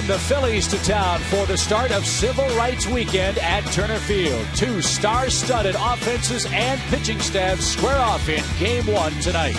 the Phillies to town for the start of Civil Rights Weekend at Turner Field. Two star-studded offenses and pitching staffs square off in Game 1 tonight.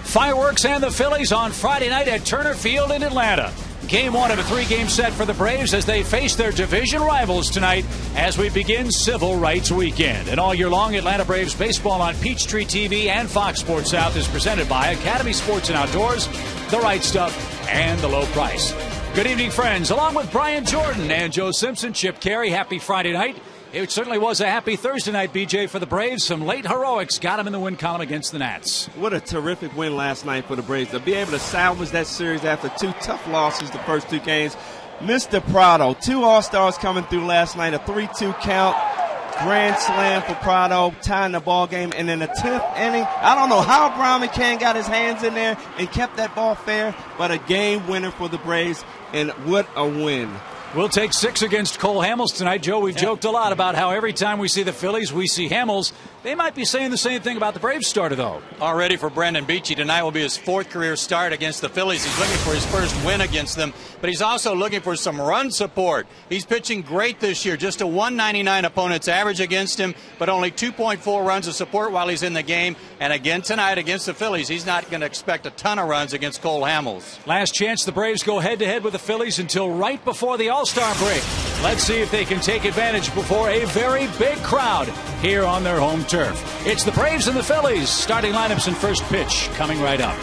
Fireworks and the Phillies on Friday night at Turner Field in Atlanta. Game 1 of a 3-game set for the Braves as they face their division rivals tonight as we begin Civil Rights Weekend. And all year long, Atlanta Braves baseball on Peachtree TV and Fox Sports South is presented by Academy Sports and Outdoors, The Right Stuff, and The Low Price. Good evening, friends. Along with Brian Jordan and Joe Simpson, Chip Carey, happy Friday night. It certainly was a happy Thursday night, BJ, for the Braves. Some late heroics got them in the win column against the Nats. What a terrific win last night for the Braves. To be able to salvage that series after two tough losses the first two games. Mr. Prado, two All-Stars coming through last night, a 3-2 count. Grand slam for Prado, tying the ball game. And in the 10th inning, I don't know how Brian McCann got his hands in there and kept that ball fair, but a game winner for the Braves, and what a win. We'll take 6 against Cole Hamels tonight. Joe, we've joked a lot about how every time we see the Phillies, we see Hamels. They might be saying the same thing about the Braves starter, though. Already for Brendan Beachy, tonight will be his 4th career start against the Phillies. He's looking for his first win against them, but he's also looking for some run support. He's pitching great this year, just a 199 opponent's average against him, but only 2.4 runs of support while he's in the game. And again tonight against the Phillies, he's not going to expect a ton of runs against Cole Hamels. Last chance the Braves go head-to-head with the Phillies until right before the All-Star break. Let's see if they can take advantage before a very big crowd here on their home turf. It's the Braves and the Phillies. Starting lineups and first pitch coming right up.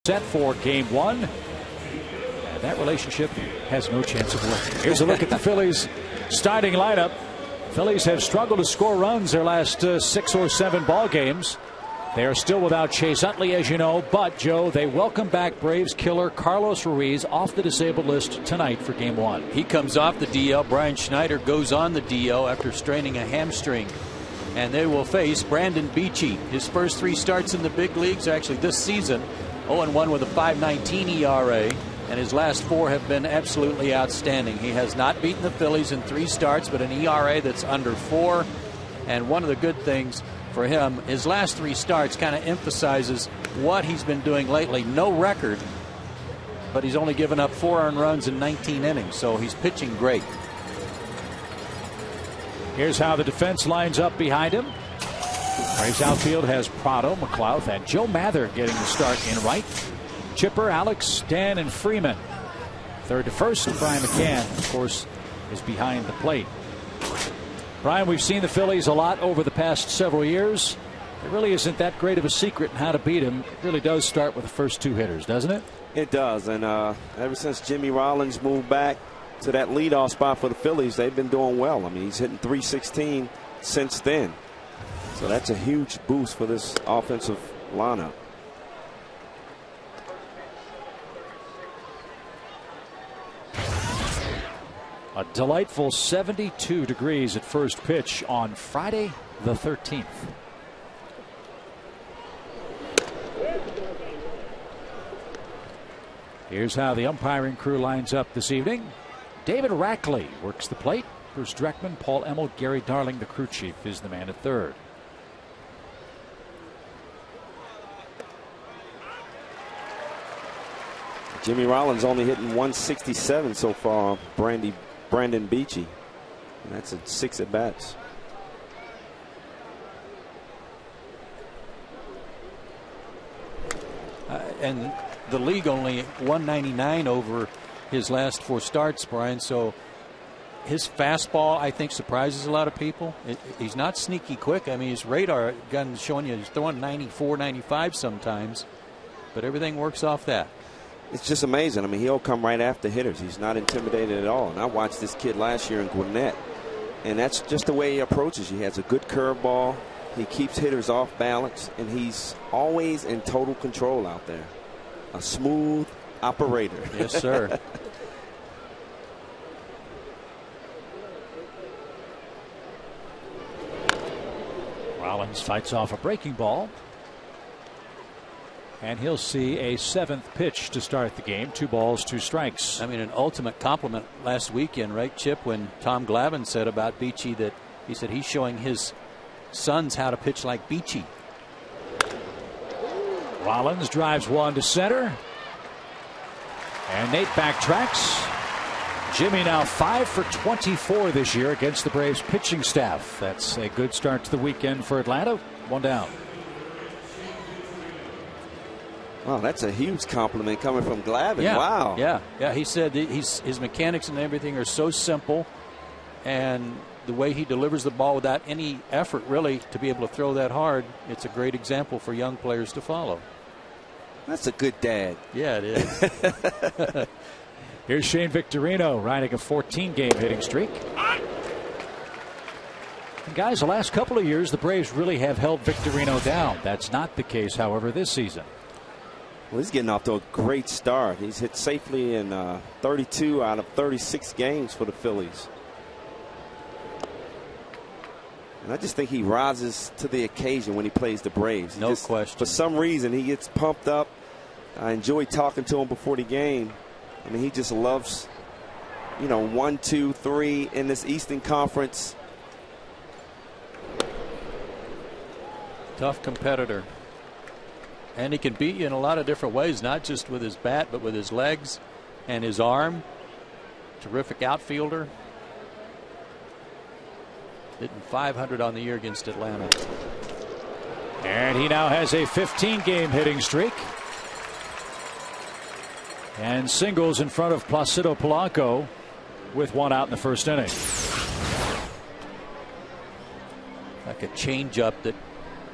Set for Game 1. And that relationship has no chance of working. Here's a look at the Phillies starting lineup. Phillies have struggled to score runs their last 6 or 7 ball games. They are still without Chase Utley, as you know, but, Joe, they welcome back Braves killer Carlos Ruiz off the disabled list tonight for Game 1. He comes off the DL. Brian Schneider goes on the DL after straining a hamstring. And they will face Brandon Beachy. His first 3 starts in the big leagues, actually this season, 0-1 with a 5.19 ERA. And his last 4 have been absolutely outstanding. He has not beaten the Phillies in 3 starts, but an ERA that's under 4. And one of the good things for him, his last 3 starts kind of emphasizes what he's been doing lately. No record, but he's only given up 4 earned runs in 19 innings, so he's pitching great. Here's how the defense lines up behind him. Braves outfield has Prado, McLeod, and Joe Mather getting the start in right. Chipper, Alex, Stan, and Freeman. Third to first, Brian McCann, of course, is behind the plate. Brian, we've seen the Phillies a lot over the past several years. There really isn't that great of a secret in how to beat them. It really does start with the first 2 hitters, doesn't it? It does, and ever since Jimmy Rollins moved back to that leadoff spot for the Phillies, they've been doing well. I mean, he's hitting .316 since then. So that's a huge boost for this offensive lineup. A delightful 72 degrees at first pitch on Friday the 13th. Here's how the umpiring crew lines up this evening. David Rackley works the plate. Bruce Dreckman, Paul Emmel, Gary Darling, the crew chief, is the man at third. Jimmy Rollins only hitting .167 so far. Brandon Beachy, and that's at 6 at bats. And the league only 199 over his last 4 starts, Brian. So his fastball, I think, surprises a lot of people. He's not sneaky quick. I mean, his radar gun showing you he's throwing 94, 95 sometimes, but everything works off that. It's just amazing. I mean, he'll come right after hitters. He's not intimidated at all. And I watched this kid last year in Gwinnett, and that's just the way he approaches. He has a good curveball. He keeps hitters off balance, and he's always in total control out there. A smooth operator. Yes, sir. Rollins fights off a breaking ball. And he'll see a 7th pitch to start the game. 2 balls, 2 strikes. I mean, an ultimate compliment last weekend, right, Chip, when Tom Glavine said about Beachy that he said he's showing his sons how to pitch like Beachy. Rollins drives 1 to center. And Nate backtracks. Jimmy now 5 for 24 this year against the Braves pitching staff. That's a good start to the weekend for Atlanta. 1 down. Wow, that's a huge compliment coming from Glavine. Yeah, wow. Yeah. He said his mechanics and everything are so simple, and the way he delivers the ball without any effort, really, to be able to throw that hard, it's a great example for young players to follow. That's a good dad. Yeah, it is. Here's Shane Victorino riding a 14-game hitting streak. And guys, the last couple of years, the Braves really have held Victorino down. That's not the case, however, this season. Well, he's getting off to a great start. He's hit safely in 32 out of 36 games for the Phillies. And I just think he rises to the occasion when he plays the Braves. No question. For some reason, he gets pumped up. I enjoy talking to him before the game. I mean, he just loves, 1, 2, 3 in this Eastern Conference. Tough competitor. And he can beat you in a lot of different ways, not just with his bat, but with his legs and his arm. Terrific outfielder. Hitting .500 on the year against Atlanta. And he now has a 15-game hitting streak. And singles in front of Placido Polanco with 1 out in the first inning. Like a changeup that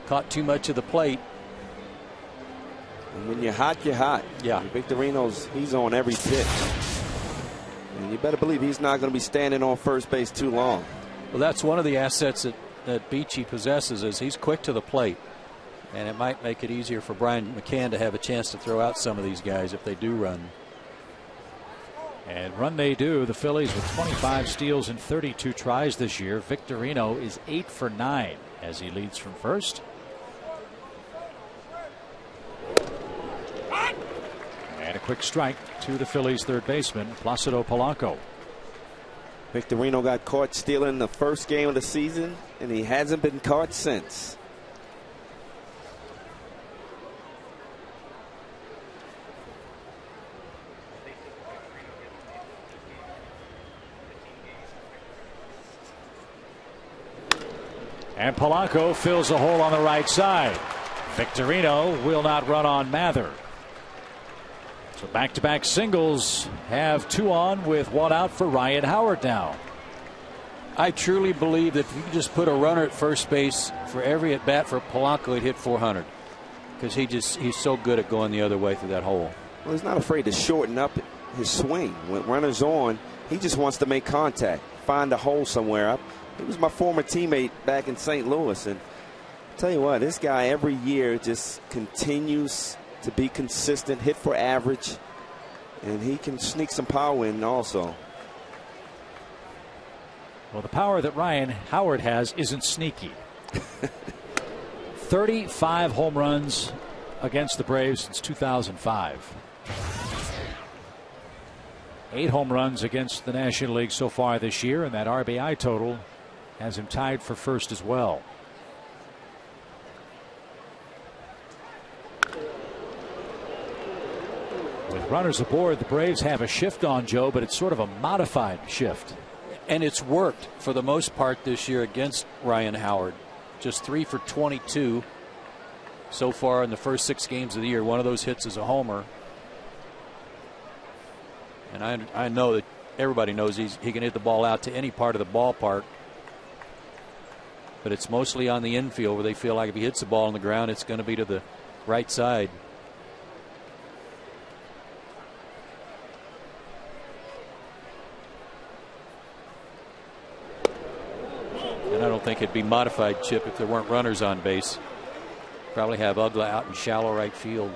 caught too much of the plate. And when you're hot, you're hot. Yeah. And Victorino's, he's on every pitch. And you better believe he's not going to be standing on first base too long. Well, that's one of the assets that Beachy possesses, is he's quick to the plate. And it might make it easier for Brian McCann to have a chance to throw out some of these guys if they do run. And run they do. The Phillies with 25 steals and 32 tries this year. Victorino is 8 for 9 as he leads from first. And a quick strike to the Phillies third baseman, Placido Polanco. Victorino got caught stealing the first game of the season, and he hasn't been caught since. And Polanco fills a hole on the right side. Victorino will not run on Mather. So back-to-back singles have 2 on with 1 out for Ryan Howard now. I truly believe that if you just put a runner at first base for every at bat for Polanco, he'd hit 400 because he's so good at going the other way through that hole. Well, he's not afraid to shorten up his swing. When runners on, he just wants to make contact, find a hole somewhere. He was my former teammate back in St. Louis, and I'll tell you what, this guy every year just continues to be consistent, hit for average, and he can sneak some power in also. Well, the power that Ryan Howard has isn't sneaky. 35 home runs against the Braves since 2005. 8 home runs against the National League so far this year, and that RBI total has him tied for first as well. With runners aboard, the Braves have a shift on, Joe, but it's sort of a modified shift. And it's worked for the most part this year against Ryan Howard. Just 3 for 22 so far in the first 6 games of the year. One of those hits is a homer. And I know that everybody knows he can hit the ball out to any part of the ballpark. But it's mostly on the infield where they feel like if he hits the ball on the ground, it's going to be to the right side. And I don't think it'd be modified, Chip, if there weren't runners on base. Probably have Ugla out in shallow right field.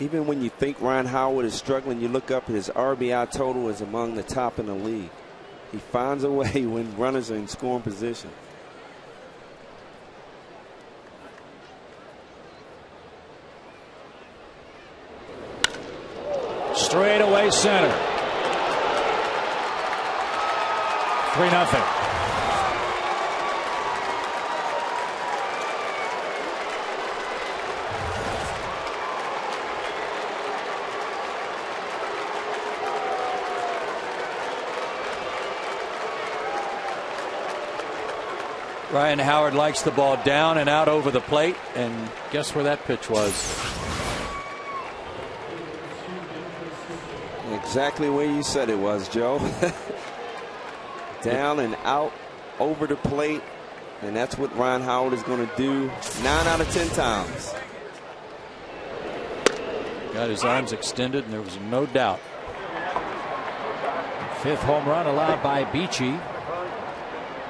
Even when you think Ryan Howard is struggling, you look up, his RBI total is among the top in the league. He finds a way when runners are in scoring position. Straight away center. 3-0. Ryan Howard likes the ball down and out over the plate, and guess where that pitch was? Exactly where you said it was, Joe. Down and out over the plate, and that's what Ryan Howard is going to do 9 out of 10 times. Got his arms extended, and there was no doubt. 5th home run allowed by Beachy.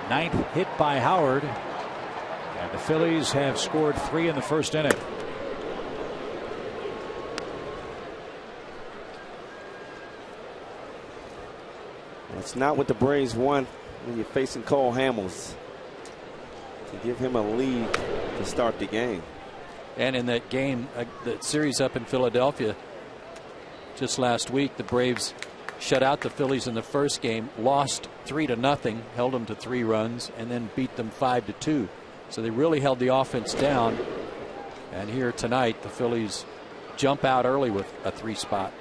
9th hit by Howard. And the Phillies have scored 3 in the first inning. That's not what the Braves want when you're facing Cole Hamels, to give him a lead to start the game. And in that game, that series up in Philadelphia just last week, the Braves shut out the Phillies in the first game, lost 3-0, held them to 3 runs, and then beat them 5-2. So they really held the offense down. And here tonight, the Phillies jump out early with a 3 spot.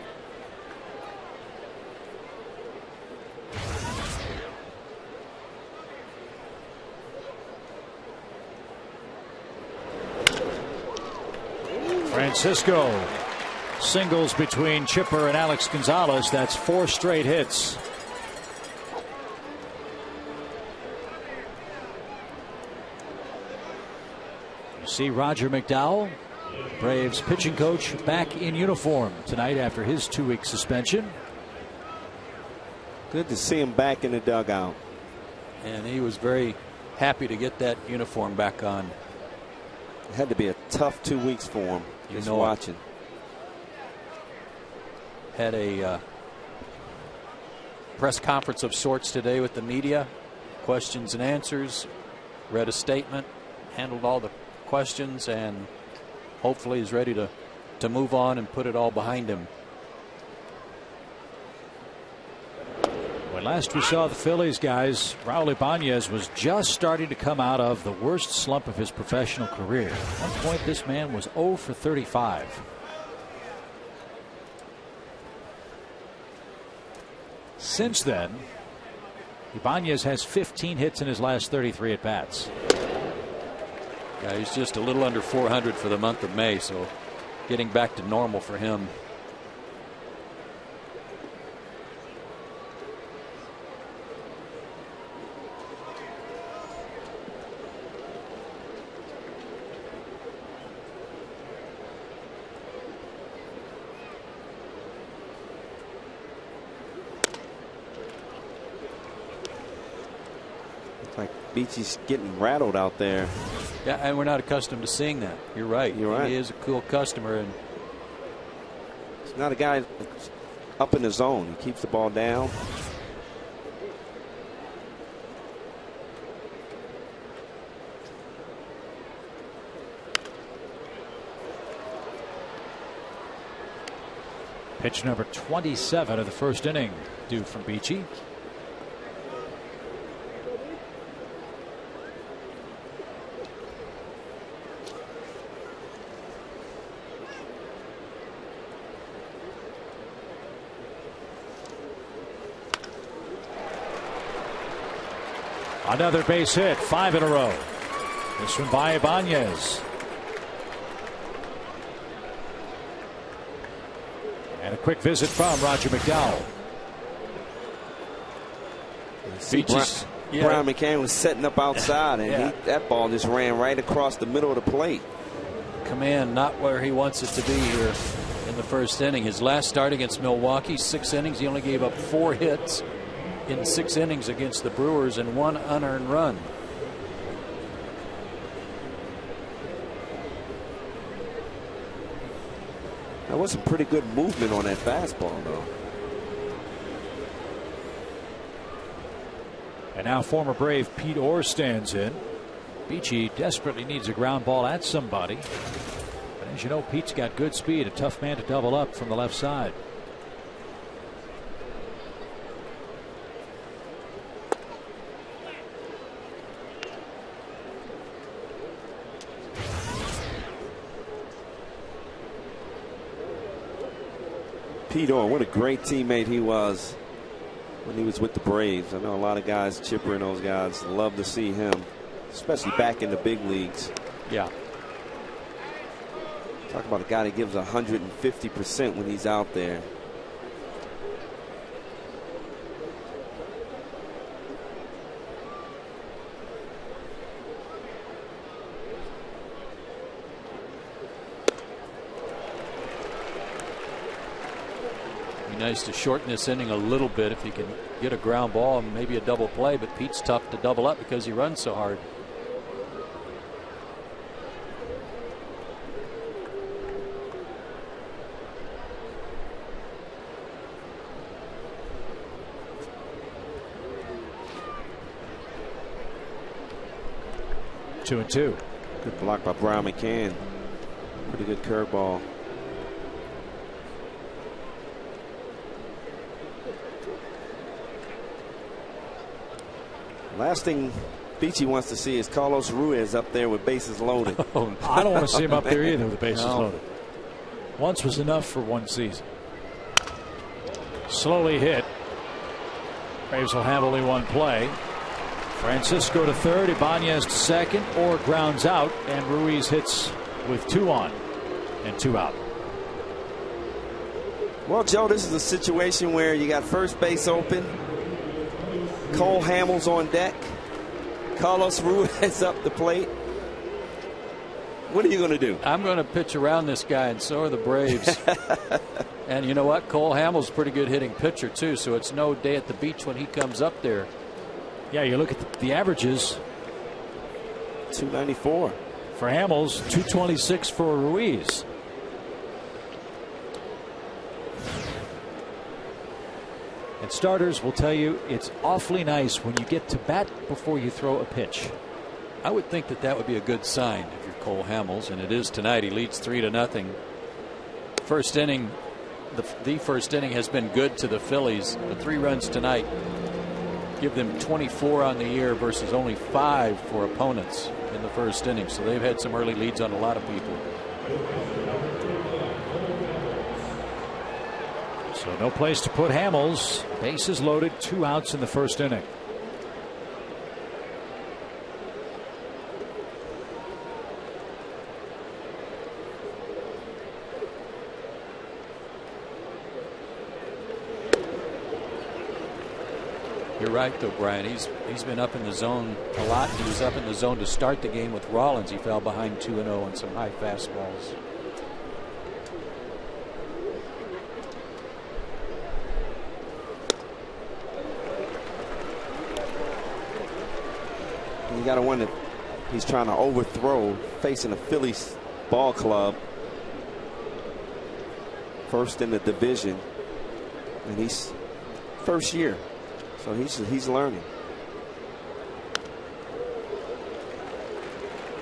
Francisco singles between Chipper and Alex Gonzalez. That's 4 straight hits. You see Roger McDowell, Braves pitching coach, back in uniform tonight after his 2-week suspension. Good to see him back in the dugout. And he was very happy to get that uniform back on. Had to be a tough 2 weeks for him. Just watching. Had a press conference of sorts today with the media. Questions and answers. Read a statement. Handled all the questions, and hopefully is ready to move on and put it all behind him. When last we saw the Phillies, guys, Raul Ibanez was just starting to come out of the worst slump of his professional career. At one point, this man was 0 for 35. Since then, Ibanez has 15 hits in his last 33 at-bats. Yeah, he's just a little under 400 for the month of May, so getting back to normal for him. Like Beachy's getting rattled out there. Yeah, and we're not accustomed to seeing that. You're right. You're right. He is a cool customer, and he's not a guy that's up in the zone. He keeps the ball down. Pitch number 27 of the first inning due from Beachy. Another base hit, 5 in a row. This one by Ibanez. And a quick visit from Roger McDowell. Brian McCann was setting up outside, and that ball just ran right across the middle of the plate. Command not where he wants it to be here in the first inning. His last start against Milwaukee, 6 innings. He only gave up 4 hits in 6 innings against the Brewers and 1 unearned run. That was some pretty good movement on that fastball, though. And now former Brave Pete Orr stands in. Beachy desperately needs a ground ball at somebody. But as you know, Pete's got good speed, a tough man to double up from the left side. Pete Orr, what a great teammate he was when he was with the Braves. I know a lot of guys, Chipper and those guys, love to see him, especially back in the big leagues. Yeah. Talk about a guy that gives 150% when he's out there. Nice to shorten this inning a little bit if he can get a ground ball and maybe a double play, but Pete's tough to double up because he runs so hard. Two and two. Good block by Brian McCann. Pretty good curveball. Last thing Beachy wants to see is Carlos Ruiz up there with bases loaded. I don't want to see him up there either with bases loaded. Once was enough for one season. Slowly hit. Braves will have only one play. Francisco to third, Ibanez to second, or grounds out, and Ruiz hits with 2 on and 2 out. Well, Joe, this is a situation where you got first base open. Cole Hamels on deck. Carlos Ruiz up the plate. What are you going to do? I'm going to pitch around this guy, and so are the Braves. And you know what? Cole Hamels is a pretty good hitting pitcher, too, so it's no day at the beach when he comes up there. Yeah, you look at the averages. 294. for Hamels, 226 for Ruiz. And starters will tell you it's awfully nice when you get to bat before you throw a pitch. I would think that that would be a good sign if you're Cole Hamels, and it is tonight. He leads 3-0. First inning, the first inning has been good to the Phillies. The 3 runs tonight give them 24 on the year versus only 5 for opponents in the first inning. So they've had some early leads on a lot of people. So no place to put Hamels. Bases loaded, 2 outs in the first inning. You're right, though, Brian. He's been up in the zone a lot. He was up in the zone to start the game with Rollins. He fell behind 2-0 on some high fastballs. You got to wonder if he's trying to overthrow facing a Phillies ball club. First in the division, and he's first year. So he's learning.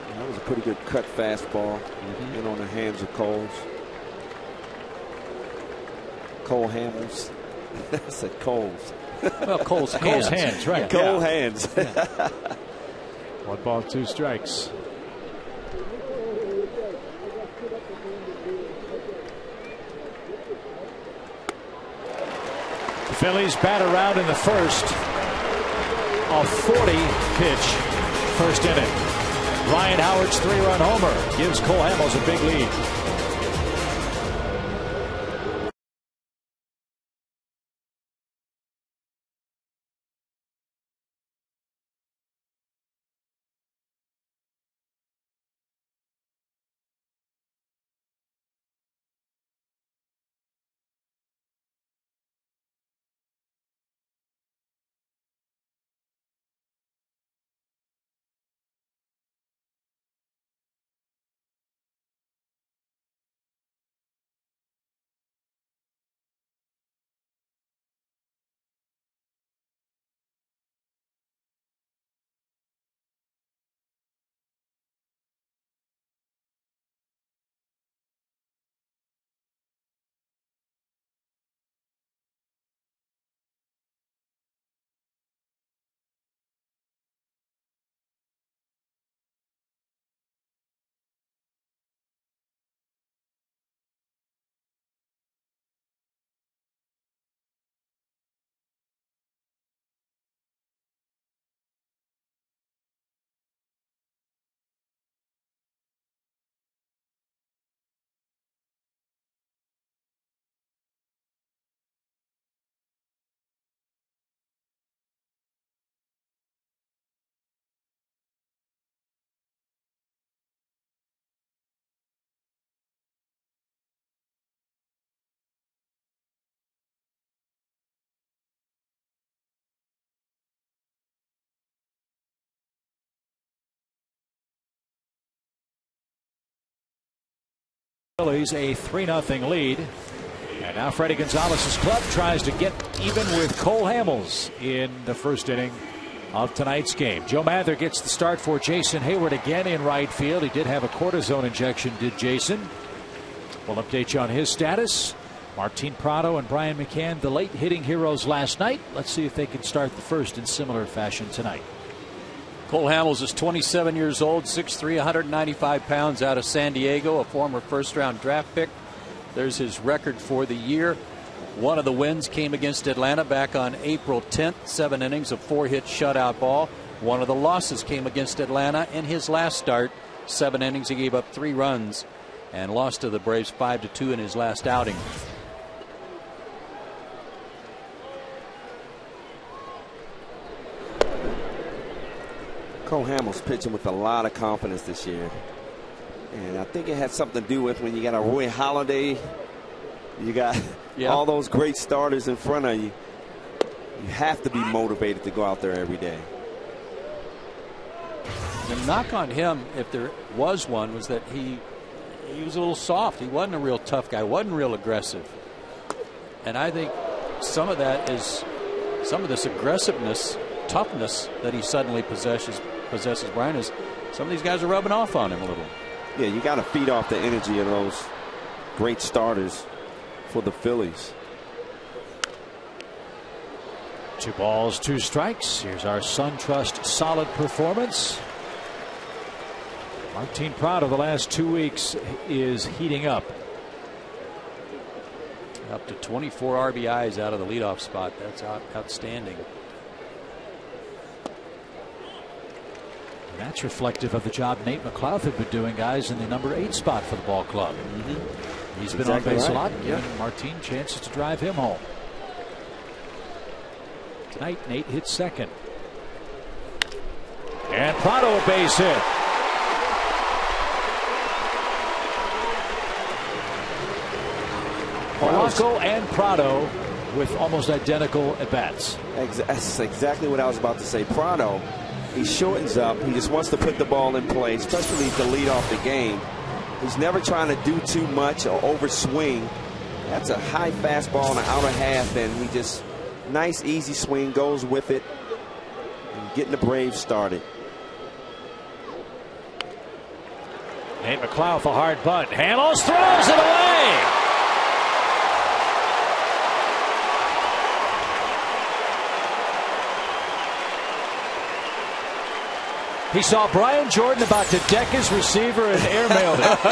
That was a pretty good cut fastball in on the hands of Cole Hamels. I said Coles. Well, Cole's hands, right? Cole hands. Yeah. 1 ball, 2 strikes. The Phillies bat around in the first. A 40-pitch first inning. Ryan Howard's 3-run homer gives Cole Hamels a big lead. Phillies a 3-0 lead. And now Freddie Gonzalez's club tries to get even with Cole Hamels in the first inning of tonight's game. Joe Mather gets the start for Jason Hayward again in right field. He did have a cortisone injection, did Jason. We'll update you on his status. Martin Prado and Brian McCann, the late hitting heroes last night. Let's see if they can start the first in similar fashion tonight. Cole Hamels is 27 years old, 6'3", 195 pounds, out of San Diego, a former first-round draft pick. There's his record for the year. One of the wins came against Atlanta back on April 10th, 7 innings of 4-hit shutout ball. One of the losses came against Atlanta in his last start, 7 innings. He gave up 3 runs and lost to the Braves 5-2 in his last outing. Cole Hamels pitching with a lot of confidence this year. And I think it had something to do with when you got a Roy Halladay, you got all those great starters in front of you. You have to be motivated to go out there every day. The knock on him, if there was one, was that he was a little soft. He wasn't a real tough guy, wasn't real aggressive. And I think some of that is some of this aggressiveness, toughness that he suddenly possesses, Brian, is some of these guys are rubbing off on him a little. Yeah, you got to feed off the energy of those great starters for the Phillies. 2 balls, 2 strikes. Here's our SunTrust solid performance. Martin Prado the last 2 weeks is heating up. Up to 24 RBIs out of the leadoff spot. That's outstanding. And that's reflective of the job Nate McLeod had been doing, guys, in the number 8 spot for the ball club. He's been on base a lot, giving Martin chances to drive him home. Tonight, Nate hits second. And Prado a base hit. Polanco and Prado with almost identical at-bats. That's exactly what I was about to say. Prado, he shortens up. He just wants to put the ball in play, especially to lead off the game. He's never trying to do too much or overswing. That's a high fastball in the outer half, and he just nice, easy swing, goes with it, and getting the Braves started. Nate McLeod with a hard bunt. Handles, throws it away. He saw Brian Jordan about to deck his receiver and airmailed it.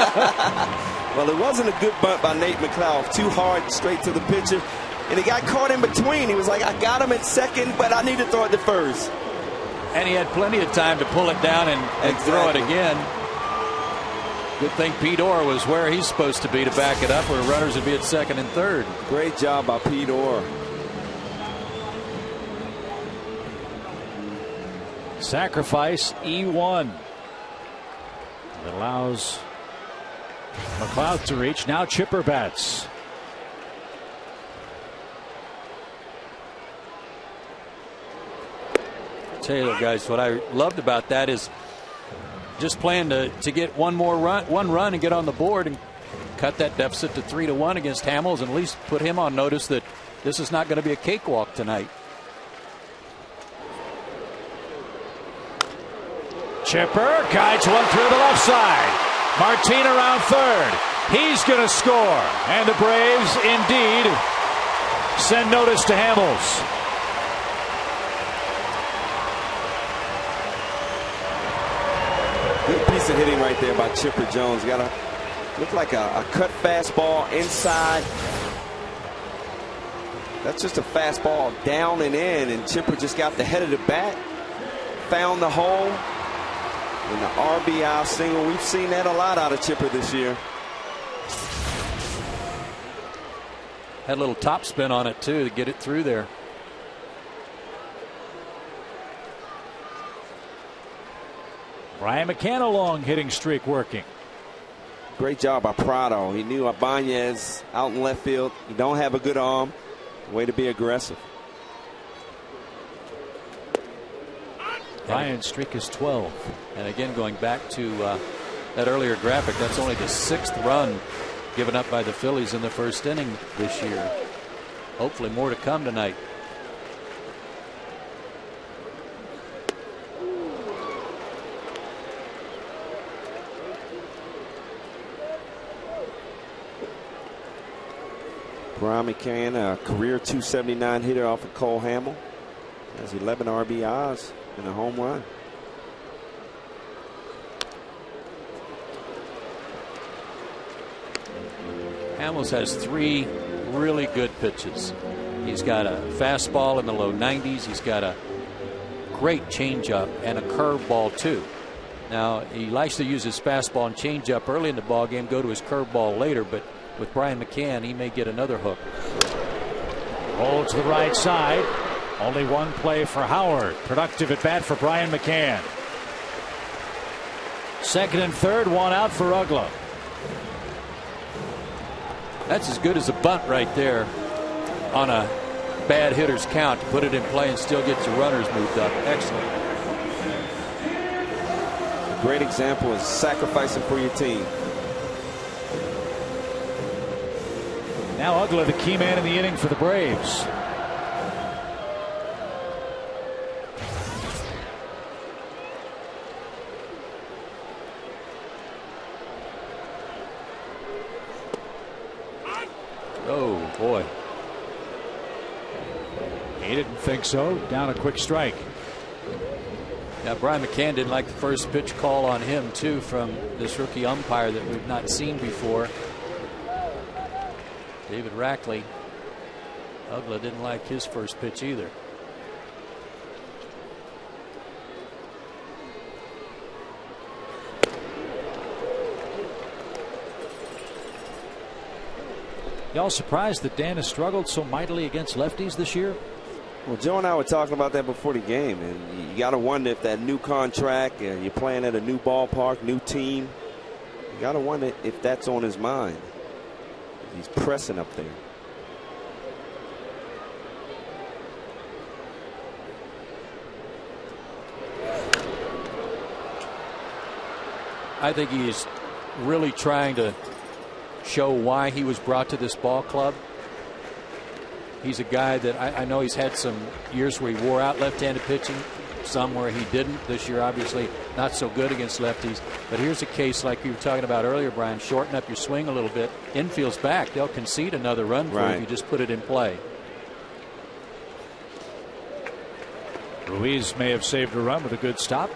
Well, it wasn't a good bunt by Nate McLeod. Too hard, straight to the pitcher. And he got caught in between. He was like, I got him at second, but I need to throw it to first. And he had plenty of time to pull it down and throw it again. Good thing Pete Orr was where he's supposed to be to back it up, where runners would be at second and third. Great job by Pete Orr. Sacrifice E1. It allows McLeod to reach. Now Chipper bats. Tell you, guys, what I loved about that is just playing to get one run and get on the board and cut that deficit to 3-1 against Hamels, and at least put him on notice that this is not going to be a cakewalk tonight. Chipper guides one through the left side. Martin around third. He's going to score. And the Braves indeed send notice to Hamels. Good piece of hitting right there by Chipper Jones. Got a look like a cut fastball inside. That's just a fastball down and in, and Chipper just got the head of the bat, found the hole. And the RBI single, we've seen that a lot out of Chipper this year. Had a little top spin on it too to get it through there. Brian McCann, a long hitting streak working. Great job by Prado. He knew Ibanez out in left field. He don't have a good arm. Way to be aggressive. Brian's streak is 12. And again, going back to that earlier graphic, that's only the 6th run given up by the Phillies in the first inning this year. Hopefully more to come tonight. Brian McCann, a career 279 hitter off of Cole Hamel. Has 11 RBIs and a home run. Hamels has 3 really good pitches. He's got a fastball in the low 90s. He's got a great changeup and a curveball too. Now he likes to use his fastball and changeup early in the ball game, go to his curveball later, but with Brian McCann, he may get another hook. Roll to the right side. Only one play for Howard. Productive at bat for Brian McCann. Second and third, one out for Uggla. That's as good as a bunt right there on a bad hitter's count, to put it in play and still get your runners moved up. Excellent. great example of sacrificing for your team. Now Uggla, the key man in the inning for the Braves. Oh, boy. He didn't think so. Down a quick strike. Now, Brian McCann didn't like the first pitch call on him, too, from this rookie umpire that we've not seen before. David Rackley. Uggla didn't like his first pitch either. Y'all surprised that Dan has struggled so mightily against lefties this year? Well, Joe and I were talking about that before the game, and you got to wonder if that new contract and you're playing at a new ballpark, new team, you got to wonder if that's on his mind. He's pressing up there. I think he's really trying to show why he was brought to this ball club. He's a guy that I know he's had some years where he wore out left-handed pitching, some where he didn't. This year, obviously, not so good against lefties. But here's a case like you were talking about earlier, Brian. Shorten up your swing a little bit. Infield's back. They'll concede another run for you if you just put it in play. Ruiz may have saved a run with a good stop.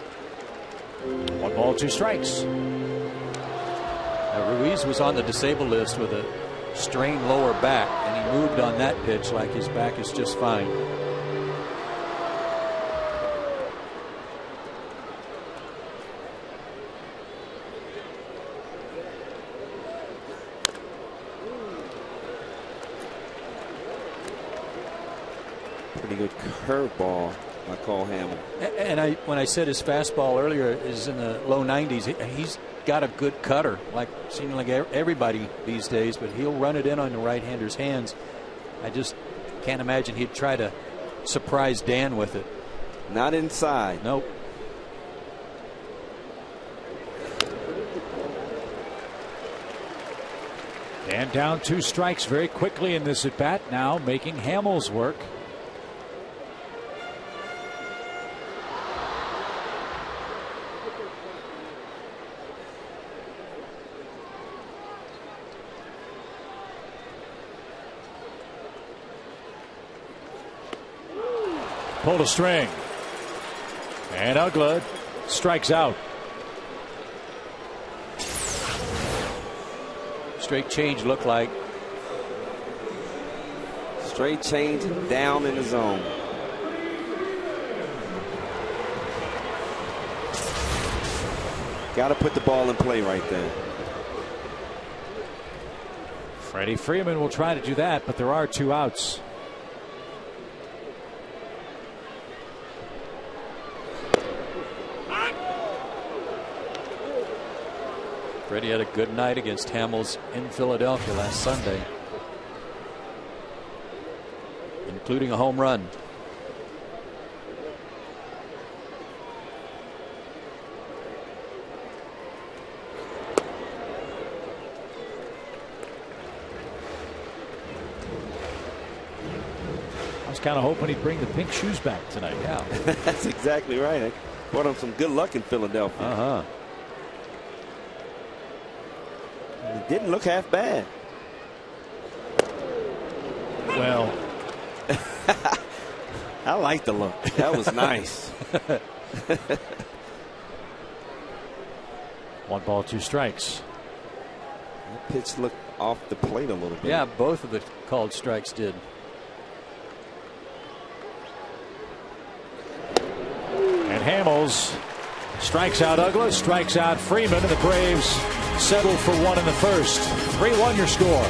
1 ball, 2 strikes. Now, Ruiz was on the disabled list with a strained lower back, and he moved on that pitch like his back is just fine. Pretty good curveball by Cole Hamel. And when I said his fastball earlier is in the low 90s, he's got a good cutter, like seeming like everybody these days, but he'll run it in on the right-hander's hands. I just can't imagine he'd try to surprise Dan with it. Not inside. Nope. Dan down 2 strikes very quickly in this at bat, now making Hamel's work. Pulled a string. And Uggla strikes out. Straight change looked like. Straight change down in the zone. Got to put the ball in play right there. Freddie Freeman will try to do that, but there are 2 outs. Freddie had a good night against Hamels in Philadelphia last Sunday, including a home run. I was kind of hoping he'd bring the pink shoes back tonight. Yeah. That's exactly right. I brought him some good luck in Philadelphia. It didn't look half bad. Well, I like the look. That was nice. 1 ball, 2 strikes. That pitch looked off the plate a little bit. Yeah, both of the called strikes did. And Hamels strikes out Uggla, strikes out Freeman, and the Braves settle for 1 in the first. 3-1 your score.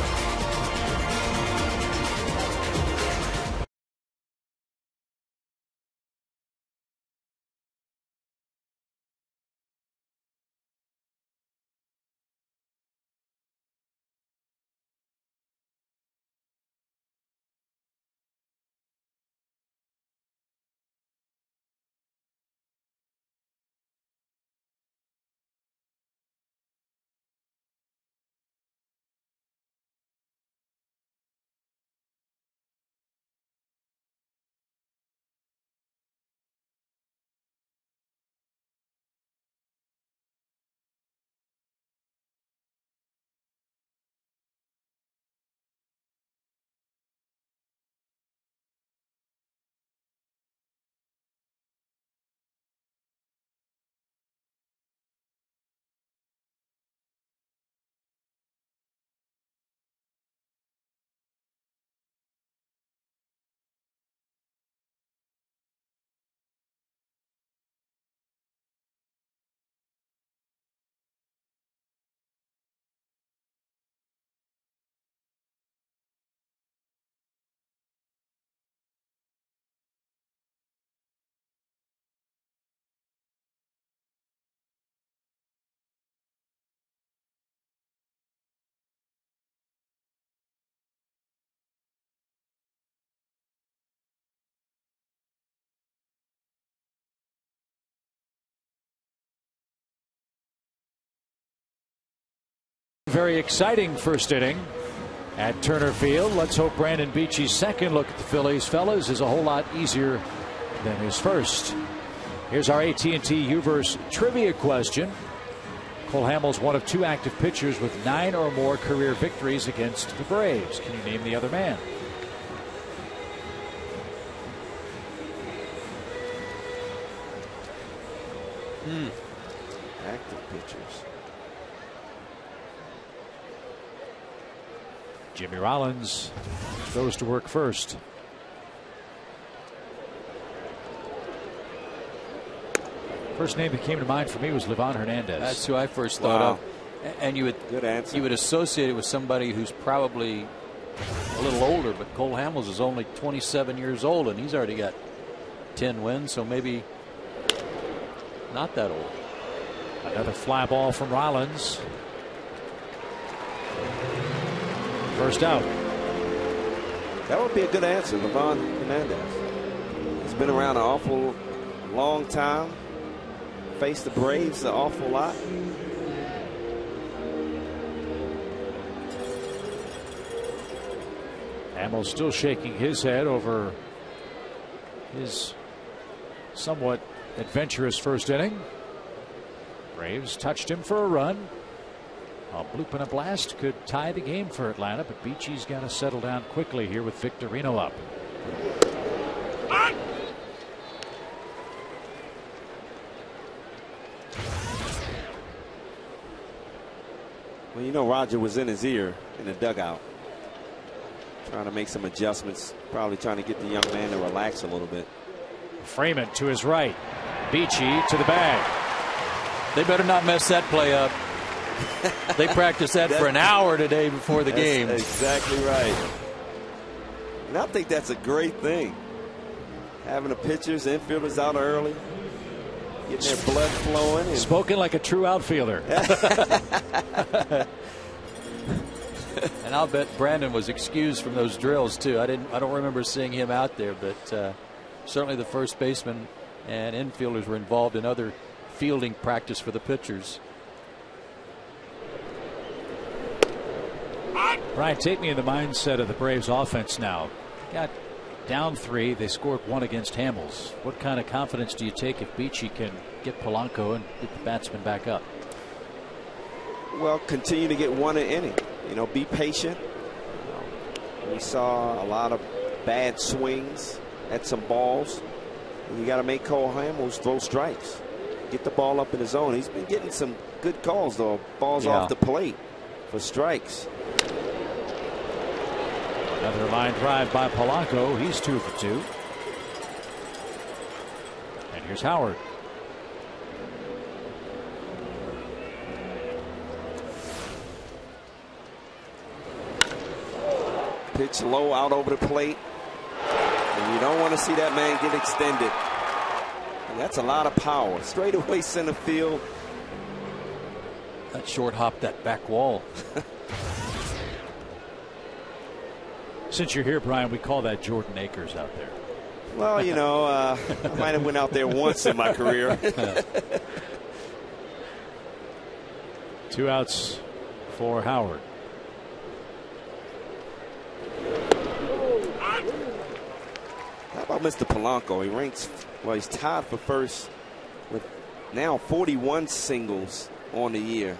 very exciting first inning at Turner Field. Let's hope Brandon Beachy's second look at the Phillies, fellas, is a whole lot easier than his first. Here's our AT&T Uverse trivia question. Cole Hamels, one of 2 active pitchers with 9 or more career victories against the Braves. Can you name the other man? Active pitchers. Jimmy Rollins goes to work first. First name that came to mind for me was Livan Hernandez. That's who I first thought of. And you would good answer. You would associate it with somebody who's probably a little older, but Cole Hamels is only 27 years old, and he's already got 10 wins, so maybe not that old. Another fly ball from Rollins. First out. That would be a good answer, Livan Hernandez. He's been around an awful long time. Faced the Braves an awful lot. Hamels still shaking his head over his somewhat adventurous first inning. Braves touched him for a run. A bloop and a blast could tie the game for Atlanta, but Beachy's got to settle down quickly here with Victorino up. Well, you know, Roger was in his ear in the dugout, trying to make some adjustments, probably trying to get the young man to relax a little bit. Freeman to his right. Beachy to the bag. They better not mess that play up. They practiced that for an hour today before the game. Exactly right. And I think that's a great thing. Having the pitchers, infielders out early, getting their blood flowing. And spoken like a true outfielder. And I'll bet Brandon was excused from those drills too. I don't remember seeing him out there, but certainly the first baseman and infielders were involved in other fielding practice for the pitchers. Brian, take me in the mindset of the Braves offense now. Got down 3. They scored 1 against Hamels. What kind of confidence do you take if Beachy can get Polanco and get the batsman back up? Well, continue to get 1 an inning. You know, be patient. We saw a lot of bad swings at some balls. And you got to make Cole Hamels throw strikes. Get the ball up in the zone. He's been getting some good calls, though. Balls off the plate for strikes. Another line drive by Polanco. He's 2 for 2. And here's Howard. Pitch low out over the plate. And you don't want to see that man get extended. And that's a lot of power. Straight away center field. That short hop that back wall. Since you're here, Brian, we call that Jordan Akers out there. Well, you know, I might have went out there once in my career. 2 outs for Howard. How about Mr. Polanco? He ranks, well, he's tied for first with now 41 singles on the year.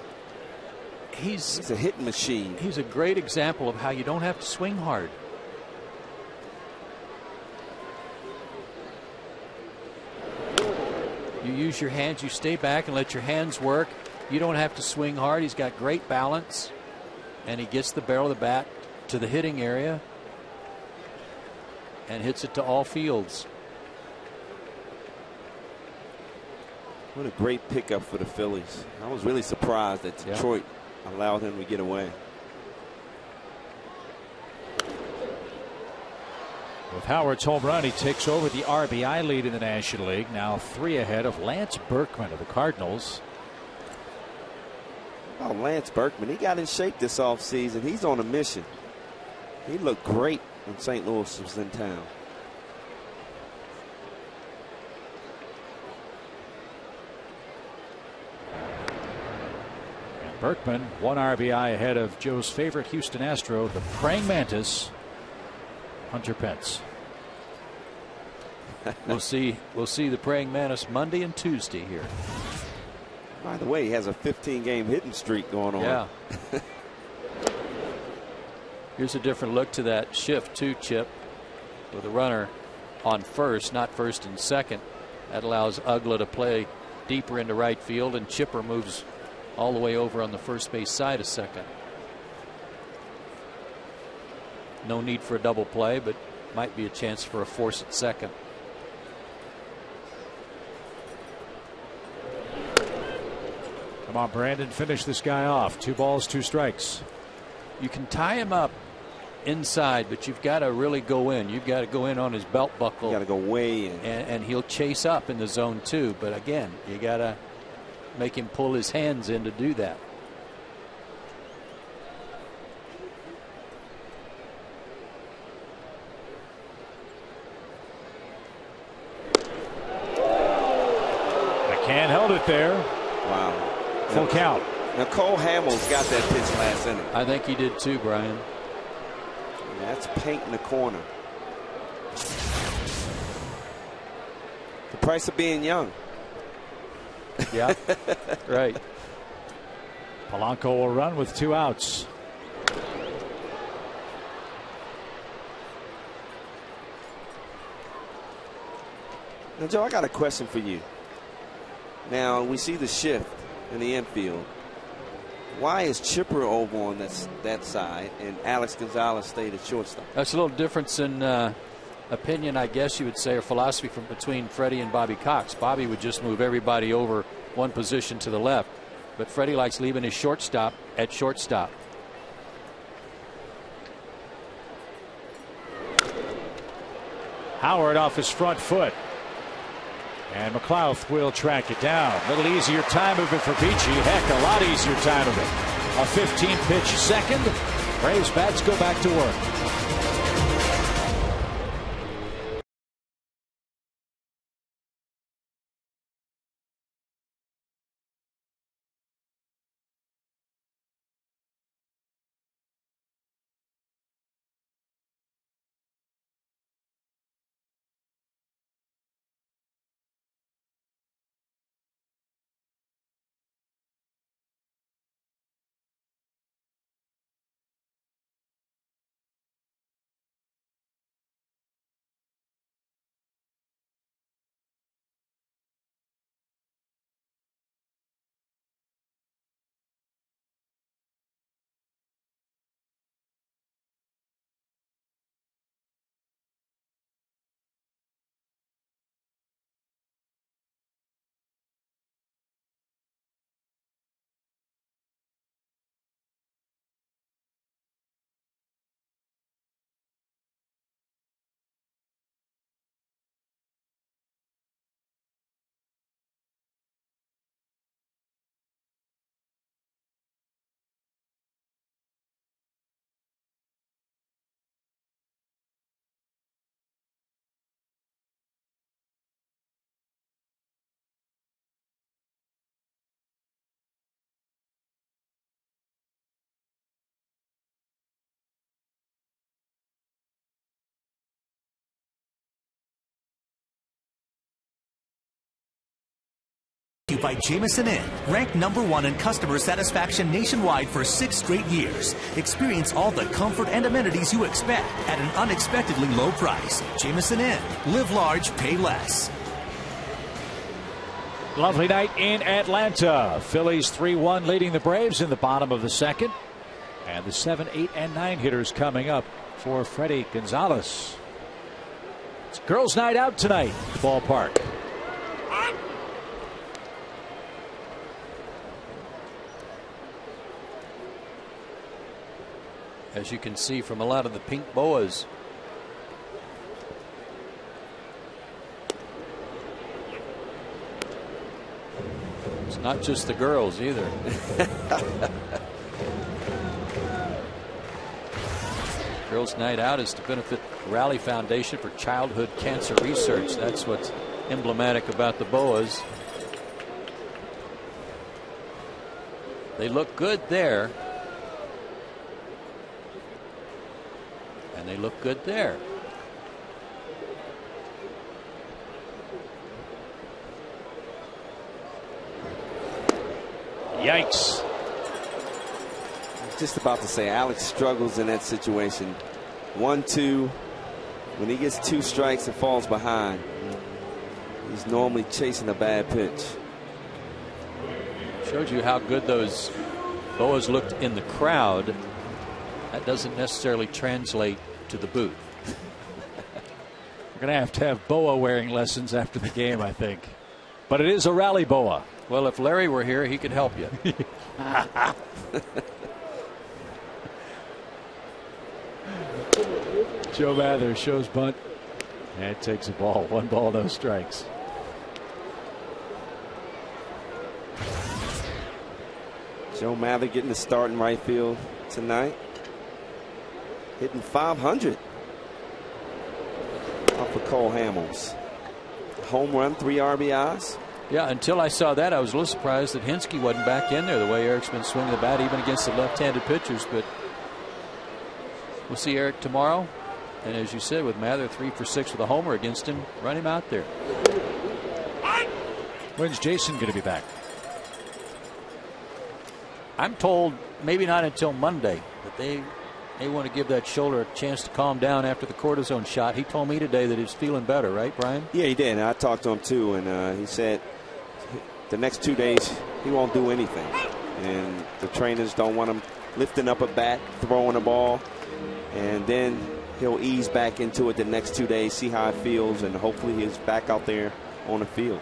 He's a hitting machine. He's a great example of how you don't have to swing hard. You use your hands, you stay back and let your hands work. You don't have to swing hard. He's got great balance, and he gets the barrel of the bat to the hitting area and hits it to all fields. What a great pickup for the Phillies. I was really surprised that Detroit allowed him to get away. With Howard's home run, he takes over the RBI lead in the National League, now 3 ahead of Lance Berkman of the Cardinals. Oh, Lance Berkman, he got in shape this offseason. He's on a mission. He looked great when St. Louis was in town. Berkman 1 RBI ahead of Joe's favorite Houston Astro, the praying mantis, Hunter Pence. We'll see the praying mantis Monday and Tuesday here. By the way, he has a 15-game hitting streak going on. Yeah. Here's a different look to that shift to Chip with a runner on first, not first and second. That allows Ugla to play deeper into right field, and Chipper moves all the way over on the first base side of second. No need for a double play, but might be a chance for a force at second. Come on, Brandon, finish this guy off. 2 balls, 2 strikes. You can tie him up inside, but you've got to really go in. You've got to go in on his belt buckle. You got to go way in. And he'll chase up in the zone too. But again, you got to make him pull his hands in to do that. McCann held it there. Wow. Full count. Now Cole Hamels got that pitch last inning. I think he did too, Brian. That's paint in the corner. The price of being young. Yeah, right. Polanco will run with 2 outs. Now, Joe, I got a question for you. Now, we see the shift in the infield. Why is Chipper over on that side and Alex Gonzalez stayed at shortstop? That's a little difference in opinion, I guess you would say, or philosophy from between Freddie and Bobby Cox. Bobby would just move everybody over one position to the left, but Freddie likes leaving his shortstop at shortstop. Howard off his front foot. And McLeod will track it down. A little easier time of it for Beachy. Heck, a lot easier time of it. A 15-pitch second. Braves bats go back to work. By Jameson Inn, ranked #1 in customer satisfaction nationwide for 6 straight years. Experience all the comfort and amenities you expect at an unexpectedly low price. Jameson Inn. Live large, pay less. Lovely night in Atlanta. Phillies 3-1 leading the Braves in the bottom of the second. And the 7, 8, and 9 hitters coming up for Freddie Gonzalez. It's girls' night out tonight at the ballpark. As you can see from a lot of the pink boas. It's not just the girls either. Girls' Night Out is to benefit Raleigh Foundation for Childhood Cancer Research. That's what's emblematic about the boas. They look good there. And they look good there. Yikes. I was just about to say Alex struggles in that situation. 1-2. When he gets 2 strikes and falls behind, he's normally chasing a bad pitch. Showed you how good those Boas looked in the crowd. That doesn't necessarily translate to the booth. We're going to have Boa wearing lessons after the game, I think. But it is a rally Boa. Well, if Larry were here, he could help you. Joe Mather shows bunt and takes a ball. 1 ball, no strikes. Joe Mather getting the start in right field tonight. Hitting .500 off of Cole Hamels. Home run, 3 RBIs. Yeah, until I saw that, I was a little surprised that Hensky wasn't back in there the way Eric's been swinging the bat, even against the left-handed pitchers. But we'll see Eric tomorrow. And as you said, with Mather 3 for 6 with a homer against him, run him out there. When's Jason going to be back? I'm told maybe not until Monday, but they want to give that shoulder a chance to calm down after the cortisone shot. He told me today that he's feeling better, right, Brian? Yeah, he did. I talked to him too, and he said the next 2 days he won't do anything. And the trainers don't want him lifting up a bat, throwing a ball, and then he'll ease back into it the next 2 days, see how it feels, and hopefully he's back out there on the field.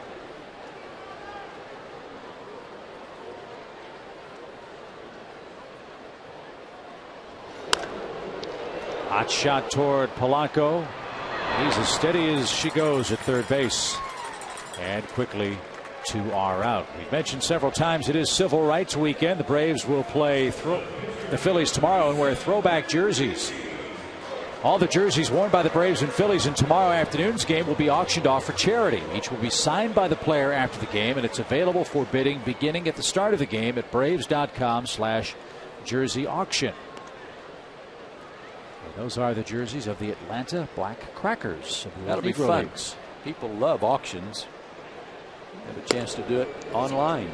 Hot shot toward Polanco. He's as steady as she goes at third base. And quickly 2 are out. We mentioned several times it is Civil Rights Weekend. The Braves will play the Phillies tomorrow and wear throwback jerseys. All the jerseys worn by the Braves and Phillies in tomorrow afternoon's game will be auctioned off for charity. Each will be signed by the player after the game, and it's available for bidding beginning at the start of the game at braves.com/jersey auction. Those are the jerseys of the Atlanta Black Crackers. That'll be fun. People love auctions. Have a chance to do it online.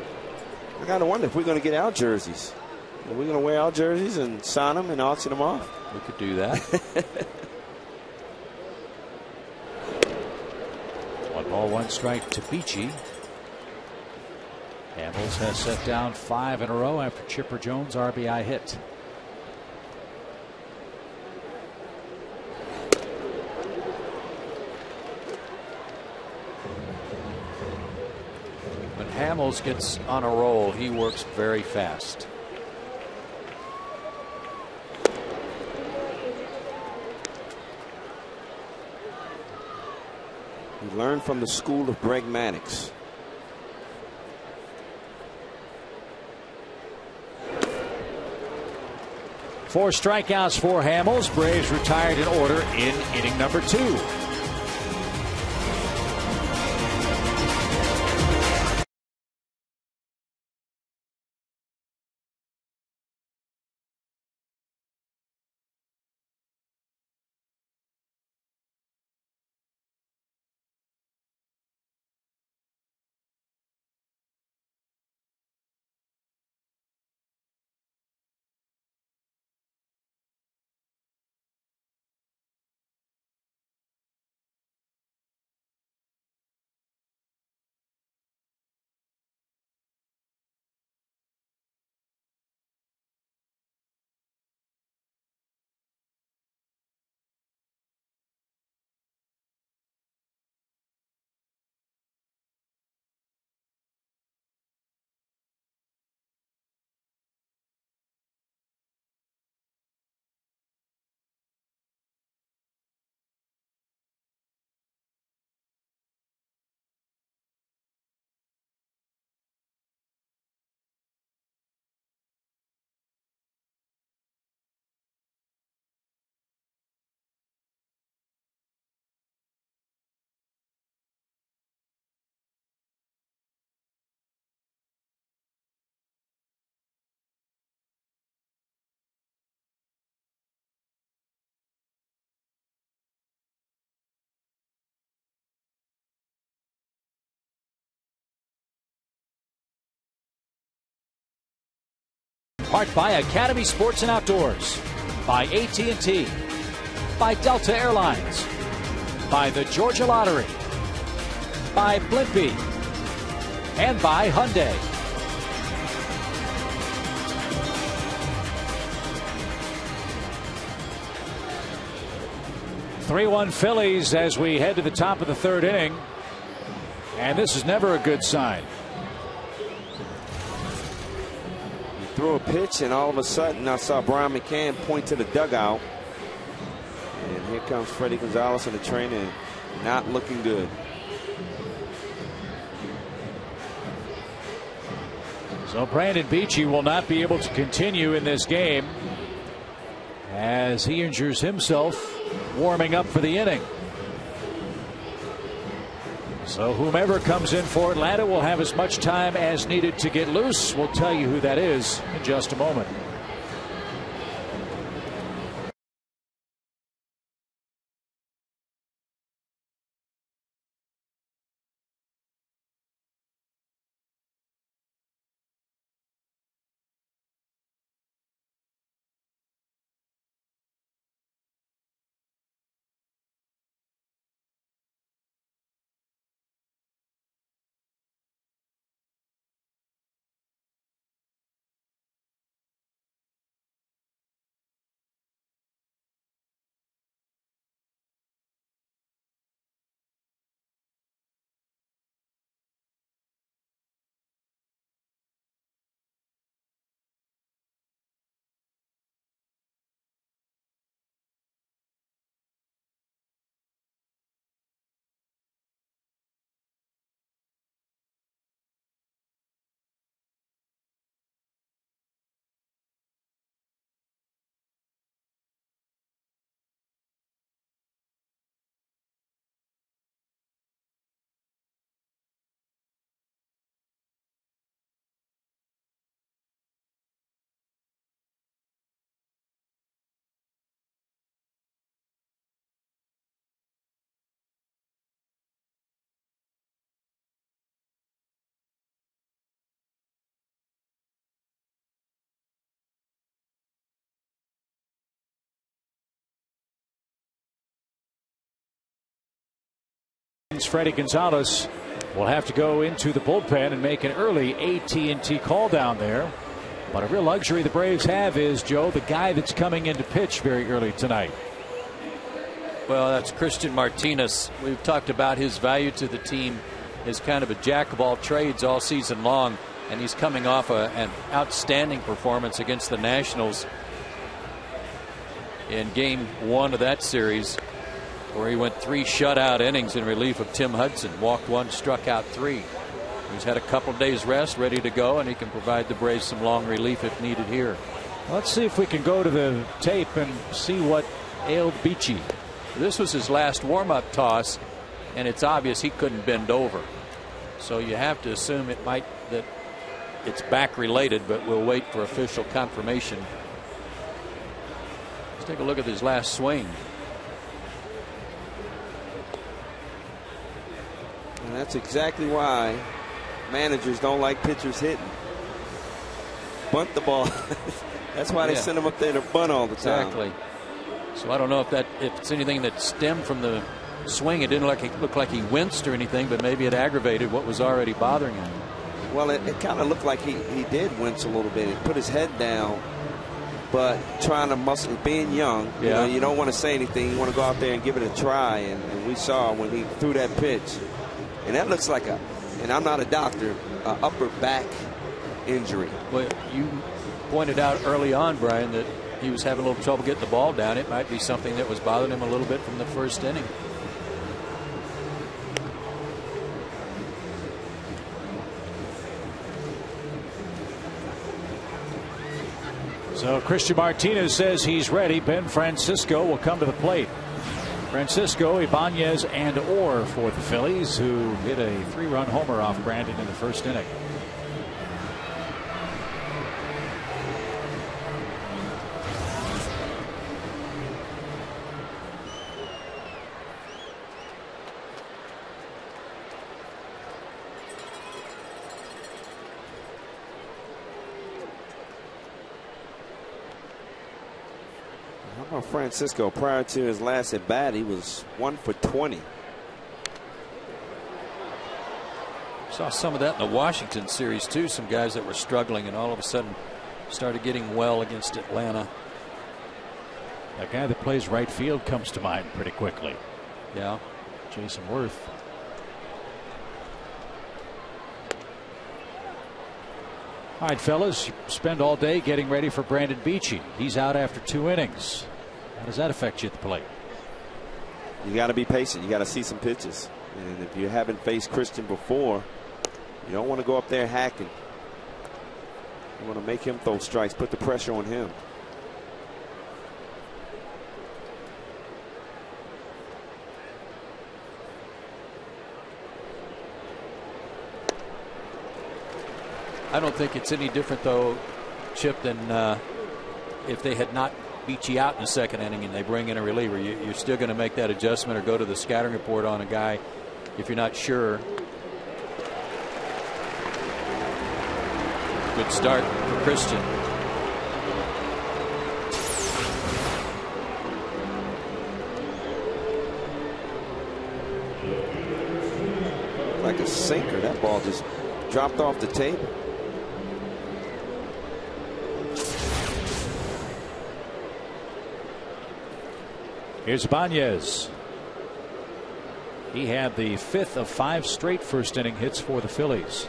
I gotta wonder if we're going to get our jerseys. Are we going to wear our jerseys and sign them and auction them off? We could do that. 1 ball, 1 strike to Beachy. Hamels has set down 5 in a row after Chipper Jones' RBI hit. When Hamels gets on a roll, he works very fast. He learned from the school of Greg Maddux. Four strikeouts for Hamels. Braves retired in order in inning number 2. part by Academy Sports and Outdoors, by AT&T, by Delta Airlines, by the Georgia Lottery, by Blimpie, and by Hyundai. "3-1 Phillies as we head to the top of the third inning. And this is never a good sign. He threw a pitch, and all of a sudden I saw Brian McCann point to the dugout. And here comes Freddie Gonzalez in the trainer, not looking good. So Brandon Beachy will not be able to continue in this game as he injures himself warming up for the inning. So whomever comes in for Atlanta will have as much time as needed to get loose. We'll tell you who that is in just a moment. Freddie Gonzalez will have to go into the bullpen and make an early AT&T call down there. But a real luxury the Braves have is, Joe, the guy that's coming in to pitch very early tonight. Well, that's Christian Martinez. We've talked about his value to the team as kind of a jack of all trades all season long, and he's coming off an outstanding performance against the Nationals in game 1 of that series, where he went 3 shutout innings in relief of Tim Hudson, walked 1, struck out 3. He's had a couple days rest, ready to go, and he can provide the Braves some long relief if needed here. Let's see if we can go to the tape and see what ailed Beachy. This was his last warm-up toss, and it's obvious he couldn't bend over. So you have to assume that it's back related, but we'll wait for official confirmation. Let's take a look at his last swing. And that's exactly why managers don't like pitchers hitting. Bunt the ball. That's why they send them up there to bunt all the time. Exactly. So I don't know if it's anything that stemmed from the swing. It didn't look like he winced or anything, but maybe it aggravated what was already bothering him. Well, it kind of looked like he did wince a little bit. He put his head down, but trying to muscle, being young, you don't want to say anything. You want to go out there and give it a try. And we saw when he threw that pitch. And that looks like and I'm not a doctor, upper back injury. Well, you pointed out early on, Brian, that he was having a little trouble getting the ball down. It might be something that was bothering him a little bit from the first inning. So Christian Martinez says he's ready. Ben Francisco will come to the plate. Francisco, Ibanez, and Orr for the Phillies, who hit a 3-run homer off Brandon in the first inning. How about Francisco? Prior to his last at bat, he was 1 for 20. Saw some of that in the Washington series too. Some guys that were struggling and all of a sudden started getting well against Atlanta. A guy that plays right field comes to mind pretty quickly. Yeah. Jason Worth. All right, fellas, you spend all day getting ready for Brandon Beachy. He's out after 2 innings. How does that affect you at the plate? You got to be patient. You got to see some pitches. And if you haven't faced Christian before, you don't want to go up there hacking. You want to make him throw strikes, put the pressure on him. I don't think it's any different, though, Chip, than if they had not Beachy out in the second inning and they bring in a reliever. You're still going to make that adjustment or go to the scouting report on a guy if you're not sure. Good start for Christian. Like a sinker. That ball just dropped off the table. Here's Martinez. He had the 5th of 5 straight first inning hits for the Phillies.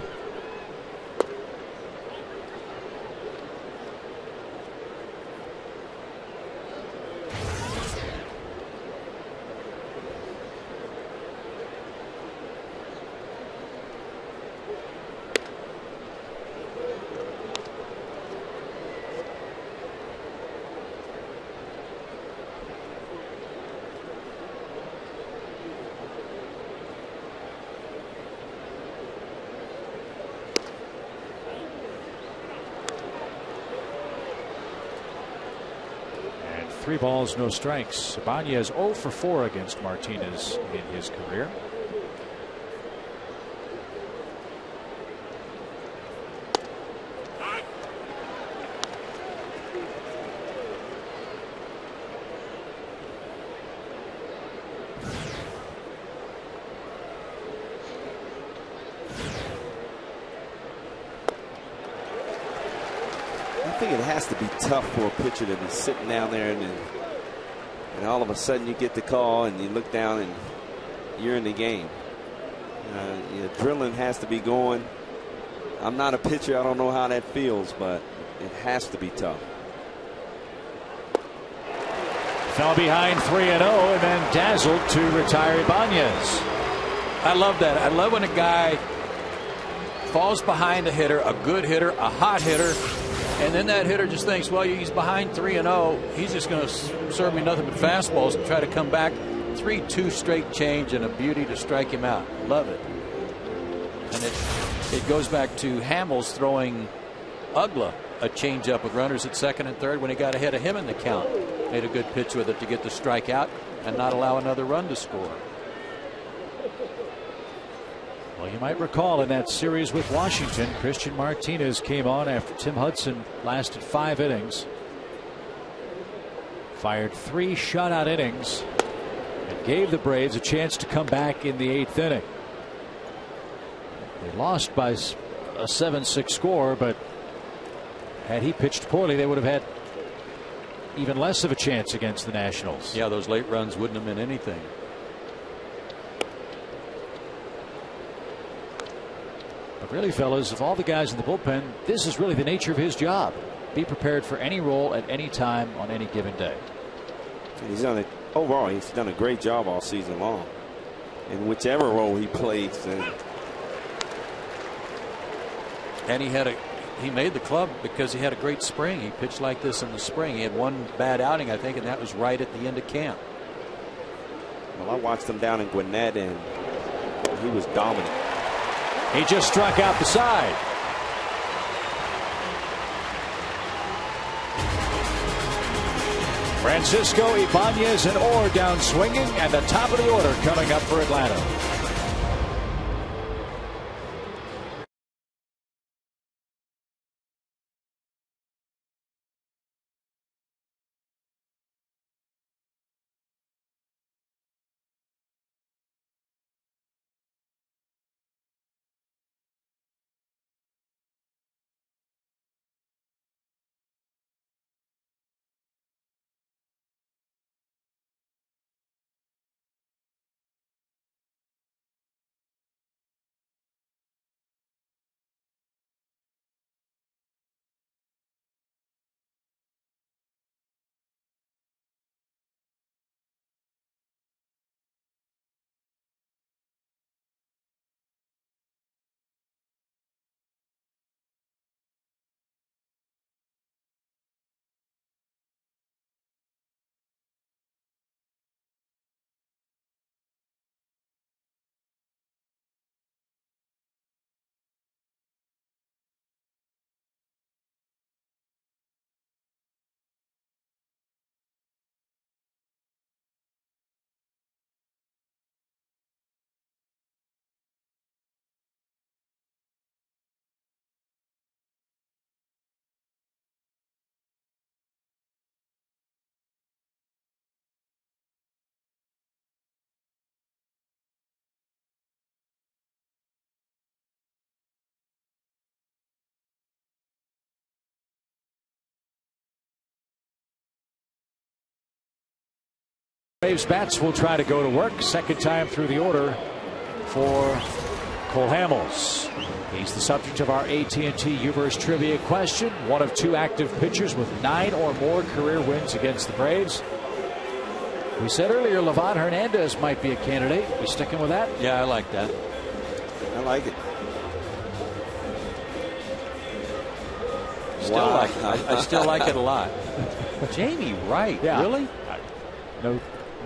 And 3 balls, no strikes. Ibanez 0 for 4 against Martinez in his career. I think it has to be tough for a pitcher to be sitting down there and all of a sudden you get the call and you look down and you're in the game. Drilling has to be going. I'm not a pitcher. I don't know how that feels, but it has to be tough. Fell behind 3-0 and then dazzled to retire Ibanez. I love that. I love when a guy falls behind a hitter, a good hitter, a hot hitter, and then that hitter just thinks, well, he's behind 3-0. He's just going to serve me nothing but fastballs and try to come back. 3-2 straight change and a beauty to strike him out. Love it. And it goes back to Hamels throwing Ugla a changeup with runners at second and third when he got ahead of him in the count. Made a good pitch with it to get the strikeout and not allow another run to score. Well, you might recall in that series with Washington, Christian Martinez came on after Tim Hudson lasted 5 innings. Fired 3 shutout innings and gave the Braves a chance to come back in the 8th inning. They lost by a 7-6 score, but had he pitched poorly, they would have had even less of a chance against the Nationals. Yeah, those late runs wouldn't have meant anything. But really, fellas, of all the guys in the bullpen, this is really the nature of his job. Be prepared for any role at any time on any given day. He's done it overall. He's done a great job all season long in whichever role he plays. And he made the club because he had a great spring. He pitched like this in the spring. He had one bad outing, I think, and that was right at the end of camp. Well, I watched him down in Gwinnett, and he was dominant. He just struck out the side. Francisco, Ibanez, and Orr down swinging, and the top of the order coming up for Atlanta. Braves bats will try to go to work. Second time through the order for Cole Hamels. He's the subject of our AT&T U-verse trivia question. One of two active pitchers with 9 or more career wins against the Braves. We said earlier Livan Hernandez might be a candidate. We sticking with that? Yeah, I like that. I like it. Still like it. I still like it a lot. Jamie Wright, Yeah. really?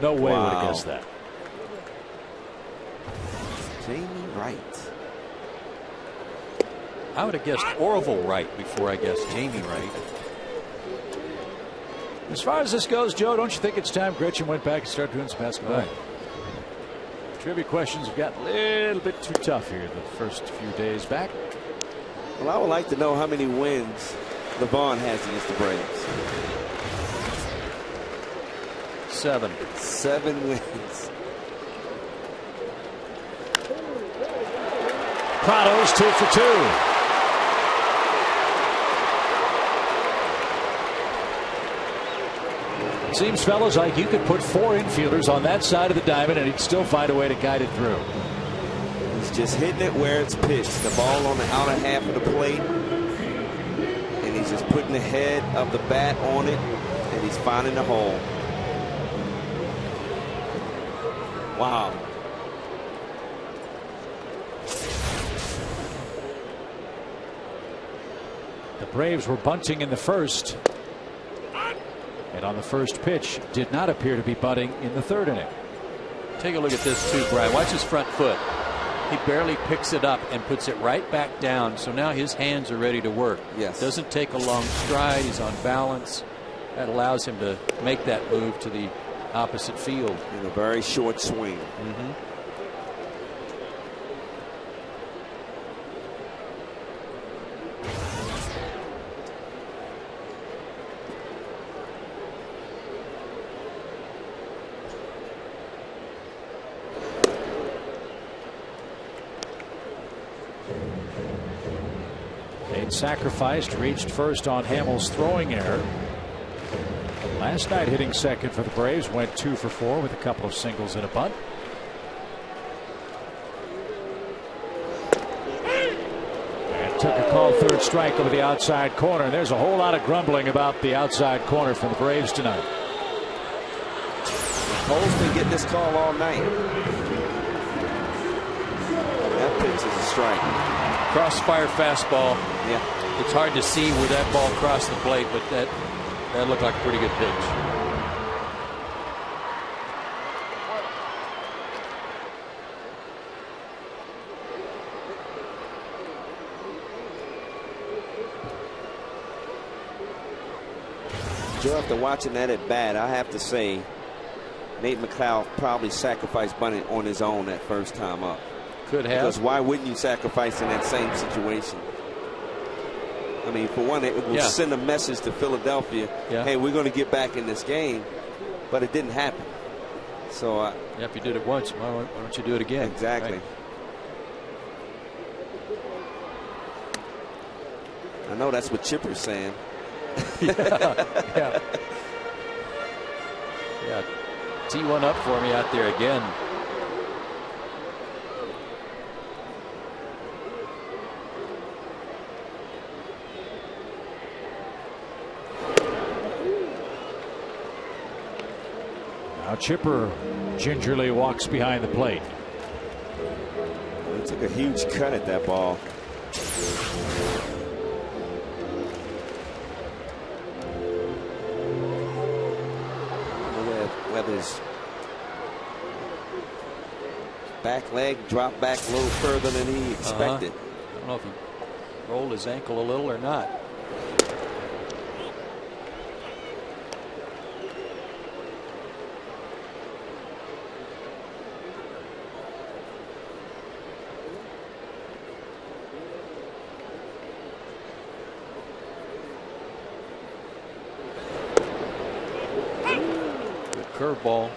No way would have guessed that. Jamie Wright. I would have guessed Orville Wright before I guessed Jamie Wright. As far as this goes, Joe, don't you think it's time Gretchen went back and started doing some basketball? Right. Trivia questions have gotten a little bit too tough here the first few days back. Well, I would like to know how many wins LeVon has against the Braves. 7. 7 wins. Prado's 2 for 2. Seems, fellas, like you could put 4 infielders on that side of the diamond and he'd still find a way to guide it through. He's just hitting it where it's pitched. The ball on the outer half of the plate. And he's just putting the head of the bat on it. And he's finding the hole. Wow. The Braves were bunting in the first. And on the first pitch, did not appear to be bunting in the third inning. Take a look at this too, Brian. Watch his front foot. He barely picks it up and puts it right back down. So now his hands are ready to work. Yes. Doesn't take a long stride. He's on balance. That allows him to make that move to the opposite field. In a very short swing. Made sacrificed, reached first on Hamels' throwing error. Last night hitting second for the Braves, went 2 for 4 with a couple of singles and a bunt. And took a called third strike over the outside corner. And there's a whole lot of grumbling about the outside corner from the Braves tonight. Cole's been getting this call all night. That pitch is a strike. Crossfire fastball. Yeah. It's hard to see where that ball crossed the plate, but that looked like a pretty good pitch. Joe, after watching that at bat, I have to say Nate McLeod probably sacrificed bunting on his own that first time up. Could have. Because why wouldn't you sacrifice in that same situation? I mean, for one, it will send a message to Philadelphia, hey, we're going to get back in this game, but it didn't happen. So if you did it once, why don't you do it again? Exactly. Right. I know that's what Chipper's saying. Yeah. Tee one up for me out there again. Now Chipper gingerly walks behind the plate. He took a huge cut at that ball. Whether his back leg dropped back a little further than he expected. I don't know if he rolled his ankle a little or not. Curveball.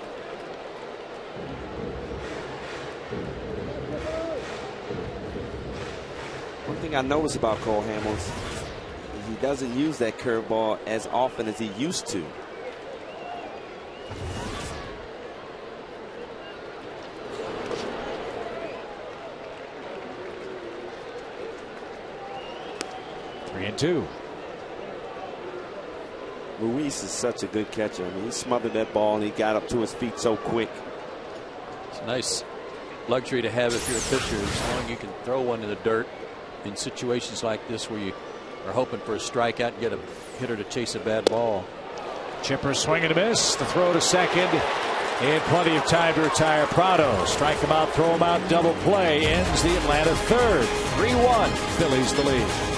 One thing I notice about Cole Hamels is he doesn't use that curveball as often as he used to. 3-2. Ruiz is such a good catcher. I mean, he smothered that ball and he got up to his feet so quick. It's a nice luxury to have if you're a pitcher, as long as you can throw one in the dirt in situations like this where you are hoping for a strikeout and get a hitter to chase a bad ball. Chipper swing and a miss. The throw to second. And plenty of time to retire Prado. Strike him out, throw him out, double play. Ends the Atlanta third. 3-1. Phillies the lead.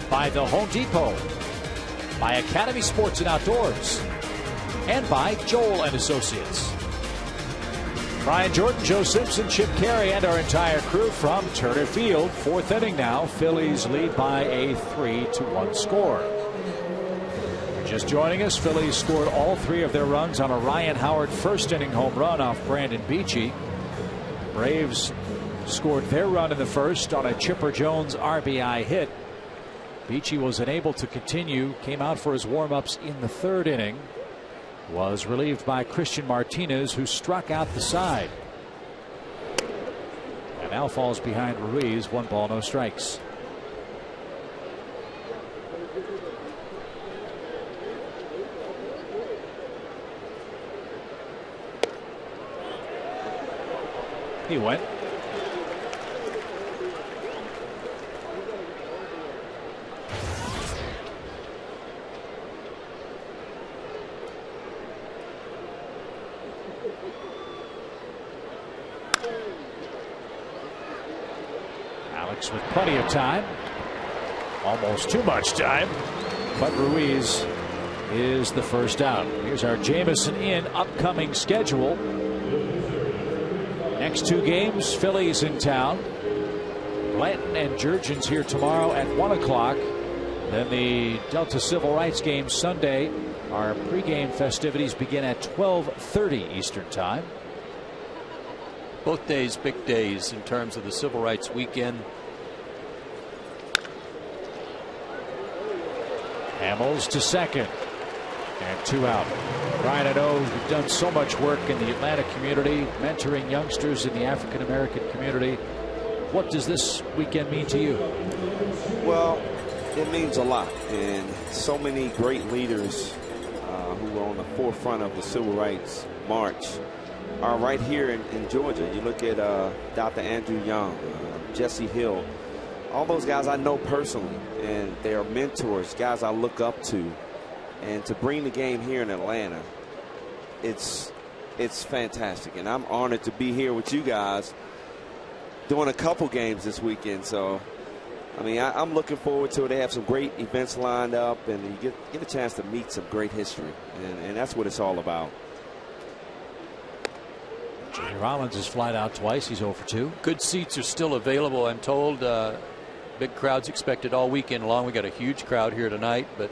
By the Home Depot, by Academy Sports and Outdoors, and by Joel and Associates. Brian Jordan, Joe Simpson, Chip Carey, and our entire crew from Turner Field. Fourth inning now. Phillies lead by a 3-1 score. Just joining us, Phillies scored all three of their runs on a Ryan Howard first inning home run off Brandon Beachy. Braves scored their run in the first on a Chipper Jones RBI hit. Beachy was unable to continue, came out for his warm-ups in the third inning, was relieved by Christian Martinez, who struck out the side, and now falls behind Ruiz. 1 ball, no strikes. He went. With plenty of time, almost too much time, but Ruiz is the first out. Here's our Jameson in upcoming schedule. Next 2 games, Phillies in town. Blanton and Jurgens here tomorrow at 1 o'clock. Then the Delta Civil Rights game Sunday. Our pregame festivities begin at 12:30 Eastern Time. Both days big days in terms of the Civil Rights weekend. Hamels to second, and 2 out. Brian, I know you've done so much work in the Atlanta community, mentoring youngsters in the African American community. What does this weekend mean to you? Well, it means a lot, and so many great leaders who were on the forefront of the Civil Rights March are right here in Georgia. You look at Dr. Andrew Young, Jesse Hill. All those guys I know personally, and they are mentors, guys I look up to. And to bring the game here in Atlanta, it's fantastic. And I'm honored to be here with you guys doing a couple games this weekend. So, I mean, I'm looking forward to it. They have some great events lined up, and you get a chance to meet some great history. And that's what it's all about. Jimmy Rollins has flied out twice. He's 0 for 2. Good seats are still available, I'm told. Big crowds expected all weekend long. We got a huge crowd here tonight, but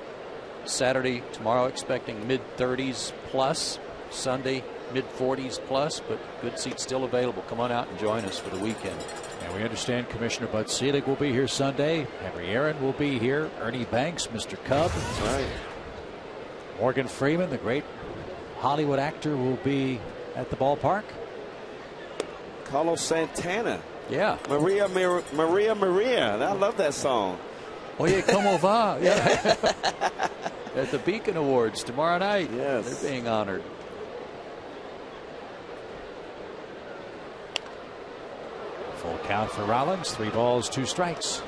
Saturday, tomorrow, expecting mid-30s plus. Sunday, mid-40s plus, but good seats still available. Come on out and join us for the weekend. And we understand Commissioner Bud Selig will be here Sunday. Henry Aaron will be here. Ernie Banks, Mr. Cub. That's right. Morgan Freeman, the great Hollywood actor, will be at the ballpark. Carlos Santana. Yeah. Maria. I love that song. Oye, como va? Yeah. At the Beacon Awards tomorrow night. Yes. They're being honored. Full count for Rollins. 3 balls, 2 strikes.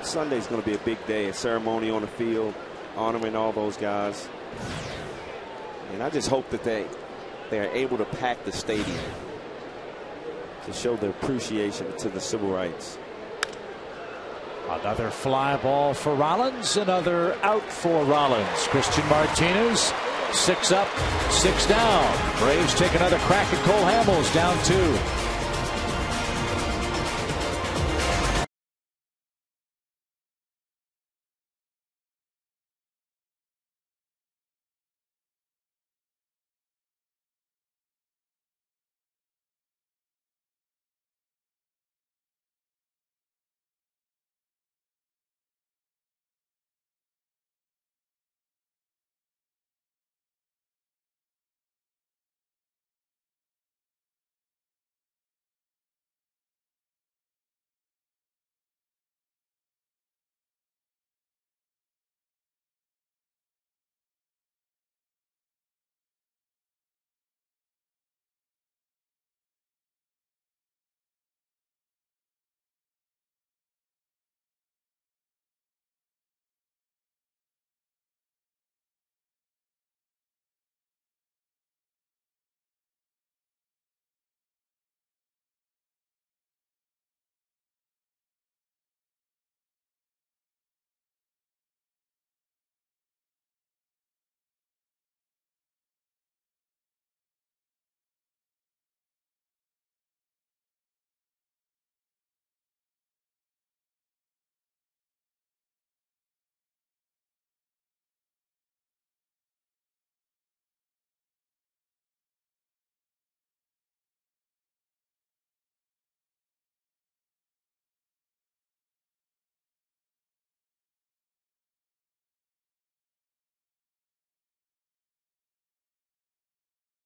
Sunday's going to be a big day. A ceremony on the field, honoring all those guys. And I just hope that they're able to pack the stadium to show their appreciation to the civil rights. Another fly ball for Rollins. Another out for Rollins. Christian Martinez, 6 up, 6 down. Braves take another crack at Cole Hamels, down 2.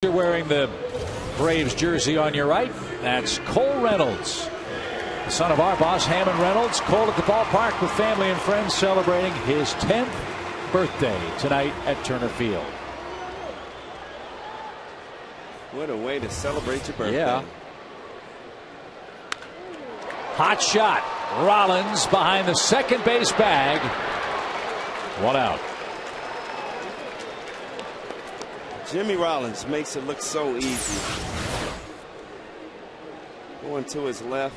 You're wearing the Braves jersey on your right. That's Cole Reynolds, the son of our boss Hammond Reynolds. Cole at the ballpark with family and friends celebrating his 10th birthday tonight at Turner Field. What a way to celebrate your birthday. Yeah. Hot shot. Rollins behind the second base bag. 1 out. Jimmy Rollins makes it look so easy. Going to his left.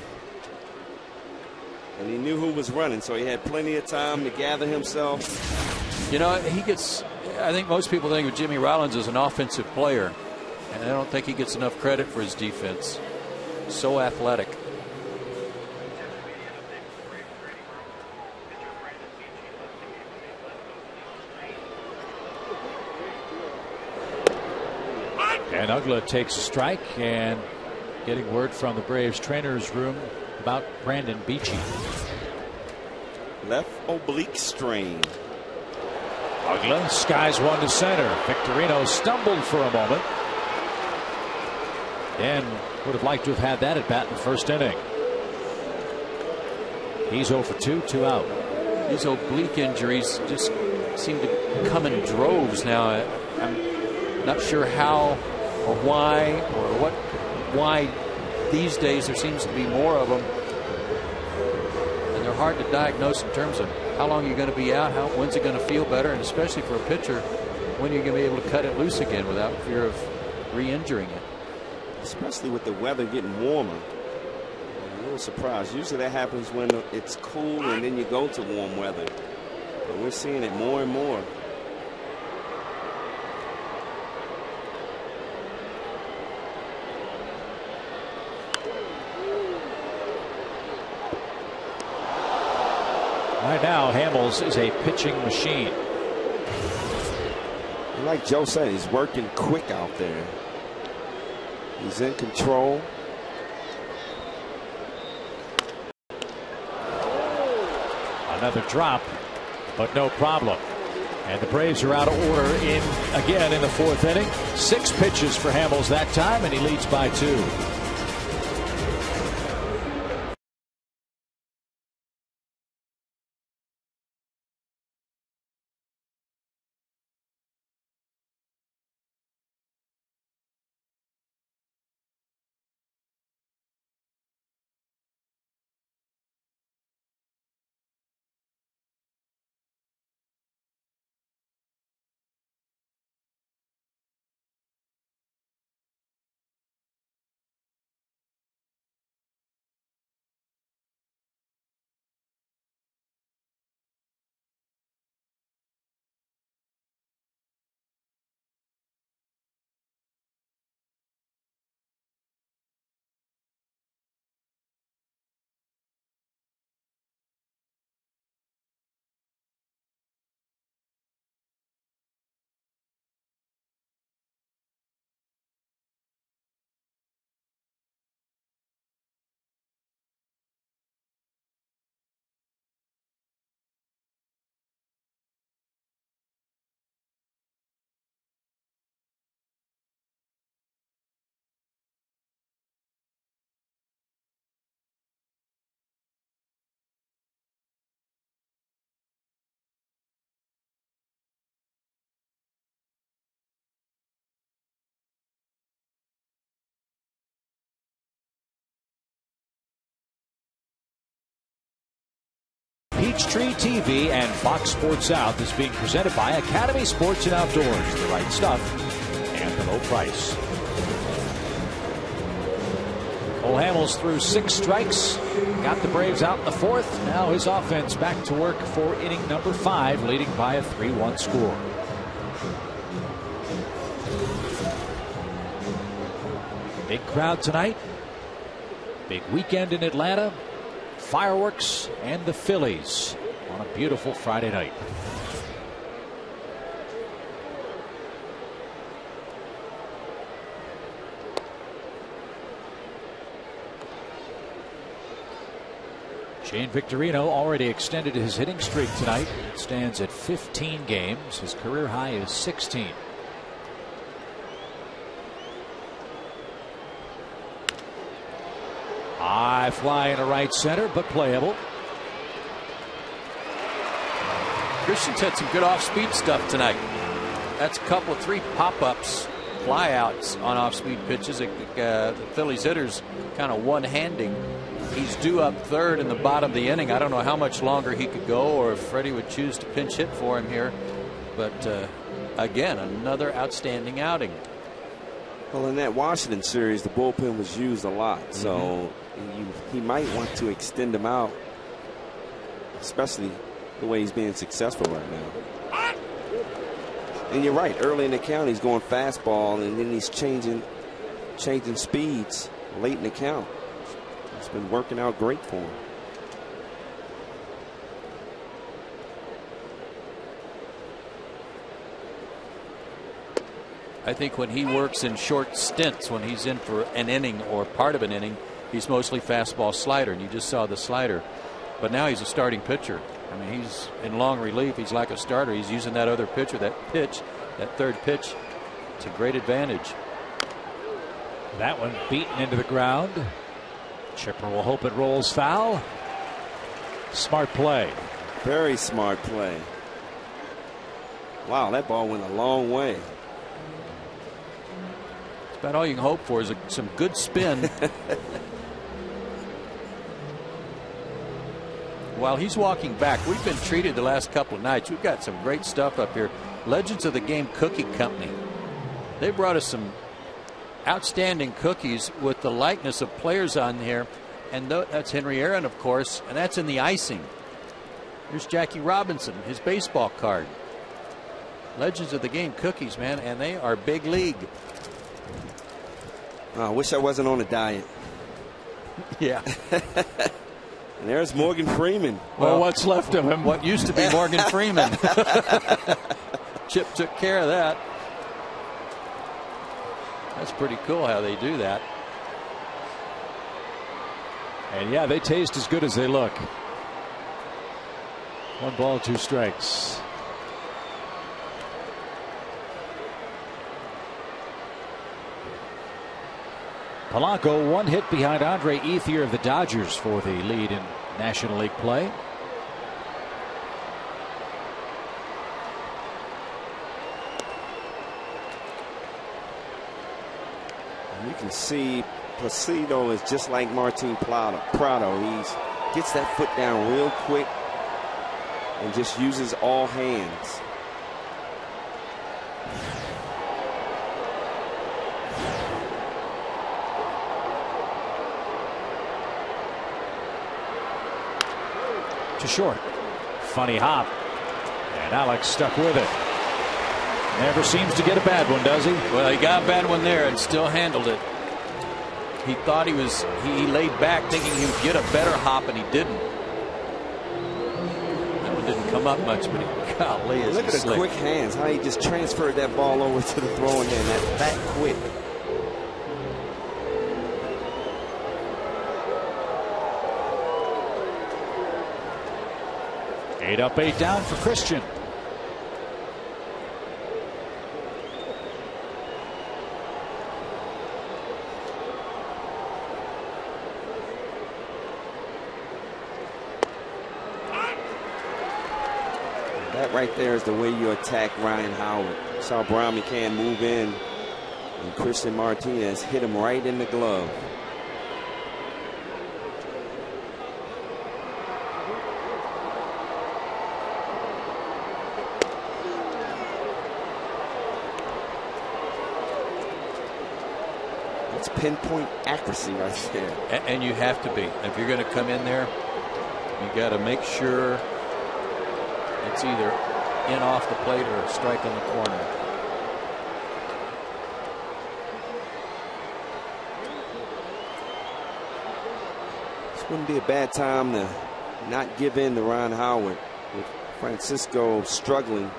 And he knew who was running, so he had plenty of time to gather himself. You know, I think most people think of Jimmy Rollins as an offensive player, and I don't think he gets enough credit for his defense. So athletic. And Ugla takes a strike, and getting word from the Braves trainer's room about Brandon Beachy. Left oblique strain. Ugla skies one to center. Victorino stumbled for a moment and would have liked to have had that at bat in the first inning. He's 0 for 2, 2 out. These oblique injuries just seem to come in droves now. I'm not sure how or why or why these days there seems to be more of them, and they're hard to diagnose in terms of how long you're going to be out, when's it going to feel better, and especially for a pitcher, when you're going to be able to cut it loose again without fear of re-injuring it. Especially with the weather getting warmer. I'm a little surprised. Usually that happens when it's cool and then you go to warm weather, but we're seeing it more and more. Right now, Hamels is a pitching machine. Like Joe said, he's working quick out there. He's in control. Another drop, but no problem. And the Braves are out of order again in the fourth inning. 6 pitches for Hamels that time, and he leads by 2. Peachtree TV and Fox Sports South is being presented by Academy Sports and Outdoors. The right stuff and the low price. Cole Hamels threw 6 strikes. Got the Braves out in the fourth. Now his offense back to work for inning number 5, leading by a 3-1 score. Big crowd tonight. Big weekend in Atlanta. Fireworks and the Phillies on a beautiful Friday night. Shane Victorino already extended his hitting streak tonight. It stands at 15 games. His career high is 16. High fly into right center, but playable. Christian's had some good off-speed stuff tonight. That's a couple of 3 pop-ups, flyouts on off-speed pitches. The Phillies hitters kind of one-handing. He's due up third in the bottom of the inning. I don't know how much longer he could go, or if Freddie would choose to pinch hit for him here. But again, another outstanding outing. Well, in that Washington series, the bullpen was used a lot, so he might want to extend him out, especially the way he's being successful right now. And you're right, early in the count he's going fastball, and then he's changing speeds late in the count. It's been working out great for him. I think when he works in short stints, when he's in for an inning or part of an inning, he's mostly fastball slider, and you just saw the slider. But now he's a starting pitcher. I mean, he's in long relief. He's like a starter. He's using that other pitcher, that third pitch, to great advantage. That one beaten into the ground. Chipper will hope it rolls foul. Smart play. Very smart play. Wow, that ball went a long way. About all you can hope for is some good spin. While he's walking back, we've been treated the last couple of nights. We've got some great stuff up here. Legends of the Game Cookie Company. They brought us some outstanding cookies with the likeness of players on here. And that's Henry Aaron, of course, and that's in the icing. Here's Jackie Robinson, his baseball card. Legends of the Game cookies, man, and they are big league. I wish I wasn't on a diet. Yeah. And there's Morgan Freeman. Well, what's left of him? What used to be Morgan Freeman. Chip took care of that. That's pretty cool how they do that. And yeah, they taste as good as they look. 1 ball, 2 strikes. Polanco 1 hit behind Andre Ethier of the Dodgers for the lead in National League play. You can see Placido is just like Martin Prado. He gets that foot down real quick and just uses all hands. To short. Funny hop. And Alex stuck with it. Never seems to get a bad one, does he? Well, he got a bad one there and still handled it. He thought he laid back thinking he would get a better hop, and he didn't. That one didn't come up much, but golly, look at the quick hands. How he just transferred that ball over to the throwing hand that quick. Eight up, 8 down for Christian. That right there is the way you attack Ryan Howard. Saw Brown McCann move in, and Christian Martinez hit him right in the glove. That's pinpoint accuracy right there. And you have to be. If you're going to come in there, you got to make sure it's either in off the plate or a strike on the corner. This wouldn't be a bad time to not give in to Ryan Howard with Francisco struggling,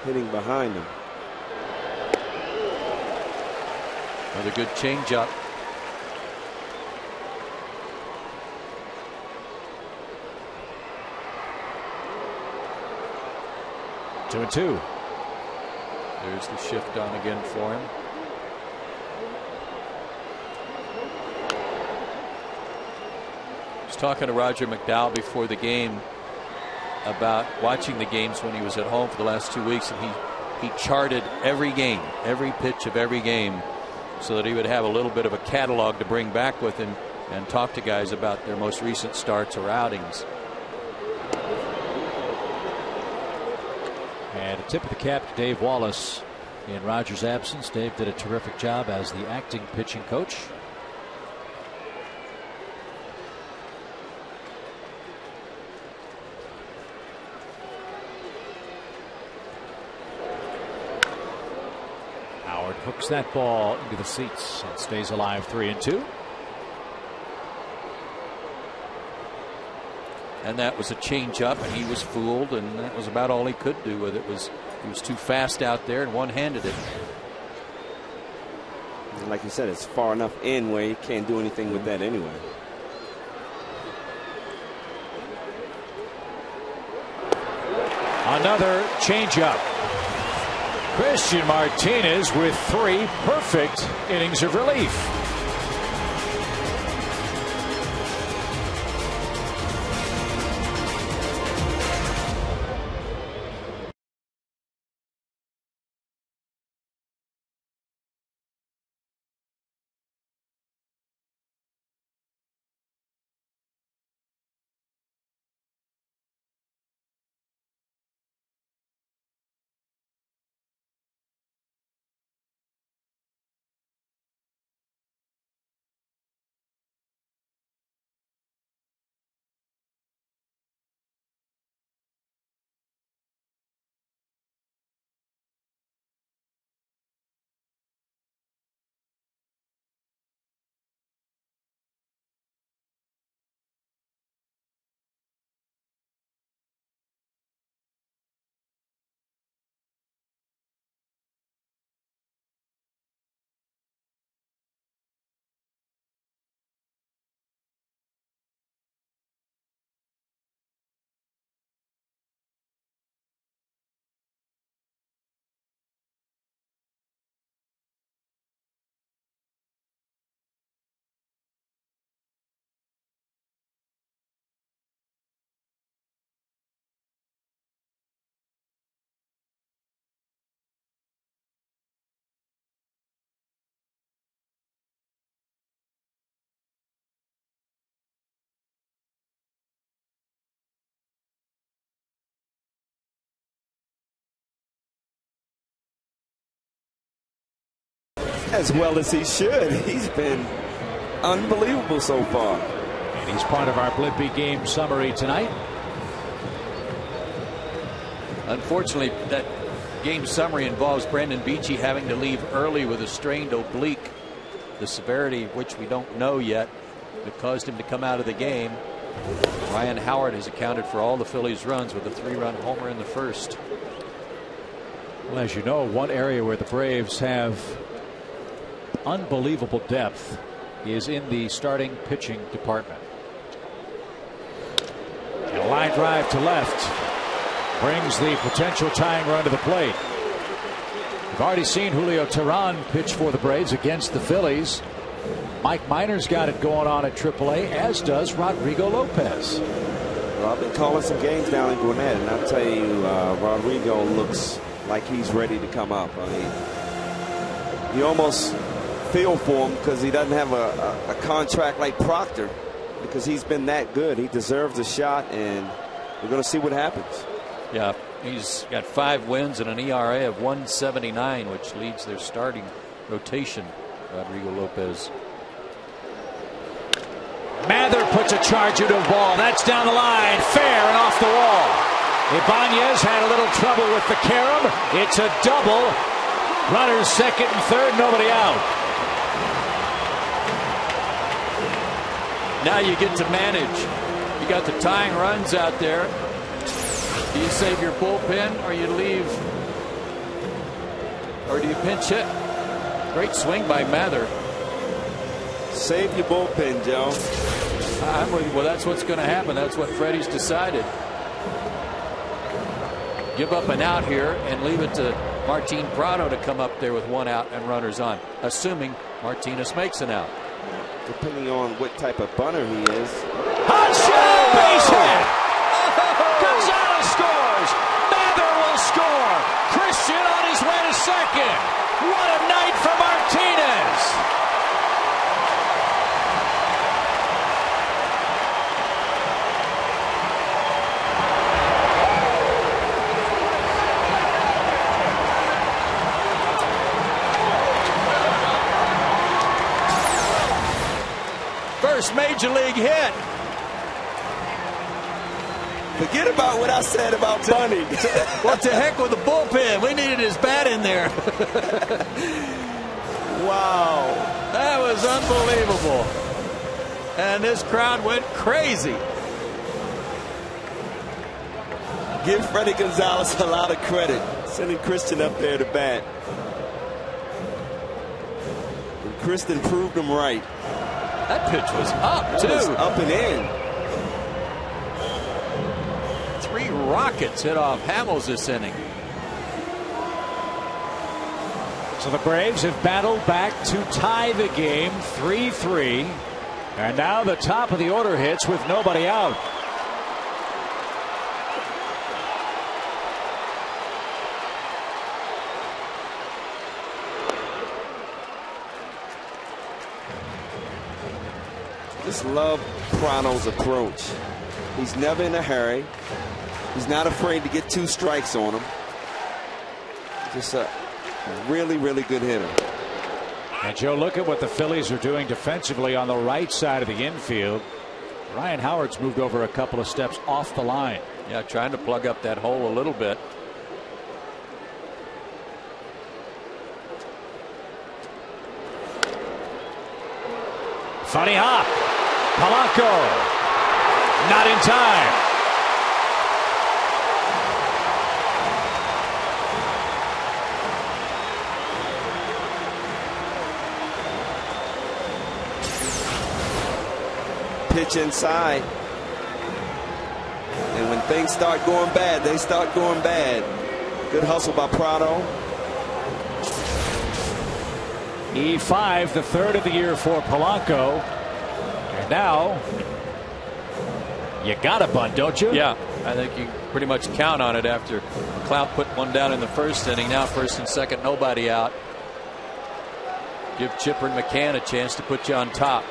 hitting behind him. Another good changeup. Two and two. There's the shift on again for him. I was talking to Roger McDowell before the game about watching the games when he was at home for the last 2 weeks, and he charted every game, every pitch of every game, so that he would have a little bit of a catalog to bring back with him and talk to guys about their most recent starts or outings. And a tip of the cap to Dave Wallace in Rogers' absence. Dave did a terrific job as the acting pitching coach. Howard hooks that ball into the seats and stays alive. 3 and 2. And that was a changeup, and he was fooled, and that was about all he could do with it. He was too fast out there and one-handed it. And like you said, it's far enough in where you can't do anything with that anyway. Another changeup. Christian Martinez with 3 perfect innings of relief. As well as he should. He's been unbelievable so far. And he's part of our Blippy game summary tonight. Unfortunately, that game summary involves Brendan Beachy having to leave early with a strained oblique, the severity of which we don't know yet, that caused him to come out of the game. Ryan Howard has accounted for all the Phillies' runs with a 3-run homer in the first. Well, as you know, one area where the Braves have unbelievable depth is in the starting pitching department. And a line drive to left brings the potential tying run to the plate. We've already seen Julio Teheran pitch for the Braves against the Phillies. Mike Minor's got it going on at AAA, as does Rodrigo Lopez. Well, I've been calling some games down in Gwinnett, and I'll tell you, Rodrigo looks like he's ready to come up. I mean, you almost feel for him because he doesn't have a contract like Proctor, because he's been that good. He deserves a shot, and we're going to see what happens. Yeah, he's got 5 wins and an ERA of 1.79, which leads their starting rotation. Rodrigo Lopez. Mather puts a charge into a ball. That's down the line, fair and off the wall. Ibanez had a little trouble with the carom. It's a double. Runners second and third, nobody out. Now you get to manage. You got the tying runs out there. Do you save your bullpen, or you leave, or do you pinch hit? Great swing by Mather. Save your bullpen, Joe. Well, that's what's going to happen. That's what Freddie's decided. Give up an out here and leave it to Martin Prado to come up there with 1 out and runners on, assuming Martinez makes an out. Depending on what type of bunter he is. Hot shot, base hit. Gonzalez scores. Mather will score. Christian on his way to second. What a night for Martinez. First major league hit. Forget about what I said about Bunny. Well, to heck with the bullpen. We needed his bat in there. Wow. That was unbelievable. And this crowd went crazy. Give Freddie Gonzalez a lot of credit. Sending Christian up there to bat. And Christian proved him right. That pitch was up, too. Was up and in. 3 rockets hit off Hamels this inning. So the Braves have battled back to tie the game 3-3. And now the top of the order hits with nobody out. Just love Prado's approach. He's never in a hurry. He's not afraid to get 2 strikes on him. Just a really, really good hitter. And Joe, look at what the Phillies are doing defensively on the right side of the infield. Ryan Howard's moved over a couple of steps off the line. Yeah, trying to plug up that hole a little bit. Funny hop. Polanco. Not in time. Pitch inside. And when things start going bad, they start going bad. Good hustle by Prado. E5, the 3rd of the year for Polanco. And now you got to bunt, don't you? Yeah, I think you pretty much count on it after McLeod put one down in the first inning. Now first and second, nobody out. Give Chipper and McCann a chance to put you on top.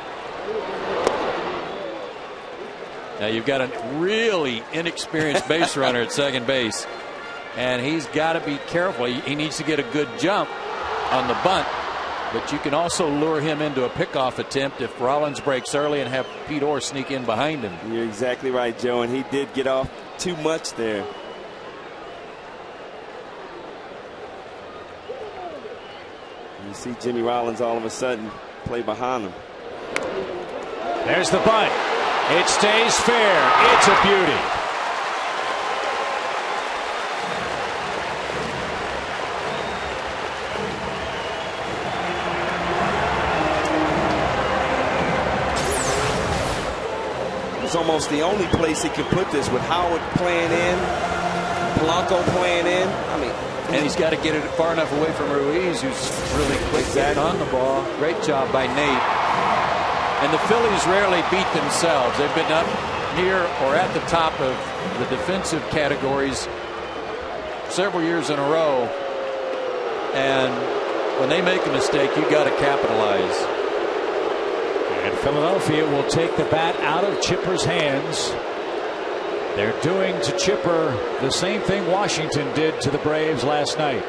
Now you've got a really inexperienced base runner at second base, and he's got to be careful. He needs to get a good jump on the bunt but you can also lure him into a pickoff attempt if Rollins breaks early and have Pete Orr sneak in behind him. You're exactly right, Joe, and he did get off too much there. You see Jimmy Rollins all of a sudden play behind him. There's the bunt. It stays fair. It's a beauty. It's almost the only place he could put this with Howard playing in, Polanco playing in. I mean, and he's got to get it far enough away from Ruiz, who's really quick getting on the ball. Great job by Nate. And the Phillies rarely beat themselves. They've been up near or at the top of the defensive categories several years in a row. And when they make a mistake, you got to capitalize. And Philadelphia will take the bat out of Chipper's hands. They're doing to Chipper the same thing Washington did to the Braves last night.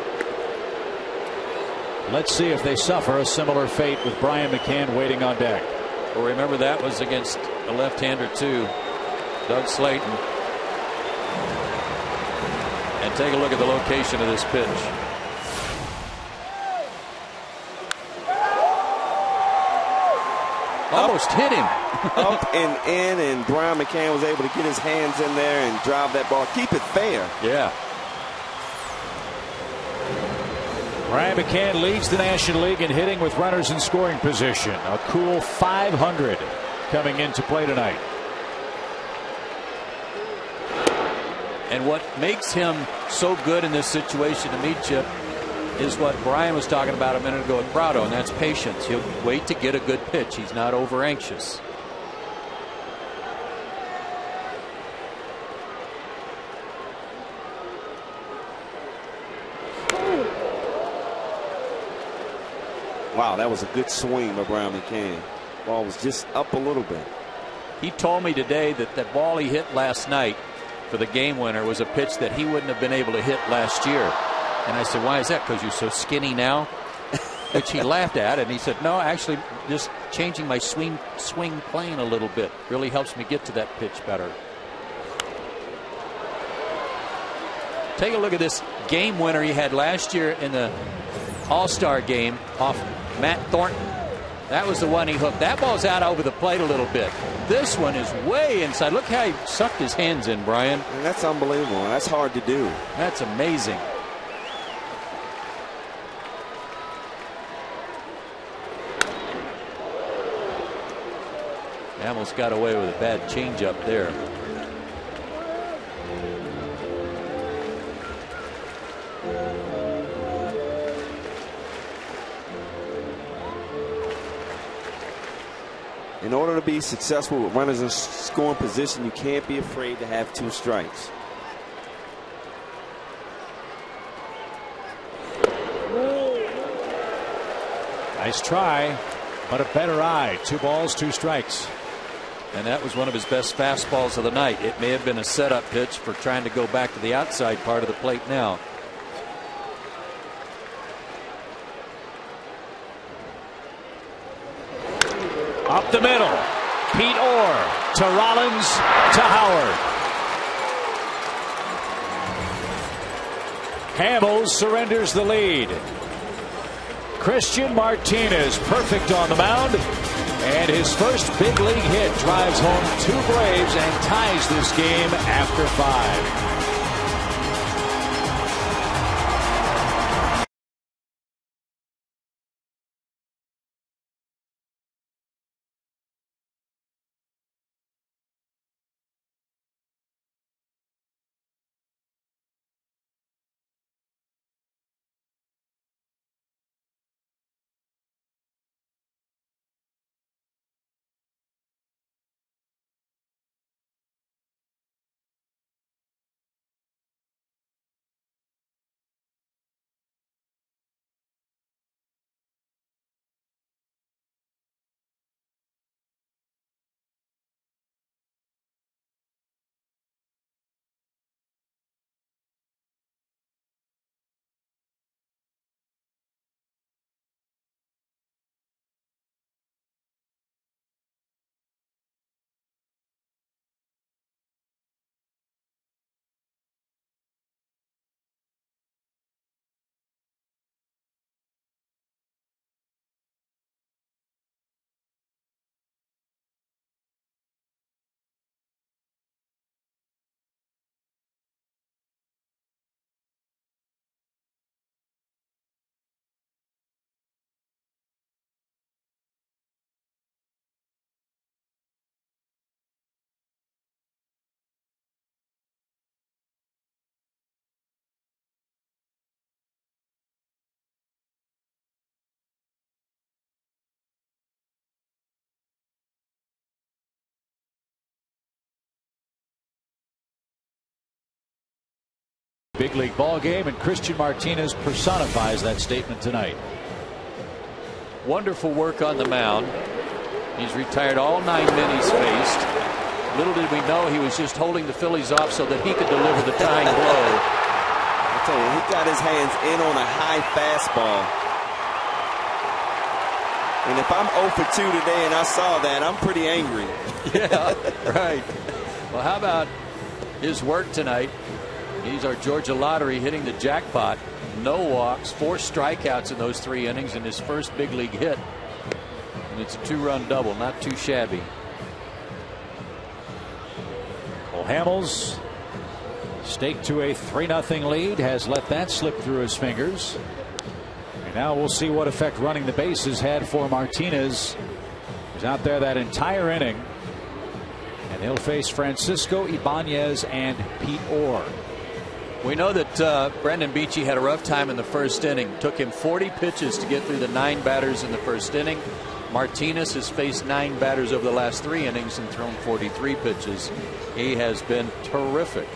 Let's see if they suffer a similar fate with Brian McCann waiting on deck. Well, remember that was against a left-hander too, Doug Slayton. And take a look at the location of this pitch. Almost hit him. Up and in, and Brian McCann was able to get his hands in there and drive that ball. Keep it fair. Yeah. Brian McCann leads the National League in hitting with runners in scoring position. A cool .500 coming into play tonight. And what makes him so good in this situation to me, Chip, is what Brian was talking about a minute ago at Prado, and that's patience. He'll wait to get a good pitch. He's not over anxious. Wow, that was a good swing by Brian McCann. Ball was just up a little bit. He told me today that that ball he hit last night for the game winner was a pitch that he wouldn't have been able to hit last year. And I said, why is that? Because you're so skinny now? Which he laughed at, and he said, no, actually just changing my swing plane a little bit really helps me get to that pitch better. Take a look at this game winner he had last year in the All-Star game off Matt Thornton. That was the one he hooked. That ball's out over the plate a little bit. This one is way inside. Look how he sucked his hands in, Brian. And that's unbelievable. That's hard to do. That's amazing. Almost got away with a bad changeup there. In order to be successful with runners in scoring position, you can't be afraid to have 2 strikes. Nice try, but a better eye. 2 balls, 2 strikes. And that was one of his best fastballs of the night. It may have been a setup pitch for trying to go back to the outside part of the plate now. Up the middle. Pete Orr to Rollins to Howard. Hamels surrenders the lead. Christian Martinez perfect on the mound. And his first big league hit drives home 2 Braves and ties this game after 5. Big league ball game, and Christian Martinez personifies that statement tonight. Wonderful work on the mound. He's retired all 9 men he's faced. Little did we know he was just holding the Phillies off so that he could deliver the tying blow. I tell you, he got his hands in on a high fastball. And if I'm 0 for 2 today and I saw that, I'm pretty angry. Yeah, right. Well, how about his work tonight? He's our Georgia lottery hitting the jackpot. No walks, 4 strikeouts in those 3 innings in his first big league hit. And it's a 2-run double, not too shabby. Well, Hamels, staked to a 3-0 lead, has let that slip through his fingers. And now we'll see what effect running the bases had for Martinez. He's out there that entire inning. And he'll face Francisco Ibanez and Pete Orr. We know that Brendan Beachy had a rough time in the first inning. Took him 40 pitches to get through the 9 batters in the first inning. Martinez has faced 9 batters over the last 3 innings and thrown 43 pitches. He has been terrific.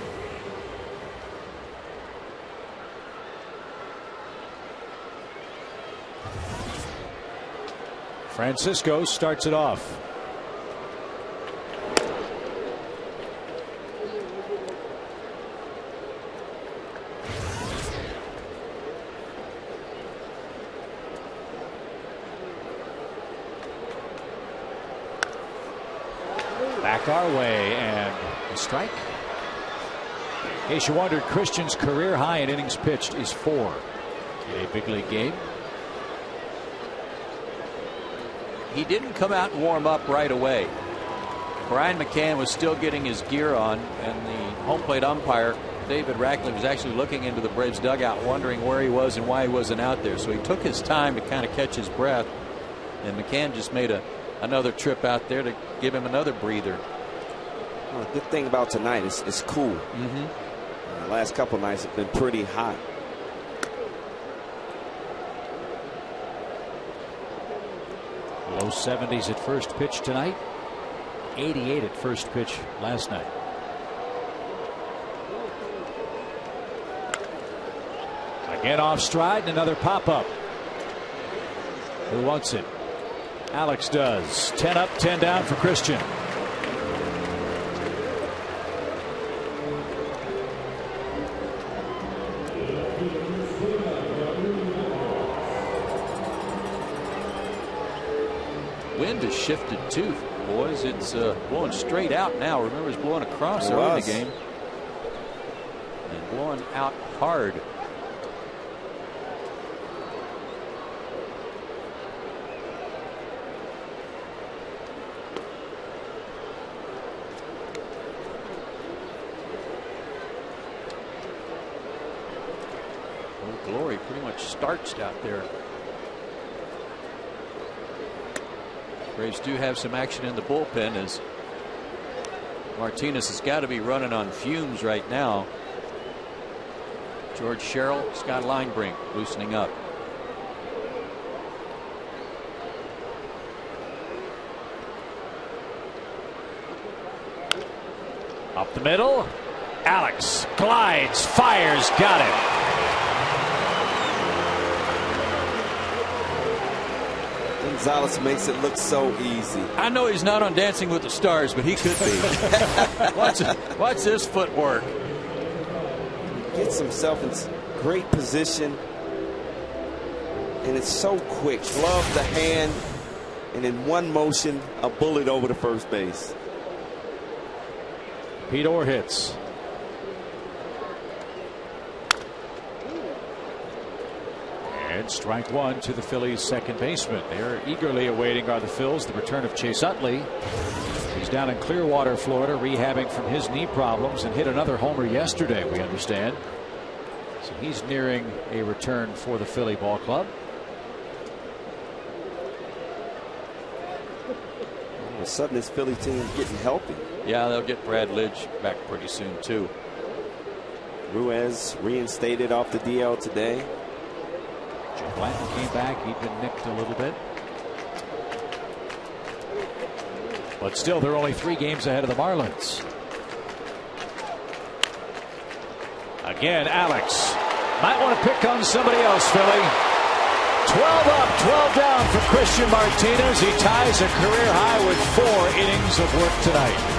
Francisco starts it off. Back our way, and a strike. In case you wondered, Christian's career high in innings pitched is 4 in a big league game. He didn't come out and warm up right away. Brian McCann was still getting his gear on, and the home plate umpire, David Rackley, was actually looking into the Braves dugout, wondering where he was and why he wasn't out there. So he took his time to kind of catch his breath, and McCann just made another trip out there to give him another breather. Well, the good thing about tonight is it's cool. The last couple nights have been pretty hot. Low 70s at first pitch tonight. 88 at first pitch last night. Again off stride, and another pop-up. Who wants it? Alex does. 10 up, 10 down for Christian. Wind has shifted too, boys. It's blowing straight out now. Remember, it's blowing across early in the game. And blowing out hard. Old Glory pretty much starched out there. Braves do have some action in the bullpen, as Martinez has got to be running on fumes right now. George Sherrill, Scott Linebrink loosening up. Up the middle. Alex glides, fires, got it. Gonzalez makes it look so easy. I know he's not on Dancing with the Stars, but he could be. watch this footwork. Gets himself in great position, and it's so quick. Glove the hand, and in one motion, a bullet over to first base. Pete Orr hits. And strike one to the Phillies' second baseman. They're eagerly awaiting the Phils the return of Chase Utley. He's down in Clearwater, Florida, rehabbing from his knee problems, and hit another homer yesterday, we understand. So he's nearing a return for the Philly ball club. All of a sudden, this Philly team is getting healthy. Yeah, they'll get Brad Lidge back pretty soon, too. Ruiz reinstated off the DL today. Joe Blanton came back. He'd been nicked a little bit. But still, they're only 3 games ahead of the Marlins. Again, Alex. Might want to pick on somebody else, Philly. 12 up, 12 down for Christian Martinez. He ties a career high with 4 innings of work tonight.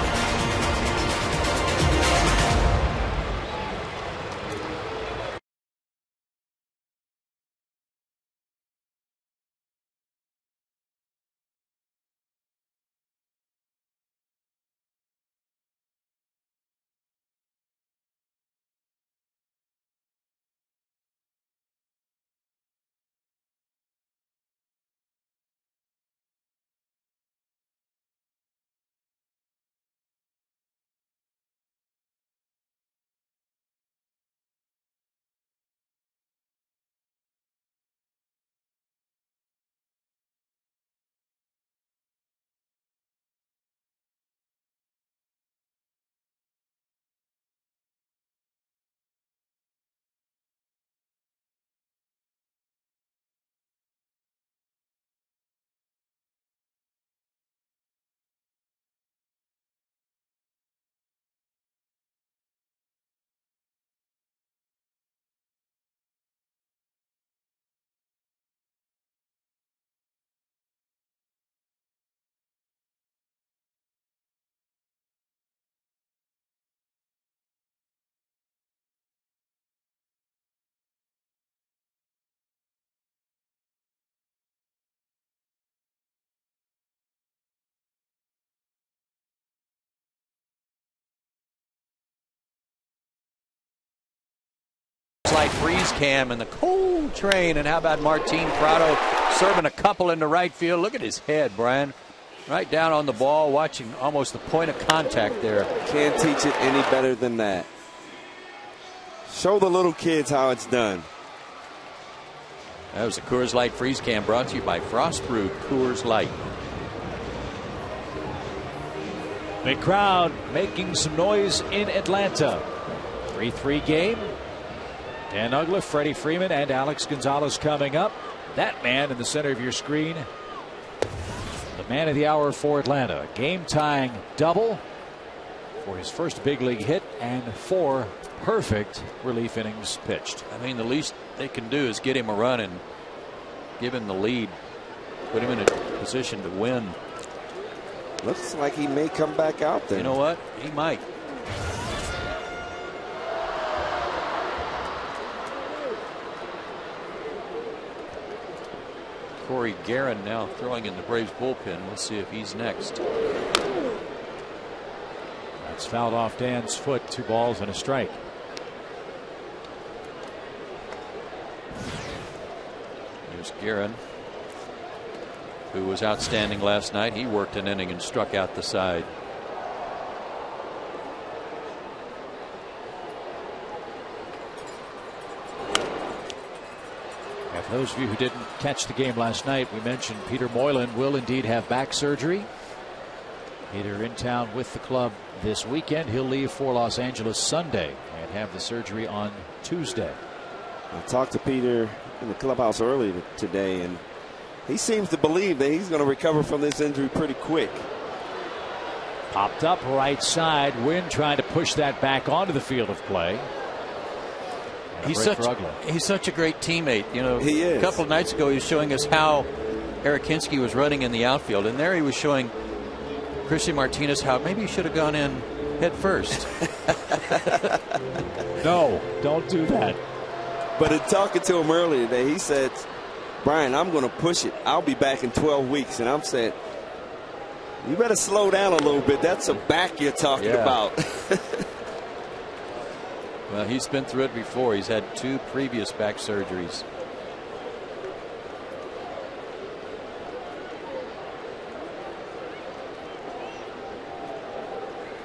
Like freeze cam and the cold train. And how about Martin Prado serving a couple into right field? Look at his head, Brian. Right down on the ball, watching almost the point of contact there. Can't teach it any better than that. Show the little kids how it's done. That was the Coors Light freeze cam, brought to you by Frost Brewed Coors Light. Big crowd making some noise in Atlanta. 3-3 game. Dan Uggla, Freddie Freeman, and Alex Gonzalez coming up. That man in the center of your screen, the man of the hour for Atlanta. Game-tying double for his first big league hit and 4 perfect relief innings pitched. I mean, the least they can do is get him a run and give him the lead, put him in a position to win. Looks like he may come back out there. You know what? He might. Corey Guerin now throwing in the Braves bullpen. We'll see if he's next. That's fouled off Dan's foot. 2 balls and a strike. There's Guerin, who was outstanding last night. He worked an inning and struck out the side. For those of you who didn't catch the game last night, we mentioned Peter Moylan will indeed have back surgery. Peter in town with the club this weekend. He'll leave for Los Angeles Sunday and have the surgery on Tuesday. I talked to Peter in the clubhouse earlier today, and he seems to believe that he's going to recover from this injury pretty quick. Popped up right side. Wynn trying to push that back onto the field of play. He's such a great teammate. You know, he is. A couple of nights ago he was showing us how Eric Hinske was running in the outfield, and there he was showing Christian Martinez how maybe he should have gone in head first. No, don't do that. But in talking to him earlier today, he said, Brian, I'm going to push it. I'll be back in 12 weeks. And I'm saying, you better slow down a little bit. That's a back you're talking about. Well, he's been through it before. He's had 2 previous back surgeries.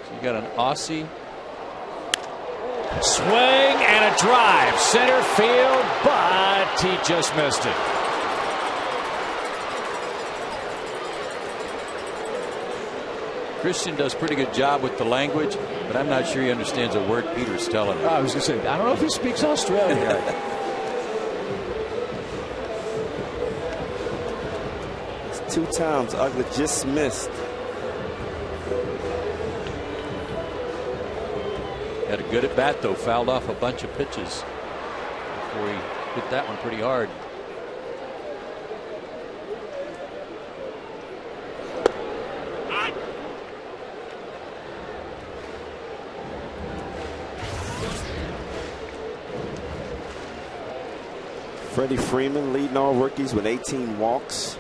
So you got an Aussie. Swing and a drive. Center field, but he just missed it. Christian does a pretty good job with the language, but I'm not sure he understands a word Peter's telling him. I was going to say, I don't know if he speaks Australian. It's 2 times Uggla just missed. Had a good at bat though, fouled off a bunch of pitches before he hit that one pretty hard. Freddie Freeman leading all rookies with 18 walks.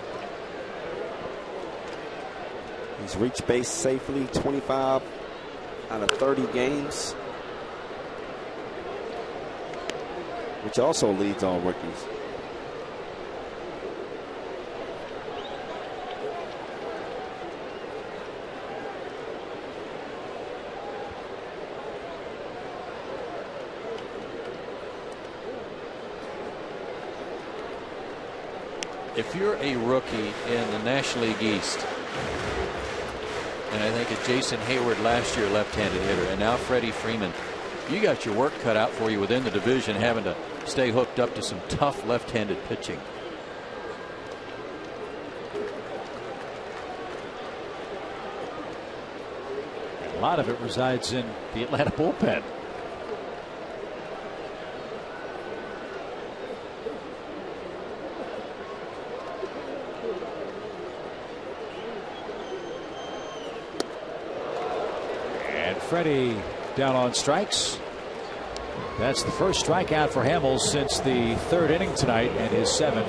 He's reached base safely 25 out of 30 games, which also leads all rookies. If you're a rookie in the National League East, and I think it's Jason Hayward last year, left-handed hitter, and now Freddie Freeman, you got your work cut out for you within the division, having to stay hooked up to some tough left-handed pitching. A lot of it resides in the Atlanta bullpen. Freddie down on strikes. That's the first strikeout for Hamels since the third inning tonight and his 7th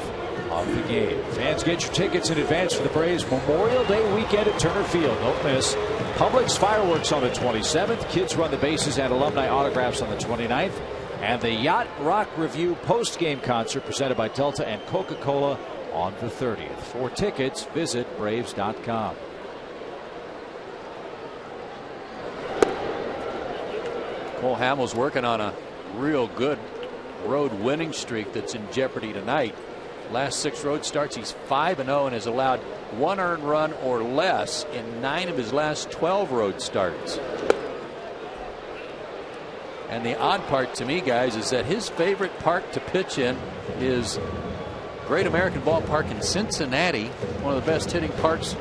of the game. Fans, get your tickets in advance for the Braves Memorial Day weekend at Turner Field. Don't miss Publix fireworks on the 27th. Kids run the bases and alumni autographs on the 29th. And the Yacht Rock Review post-game concert presented by Delta and Coca-Cola on the 30th. For tickets, visit Braves.com. Cole Hamels working on a real good road winning streak that's in jeopardy tonight. Last 6 road starts, he's 5-0 and has allowed 1 earned run or less in 9 of his last 12 road starts. And the odd part to me, guys, is that his favorite park to pitch in is Great American Ballpark in Cincinnati, one of the best hitting parks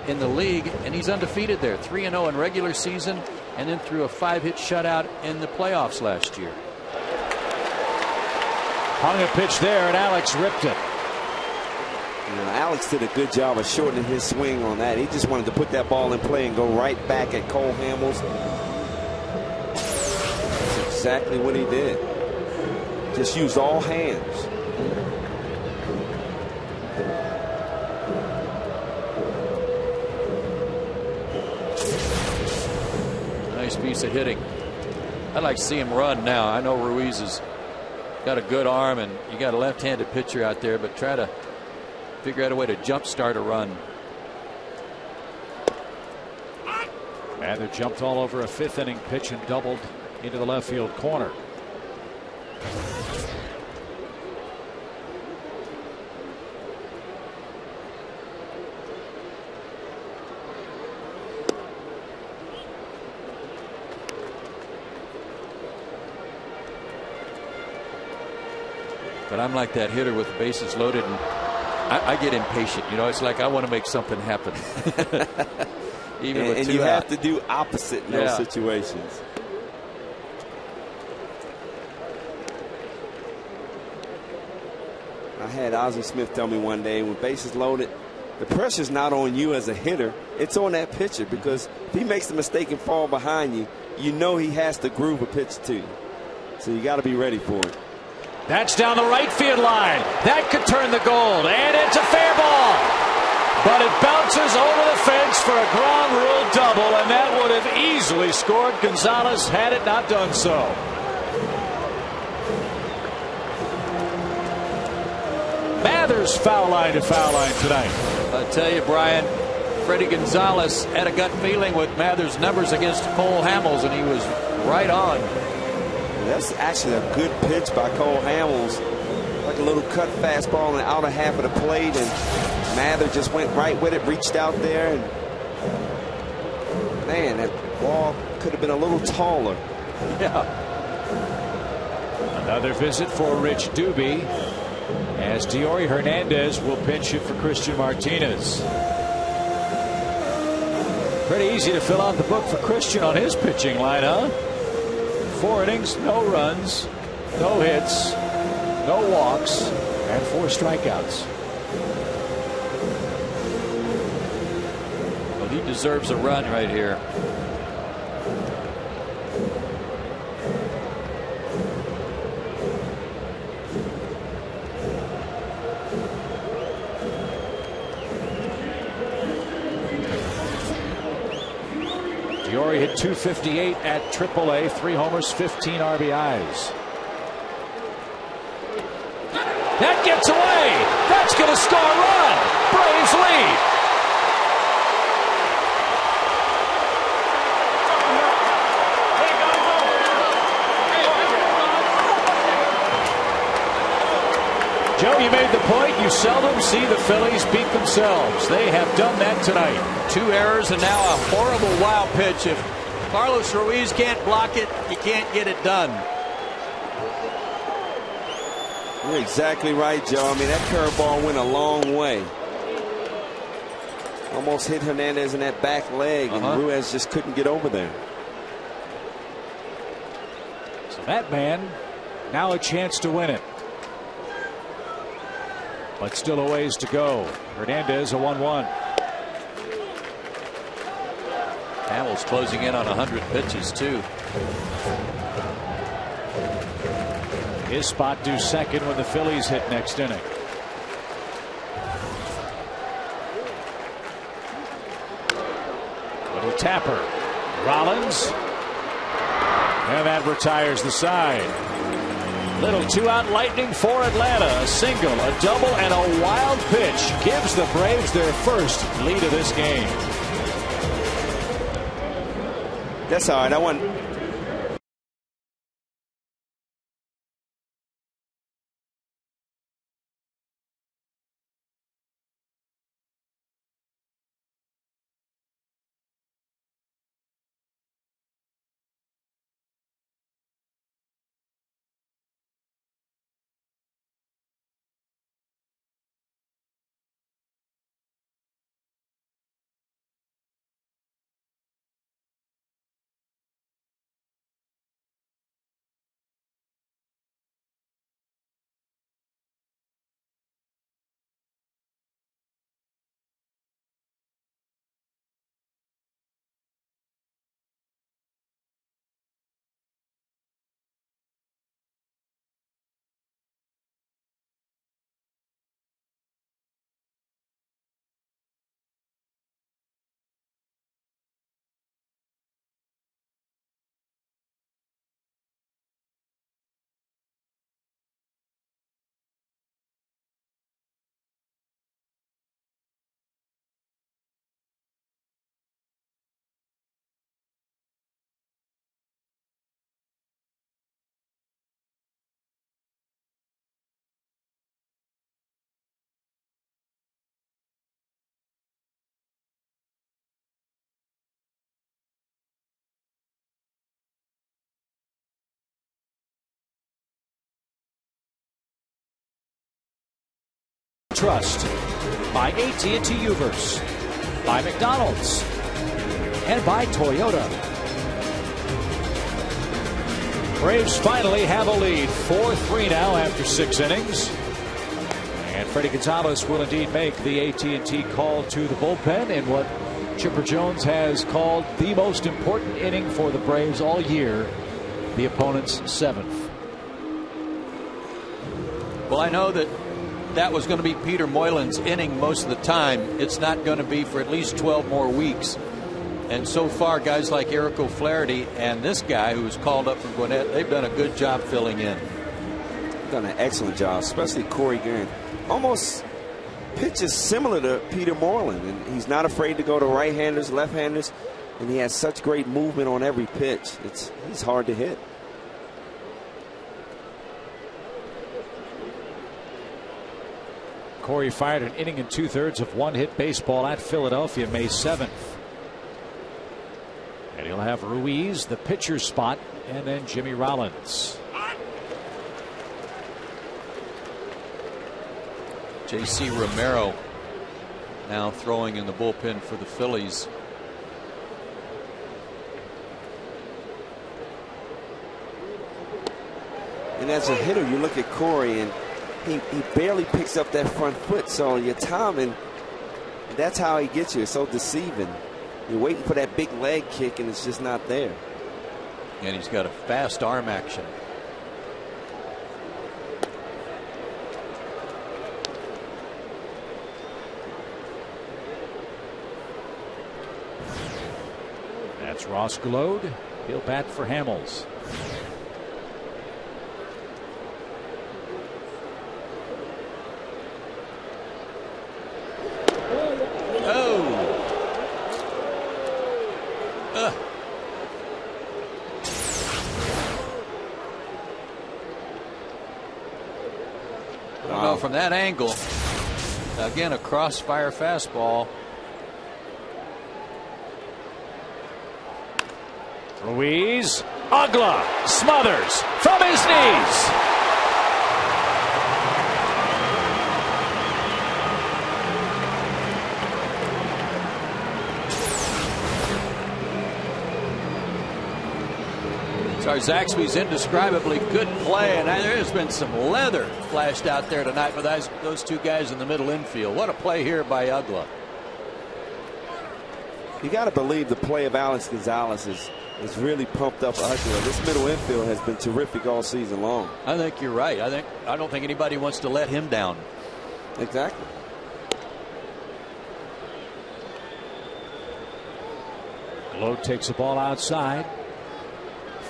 in the league, and he's undefeated there, 3-0 in regular season, and then threw a 5-hit shutout in the playoffs last year. Hung a pitch there, and Alex ripped it. Alex did a good job of shortening his swing on that. He just wanted to put that ball in play and go right back at Cole Hamels. That's exactly what he did. Just used all hands. Nice piece of hitting. I'd like to see him run now. I know Ruiz has got a good arm, and you got a left-handed pitcher out there, but try to figure out a way to jumpstart a run. Mather jumped all over a 5th inning pitch and doubled into the left field corner. But I'm like that hitter with the bases loaded, and I get impatient. You know, it's like I want to make something happen. Even with and 2 you out. have to do opposite in those situations. I had Ozzie Smith tell me one day, when bases loaded, the pressure's not on you as a hitter, it's on that pitcher, because if he makes the mistake and fall behind you, you know he has to groove a pitch to you. So you got to be ready for it. That's down the right field line. That could turn the gold, and it's a fair ball. But it bounces over the fence for a ground rule double, and that would have easily scored Gonzalez had it not done so. Mathers foul line to foul line tonight. I tell you, Brian, Freddie Gonzalez had a gut feeling with Mathers' numbers against Cole Hamels, and he was right on. That's actually a good pitch by Cole Hamels. Like a little cut fastball in the outer half of the plate, and Mather just went right with it, reached out there, and man, that ball could have been a little taller. Yeah. Another visit for Rich Doobie, as Diori Hernandez will pinch hit for Christian Martinez. Pretty easy to fill out the book for Christian on his pitching line, huh? 4 innings, no runs, no hits, no walks, and 4 strikeouts. Well, he deserves a run right here. Diori hit .258 at AAA, 3 homers, 15 RBIs. That gets away. That's going to score a run. Braves lead. Joe, you made the point. You seldom see the Phillies beat themselves. They have done that tonight. 2 errors and now a horrible wild pitch. If Carlos Ruiz can't block it, you can't get it done. You're exactly right, Joe. I mean, that curveball went a long way. Almost hit Hernandez in that back leg, and Ruiz just couldn't get over there. So that man now a chance to win it. But still a ways to go. Hernandez a 1-1. Hamels closing in on 100 pitches too. His spot due second when the Phillies hit next inning. Little tapper. Rollins. And that retires the side. Little 2-out lightning for Atlanta. A single, a double, and a wild pitch gives the Braves their first lead of this game. That's all right. I want. Trust by AT&T Uverse, by McDonald's, and by Toyota. Braves finally have a lead, 4-3 now after 6 innings. And Freddie Gonzalez will indeed make the AT&T call to the bullpen in what Chipper Jones has called the most important inning for the Braves all year, the opponent's 7th. Well, I know that was going to be Peter Moylan's inning most of the time. It's not going to be for at least 12 more weeks. And so far, guys like Eric O'Flaherty and this guy who was called up from Gwinnett, they've done a good job filling in. Done an excellent job, especially Corey Guerin. Almost pitches similar to Peter Moylan, and he's not afraid to go to right-handers, left-handers, and he has such great movement on every pitch. He's hard to hit. Corey fired an inning and 2/3 of one-hit baseball at Philadelphia May 7th. And he'll have Ruiz, the pitcher's spot, and then Jimmy Rollins. J.C. Romero now throwing in the bullpen for the Phillies. And as a hitter, you look at Corey, and he barely picks up that front foot. So your timing, that's how he gets you. It's so deceiving. You're waiting for that big leg kick, and it's just not there. And he's got a fast arm action. That's Ross Gload. He'll bat for Hamels. From that angle, again, a crossfire fastball. Ruiz, Ugla smothers from his knees. Zaxby's indescribably good play, and there's been some leather flashed out there tonight with those two guys in the middle infield. What a play here by Ugla. You got to believe the play of Alex Gonzalez is really pumped up Ugla. This middle infield has been terrific all season long. I think you're right. I don't think anybody wants to let him down. Exactly. Gload takes the ball outside.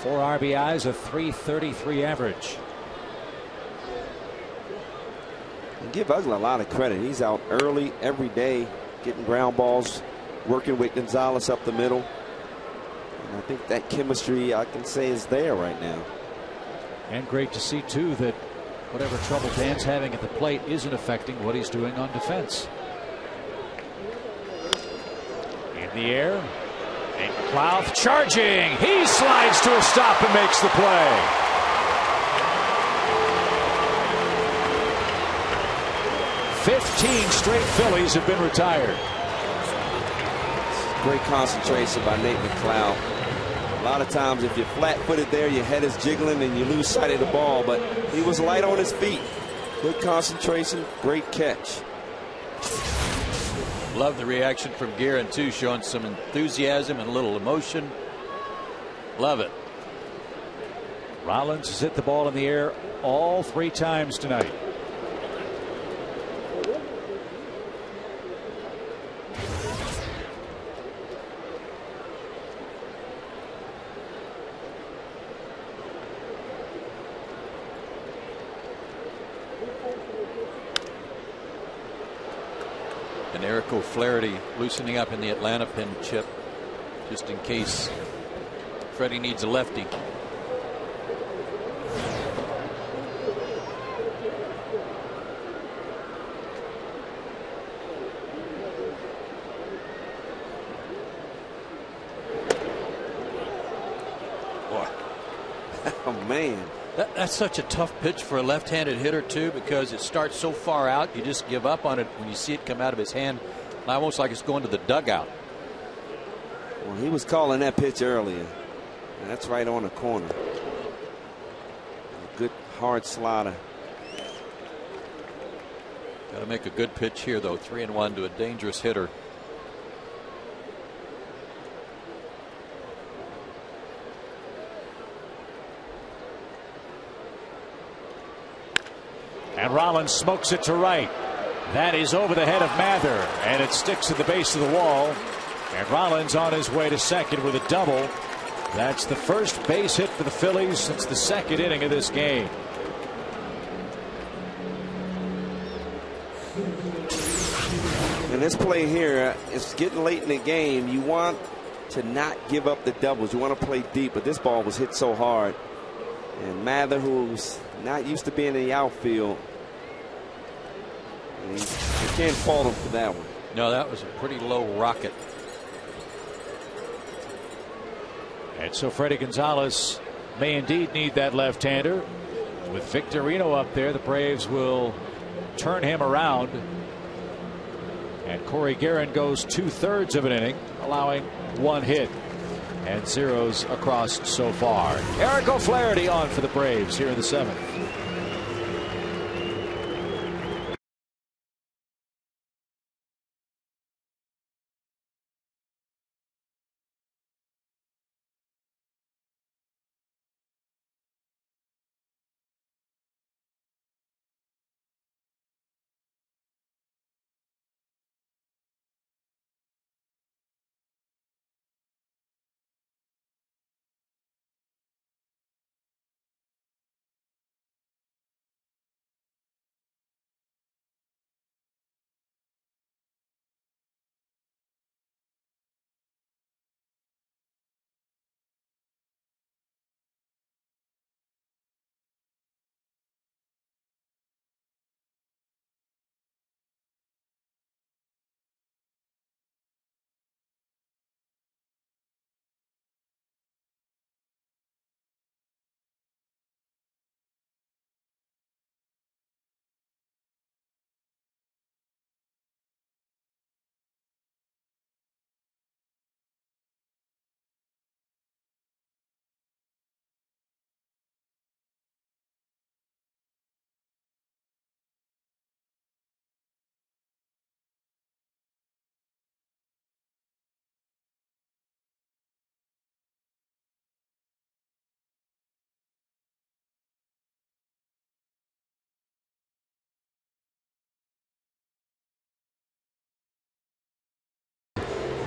4 RBIs, a .333 average. And give Ugla a lot of credit. He's out early every day, getting ground balls, working with Gonzalez up the middle. And I think that chemistry, I can say, is there right now. And great to see, too, that whatever trouble Dan's having at the plate isn't affecting what he's doing on defense. In the air. And Clouth charging. He slides to a stop and makes the play. "15 straight Phillies have been retired." Great concentration by Nate McLeod. A lot of times if you're flat-footed there, your head is jiggling and you lose sight of the ball, but he was light on his feet. Good concentration, great catch. Love the reaction from Guerin, too, showing some enthusiasm and a little emotion. Love it. Rollins has hit the ball in the air all 3 times tonight. And Eric O'Flaherty loosening up in the Atlanta pin chip just in case Freddie needs a lefty. Boy. Oh, man. That's such a tough pitch for a left-handed hitter, too, because it starts so far out, you just give up on it when you see it come out of his hand, almost like it's going to the dugout. Well, he was calling that pitch earlier. And that's right on the corner. A good hard slider. Got to make a good pitch here, though. 3-1 to a dangerous hitter. And Rollins smokes it to right. That is over the head of Mather, and it sticks at the base of the wall. And Rollins on his way to second with a double. That's the first base hit for the Phillies since the 2nd inning of this game. And this play here, it's getting late in the game. You want to not give up the doubles. You want to play deep, but this ball was hit so hard. And Mather, who's not used to being in the outfield, you can't fault him for that one. No, that was a pretty low rocket. And so Freddie Gonzalez may indeed need that left-hander. With Victorino up there, the Braves will turn him around. And Corey Guerin goes 2/3 of an inning, allowing 1 hit. and zeros across so far. Eric O'Flaherty on for the Braves here in the 7th.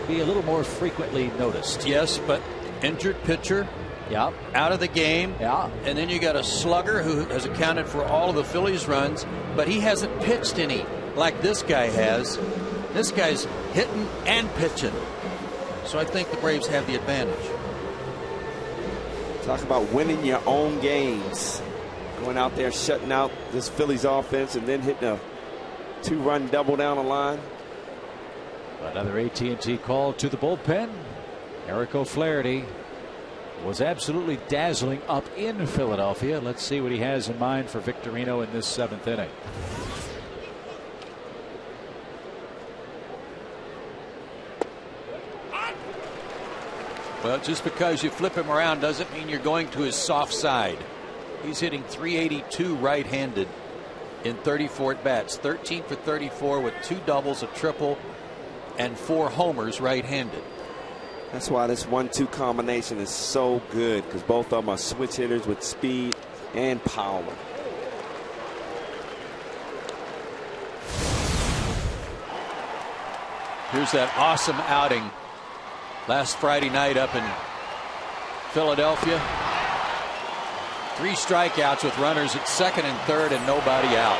Be a little more frequently noticed. Yes, but injured pitcher. Yeah. Out of the game. Yeah. And then you got a slugger who has accounted for all of the Phillies runs, but he hasn't pitched any like this guy has. This guy's hitting and pitching. So I think the Braves have the advantage. Talk about winning your own games. Going out there, shutting out this Phillies offense, and then hitting a 2-run double down the line. Another AT&T call to the bullpen. Eric O'Flaherty was absolutely dazzling up in Philadelphia. Let's see what he has in mind for Victorino in this 7th inning. Well, just because you flip him around doesn't mean you're going to his soft side. He's hitting .382 right-handed in 34 at-bats. 13 for 34 with 2 doubles, a triple, and 4 homers right-handed. That's why this 1-2 combination is so good, because both of them are switch hitters with speed and power. Here's that awesome outing last Friday night up in Philadelphia. 3 strikeouts with runners at 2nd and 3rd and nobody out.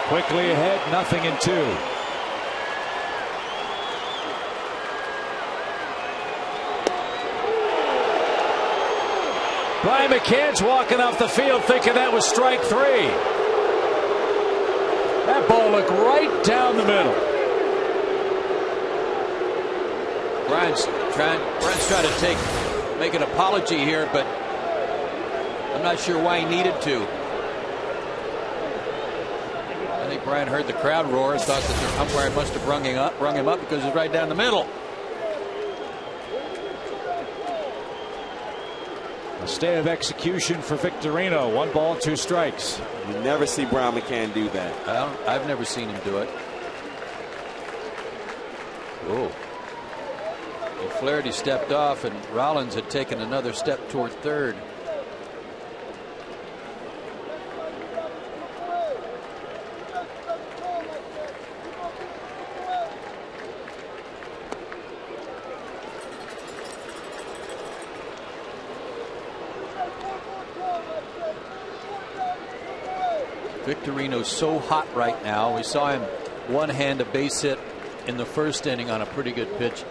Quickly ahead, 0-2. Brian McCann's walking off the field thinking that was strike 3. That ball looked right down the middle. Brian's trying to make an apology here, but I'm not sure why he needed to. I think Brian heard the crowd roar and thought that the umpire must have rung him up because it's right down the middle. A stay of execution for Victorino. 1 ball, 2 strikes. You never see Brian McCann do that. I've never seen him do it. Oh. O'Flaherty stepped off and Rollins had taken another step toward third. Victorino's so hot right now. We saw him one-hand a base hit in the 1st inning on a pretty good pitch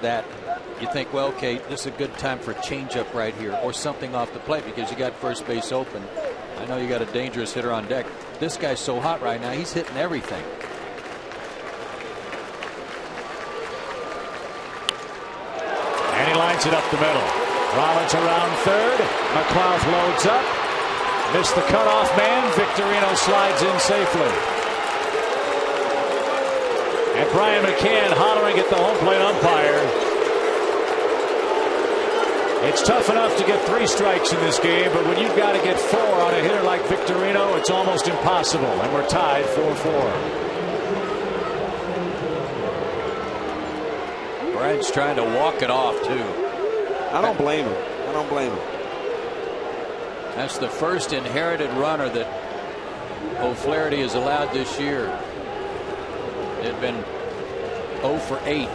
that you think, well, okay, this is a good time for a changeup right here or something off the plate because you got first base open. I know you got a dangerous hitter on deck. This guy's so hot right now, he's hitting everything. And he lines it up the middle. Rollins around 3rd. McLeod loads up. Missed the cutoff man. Victorino slides in safely. And Brian McCann hollering at the home plate umpire. It's tough enough to get 3 strikes in this game, but when you've got to get 4 on a hitter like Victorino, it's almost impossible. And we're tied 4-4. Brad's trying to walk it off, too. I don't blame him. I don't blame him. That's the first inherited runner that O'Flaherty has allowed this year. They've been 0 for 8.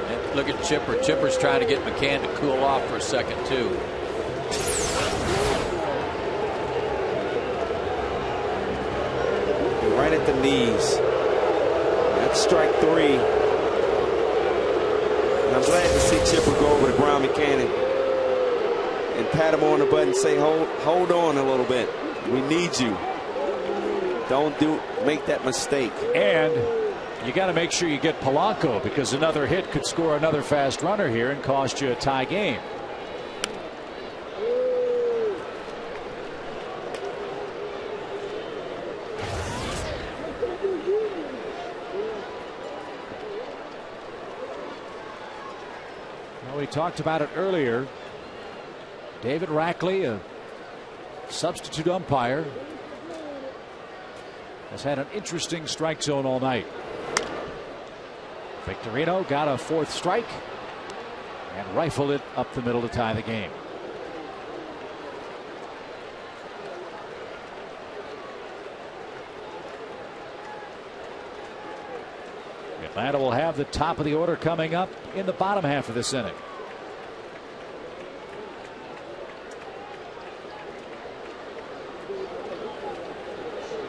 And look at Chipper. Chipper's trying to get McCann to cool off for a second, too. Right at the knees. That's strike 3. And I'm glad to see Chipper go over to Brown McCann and pat him on the butt and say, hold on a little bit. We need you. Don't make that mistake. And you got to make sure you get Polanco, because another hit could score another fast runner here and cost you a tie game. Well, we talked about it earlier. David Rackley, a substitute umpire, has had an interesting strike zone all night. Victorino got a 4th strike and rifled it up the middle to tie the game. Atlanta will have the top of the order coming up in the bottom half of this inning.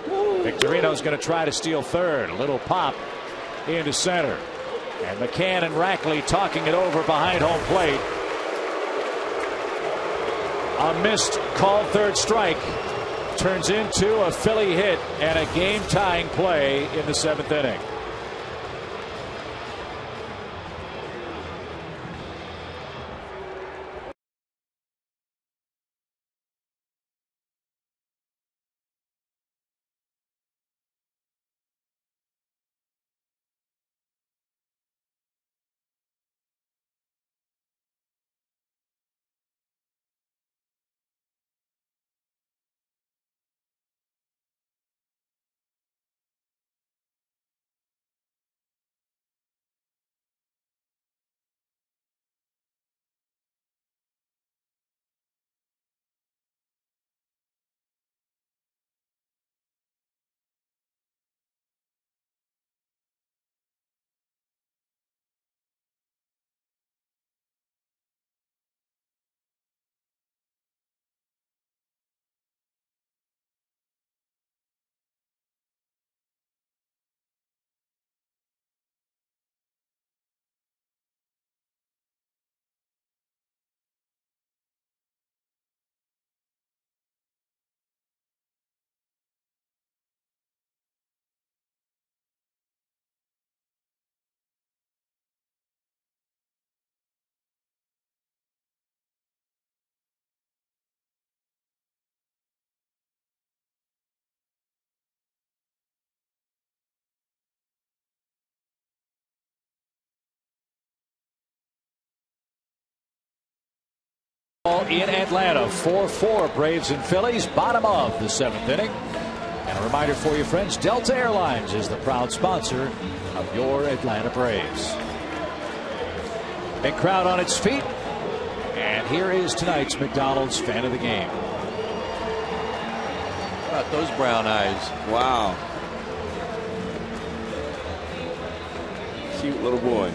Victorino's going to try to steal third. A little pop into center. And McCann and Rackley talking it over behind home plate. A missed called third strike turns into a Philly hit and a game-tying play in the 7th inning. In Atlanta, 4-4 Braves and Phillies, bottom of the 7th inning. And a reminder for you, friends, Delta Airlines is the proud sponsor of your Atlanta Braves. Big crowd on its feet. And here is tonight's McDonald's fan of the game. How about those brown eyes? Wow. Cute little boy.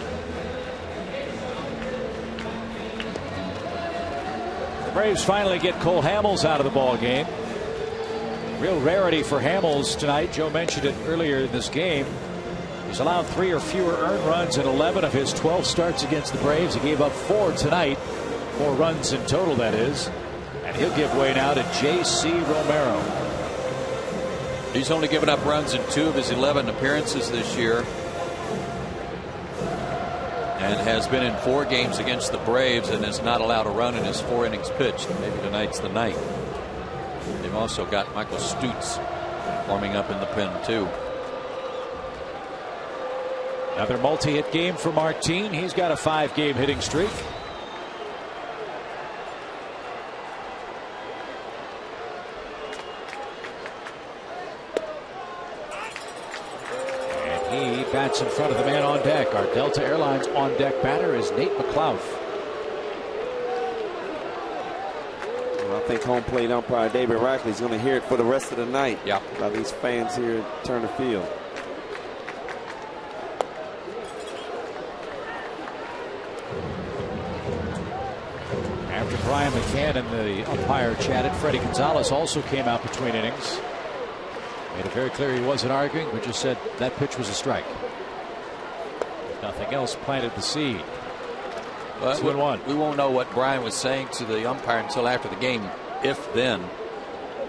Braves finally get Cole Hamels out of the ball game. Real rarity for Hamels tonight. Joe mentioned it earlier in this game. He's allowed 3 or fewer earned runs in 11 of his 12 starts against the Braves. He gave up 4 tonight. 4 runs in total, that is. And he'll give way now to J.C. Romero. He's only given up runs in 2 of his 11 appearances this year. And has been in 4 games against the Braves and has not allowed a run in his 4 innings pitched. Maybe tonight's the night. They've also got Michael Stutz warming up in the pen, too. Another multi-hit game for Martin. He's got a 5-game hitting streak. bats in front of the man on deck. Our Delta Airlines on deck batter is Nate McLeod. Well, I think home plate umpire David Rackley is going to hear it for the rest of the night. Yeah. By these fans here at Turner Field. After Brian McCann and the umpire chatted, Freddie Gonzalez also came out between innings. Made it very clear he wasn't arguing, but just said that pitch was a strike. If nothing else, planted the seed. But 2-1. We won't know what Brian was saying to the umpire until after the game, if then.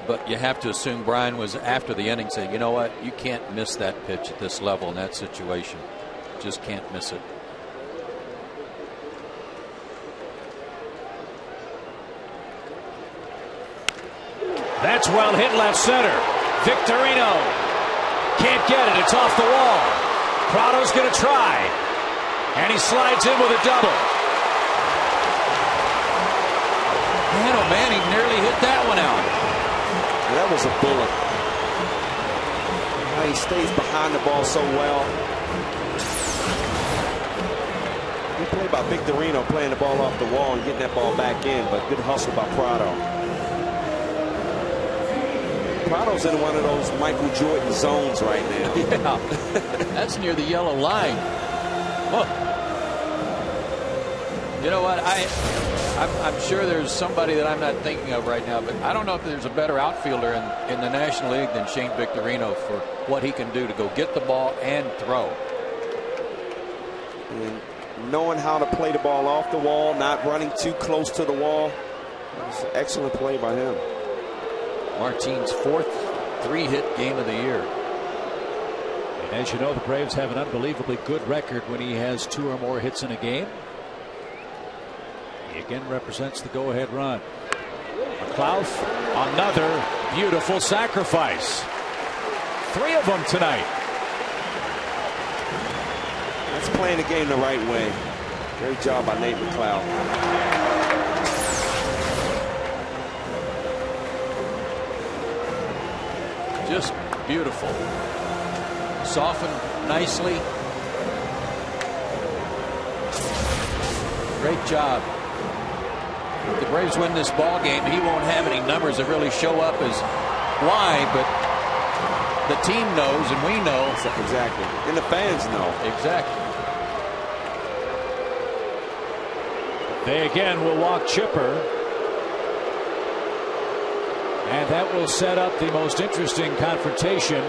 But you have to assume Brian was after the inning saying, you know what, you can't miss that pitch at this level in that situation. Just can't miss it. That's well hit left center. Victorino can't get it. It's off the wall. Prado's going to try. And he slides in with a double. Man, oh man, he nearly hit that one out. That was a bullet. He stays behind the ball so well. Good play by Victorino, playing the ball off the wall and getting that ball back in, but good hustle by Prado. Prado's in one of those Michael Jordan zones right now. Yeah, that's near the yellow line. Oh. You know what? I'm sure there's somebody that I'm not thinking of right now, but I don't know if there's a better outfielder in the National League than Shane Victorino for what he can do to go get the ball and throw. And knowing how to play the ball off the wall, not running too close to the wall. It's an excellent play by him. Martinez' fourth 3-hit game of the year. And as you know, the Braves have an unbelievably good record when he has 2 or more hits in a game. He again represents the go-ahead run. McLeod, another beautiful sacrifice. 3 of them tonight. That's playing the game the right way. Great job by Nate McLeod. Just beautiful. Softened nicely. Great job. If the Braves win this ball game, he won't have any numbers that really show up as why, but the team knows and we know. Exactly. And the fans know. Exactly. They again will walk Chipper. And that will set up the most interesting confrontation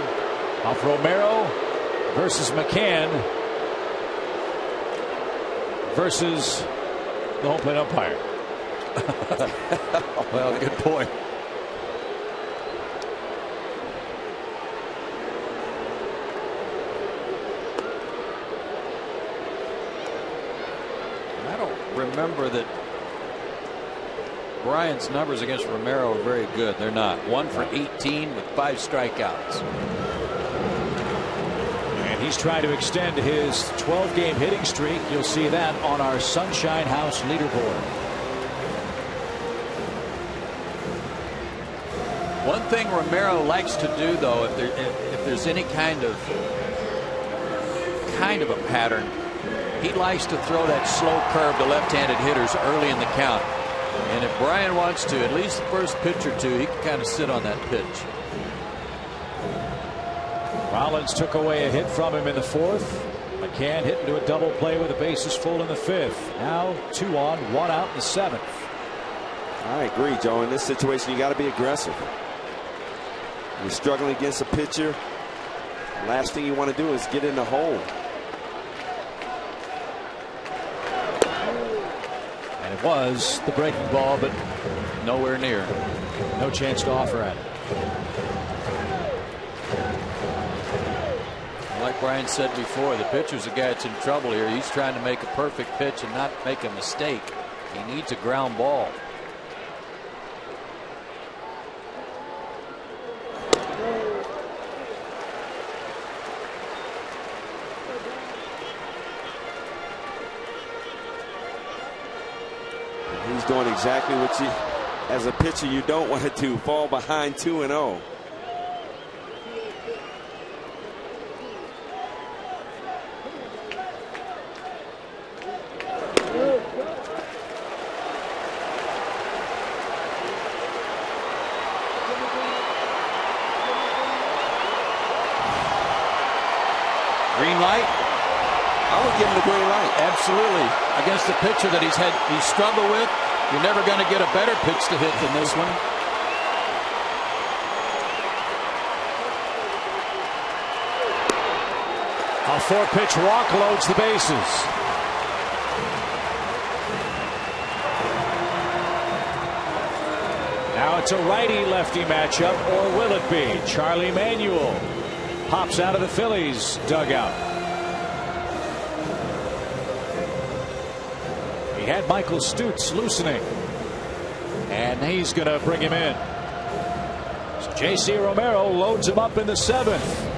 of Romero versus McCann versus the home plate umpire. Well, good point. I don't remember that Brian's numbers against Romero are very good. They're not. 1 for 18 with 5 strikeouts. And he's trying to extend his 12-game hitting streak. You'll see that on our Sunshine House leaderboard. One thing Romero likes to do, though, if there's any kind of a pattern, he likes to throw that slow curve to left-handed hitters early in the count. And if Brian wants to, at least the first pitch or two, he can kind of sit on that pitch. Rollins took away a hit from him in the 4th. McCann hit into a double play with the bases full in the 5th. Now 2 on, 1 out in the 7th. I agree, Joe. In this situation, you got to be aggressive. You're struggling against a pitcher. Last thing you want to do is get in the hole. And it was the breaking ball, but nowhere near. No chance to offer at it. Like Brian said before, the pitcher's the guy that's in trouble here. He's trying to make a perfect pitch and not make a mistake. He needs a ground ball. He's doing exactly what you, as a pitcher, you don't want to do. Fall behind 2-0. what he likes. Absolutely. Against the pitcher that he's struggled with, you're never going to get a better pitch to hit than this one. A 4-pitch walk loads the bases. Now it's a righty-lefty matchup, or will it be? Charlie Manuel pops out of the Phillies dugout. He had Michael Stutz loosening, and he's going to bring him in. So J.C. Romero loads him up in the 7th.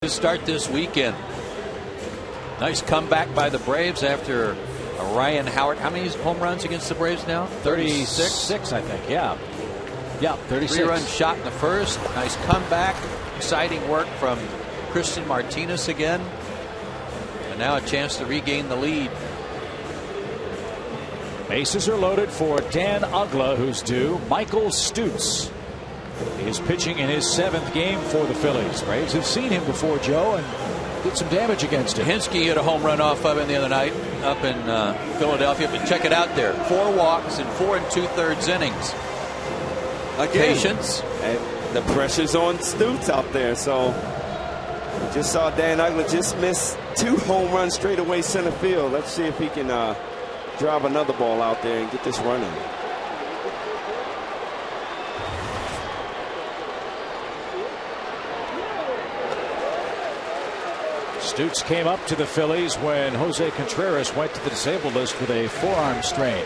To start this weekend. Nice comeback by the Braves after Ryan Howard. How many home runs against the Braves now? 36, I think. Yeah, 36. 3-run shot in the first. Nice comeback. Exciting work from Christian Martinez again. And now a chance to regain the lead. Bases are loaded for Dan Uggla, who's due. Michael Stutz is pitching in his 7th game for the Phillies. Braves have seen him before, Joe, and did some damage against him. Hinske hit a home run off of him the other night up in Philadelphia. But check it out there. 4 walks in 4 2/3 innings. Again, patience. And the pressure's on Stutz out there. So we just saw Dan Uggla just miss 2 home runs straight away center field. Let's see if he can drive another ball out there and get this running. Stutz came up to the Phillies when Jose Contreras went to the disabled list with a forearm strain.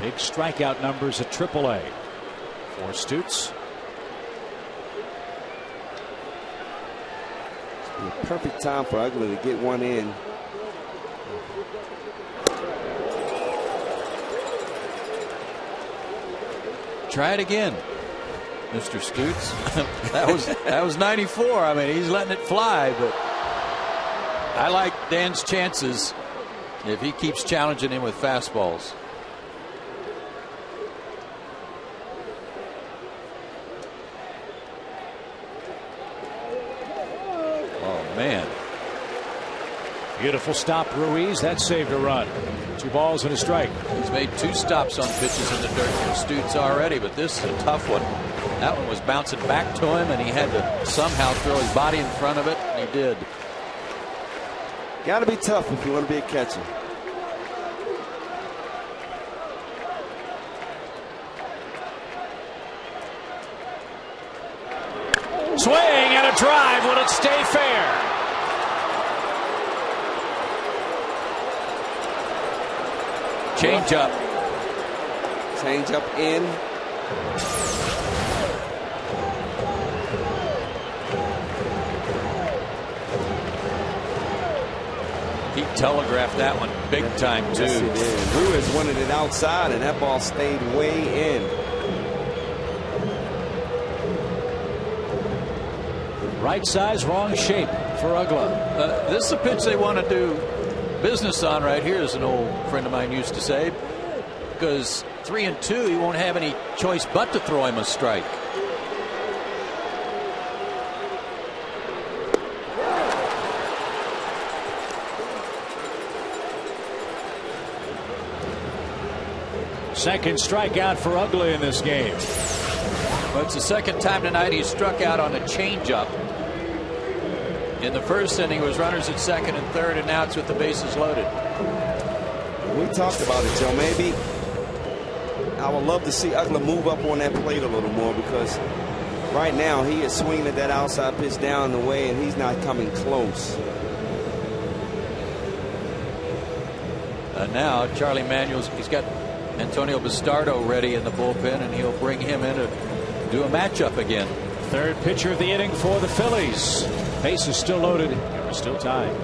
Big strikeout numbers at AAA for Stutz. The perfect time for Uggla to get one in. Try it again, Mr. Stutz. that was 94. I mean, he's letting it fly, but I like Dan's chances if he keeps challenging him with fastballs. Oh man. Beautiful stop, Ruiz. That saved a run. 2 balls and a strike. He's made 2 stops on pitches in the dirt from Stutz already, but this is a tough one. That one was bouncing back to him, and he had to somehow throw his body in front of it, and he did. Got to be tough if you want to be a catcher. Swing and a drive. Will it stay fair? Change up. Change up in. He telegraphed that one big time, too. Yes, he did. Brewers wanted it outside, and that ball stayed way in. Right size, wrong shape for Uggla. This is a pitch they want to do business on right here, as an old friend of mine used to say, because 3-2, he won't have any choice but to throw him a strike. Second strikeout for Uggla in this game. Well, it's the second time tonight he's struck out on a changeup. In the first inning, it was runners at second and third, and now it's with the bases loaded. We talked about it, Joe. Maybe I would love to see Uggla move up on that plate a little more, because right now he is swinging at that outside pitch down the way, and he's not coming close. Now Charlie Manuel's, he's got Antonio Bastardo ready in the bullpen, and he'll bring him in to do a matchup again. Third pitcher of the inning for the Phillies. Base is still loaded, and we're still tied.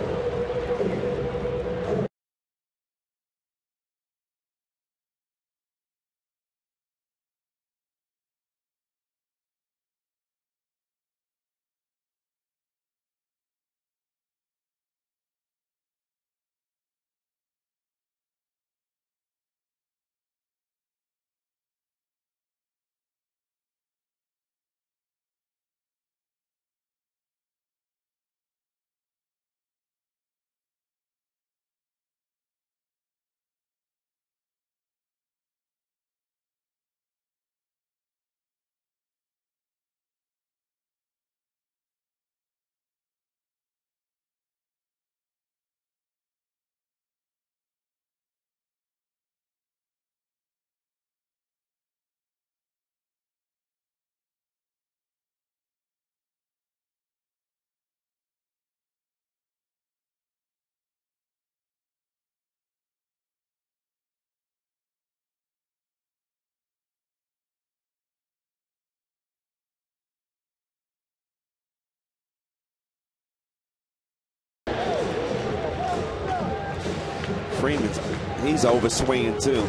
Freeman, he's over swinging too.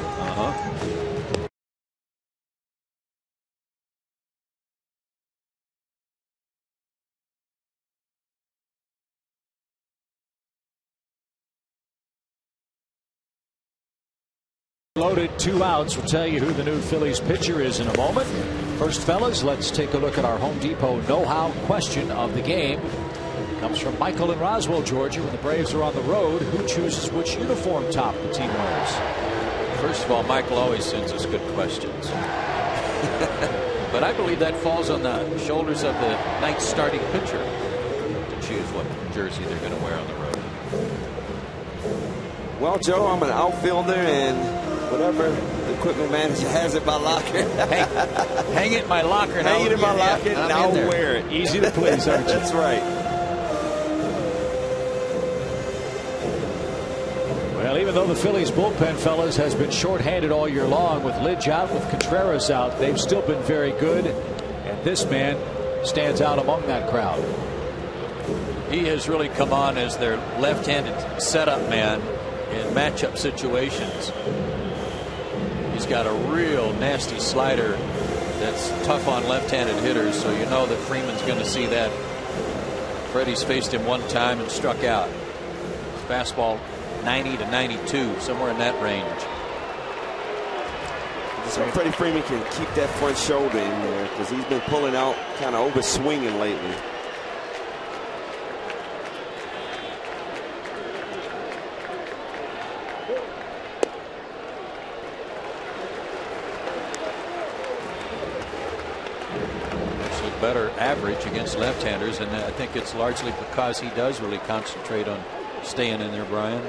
Loaded, 2 outs. We'll tell you who the new Phillies pitcher is in a moment. First, fellas, let's take a look at our Home Depot know-how question of the game. Comes from Michael in Roswell, Georgia. When the Braves are on the road, who chooses which uniform top the team wears? First of all, Michael always sends us good questions. But I believe that falls on the shoulders of the night's starting pitcher to choose what jersey they're going to wear on the road. Well, Joe, I'm an outfielder, and whatever the equipment manager has in my locker. Hey, hang it in my locker. Hang it in my locker, and I'll wear it. Easy to please, aren't you? That's right. Well, even though the Phillies bullpen, fellas, has been shorthanded all year long, with Lidge out, with Contreras out, they've still been very good. And this man stands out among that crowd. He has really come on as their left-handed setup man in matchup situations. He's got a real nasty slider that's tough on left-handed hitters, so you know that Freeman's going to see that. Freddie's faced him one time and struck out. Fastball 90 to 92, somewhere in that range. So Freddie Freeman can keep that front shoulder in there, because he's been pulling out, kind of over swinging lately. Better average against left-handers, and I think it's largely because he does really concentrate on staying in there, Brian.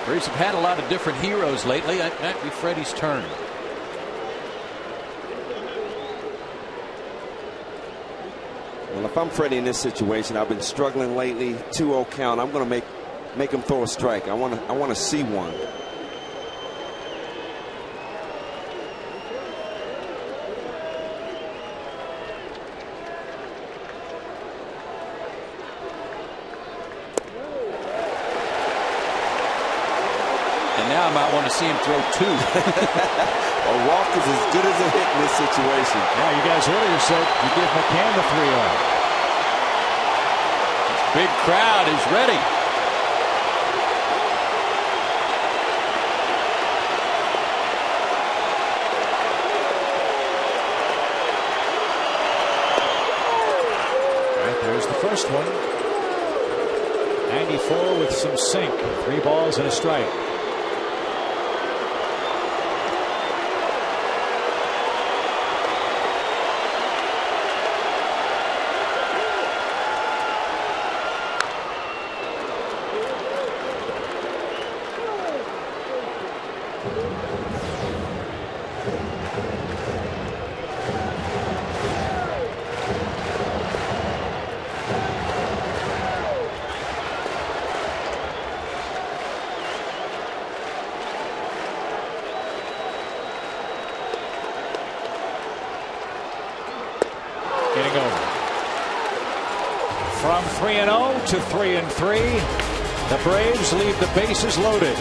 Braves have had a lot of different heroes lately. It might be Freddie's turn. Well, if I'm Freddie in this situation, I've been struggling lately. 2-0 count. I'm going to make him throw a strike. I want to see one. And now I might want to see him throw 2. A walk is as good as a hit in this situation. Yeah, you guys earlier said you give McCann the 3-0. Big crowd is ready. There's the first one. 94 with some sink. 3 balls and a strike. Getting over. From 3-0 to 3-3, the Braves leave the bases loaded.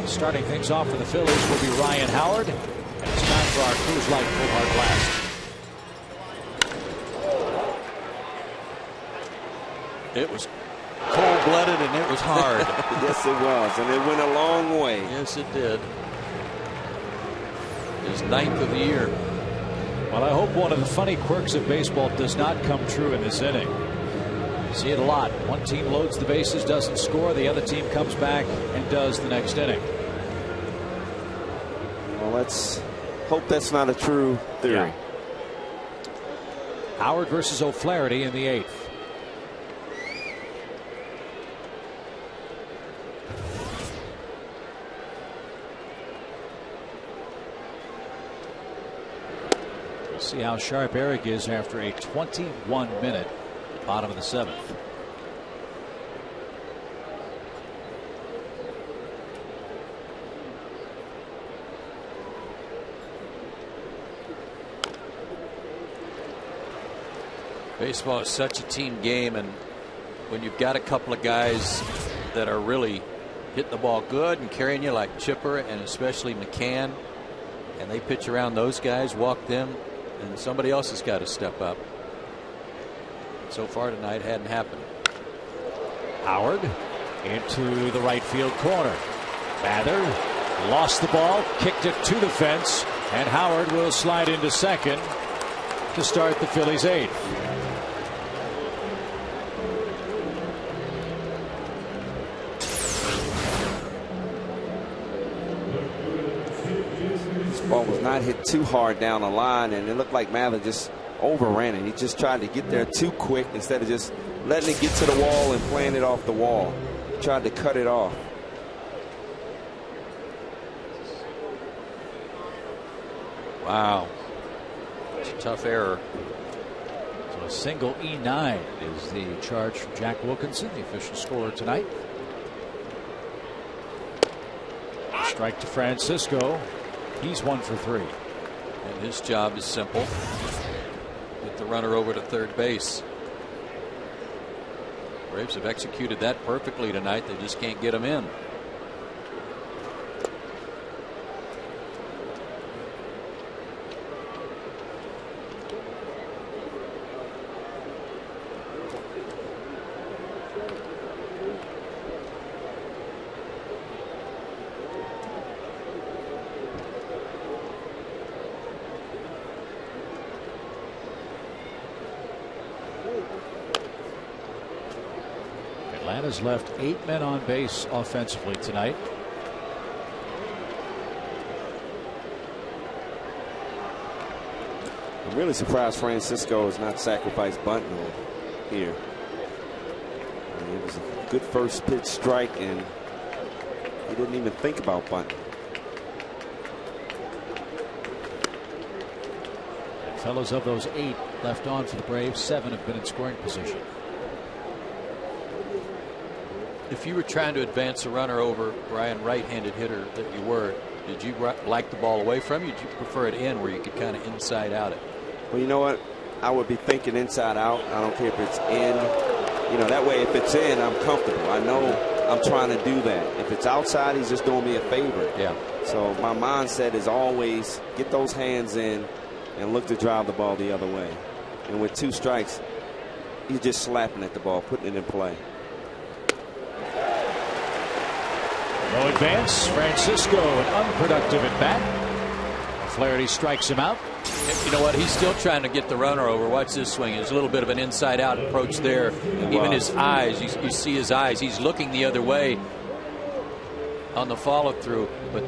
Starting things off for the Phillies will be Ryan Howard. And it's time for our Coors Light Full Hard Blast. It was cold-blooded and it was hard. Yes, it was. And it went a long way. Yes, it did. His 9th of the year. Well, I hope one of the funny quirks of baseball does not come true in this inning. See it a lot. One team loads the bases, doesn't score. The other team comes back and does the next inning. Well, let's hope that's not a true theory. Yeah. Howard versus O'Flaherty in the 8th. We'll see how sharp Eric is after a 21-minute bottom of the 7th. Baseball is such a team game, and when you've got a couple of guys that are really hitting the ball good and carrying you like Chipper and especially McCann, and they pitch around those guys, walk them, and somebody else has got to step up. So far tonight, it hadn't happened. Howard into the right field corner. Mather lost the ball, kicked it to the fence, and Howard will slide into second to start the Phillies' 8th. This ball was not hit too hard down the line, and it looked like Mather just overran it. He just tried to get there too quick instead of just letting it get to the wall and playing it off the wall. He tried to cut it off. Wow. It's a tough error. So a single E9 is the charge from Jack Wilkinson, the official scorer tonight. Strike to Francisco. He's 1 for 3. And his job is simple. Get the runner over to third base. Braves have executed that perfectly tonight. They just can't get him in. Atlanta's left 8 men on base offensively tonight. I'm really surprised Francisco has not sacrificed bunting here. I mean, it was a good first pitch strike, and he didn't even think about bunting. Fellows, of those 8 left on for the Braves, 7 have been in scoring position. If you were trying to advance a runner over, Brian, right-handed hitter that you were, did you like the ball away from you? Did you prefer it in where you could kind of inside out it? Well, you know what? I would be thinking inside out. I don't care if it's in. You know, that way if it's in, I'm comfortable. I know I'm trying to do that. If it's outside, he's just doing me a favor. Yeah. So my mindset is always get those hands in and look to drive the ball the other way. And with 2 strikes, you're just slapping at the ball, putting it in play. No advance. Francisco, an unproductive at bat. Flaherty strikes him out. You know what? He's still trying to get the runner over. Watch this swing. There's a little bit of an inside-out approach there. Even his eyes, you see his eyes. He's looking the other way on the follow-through, but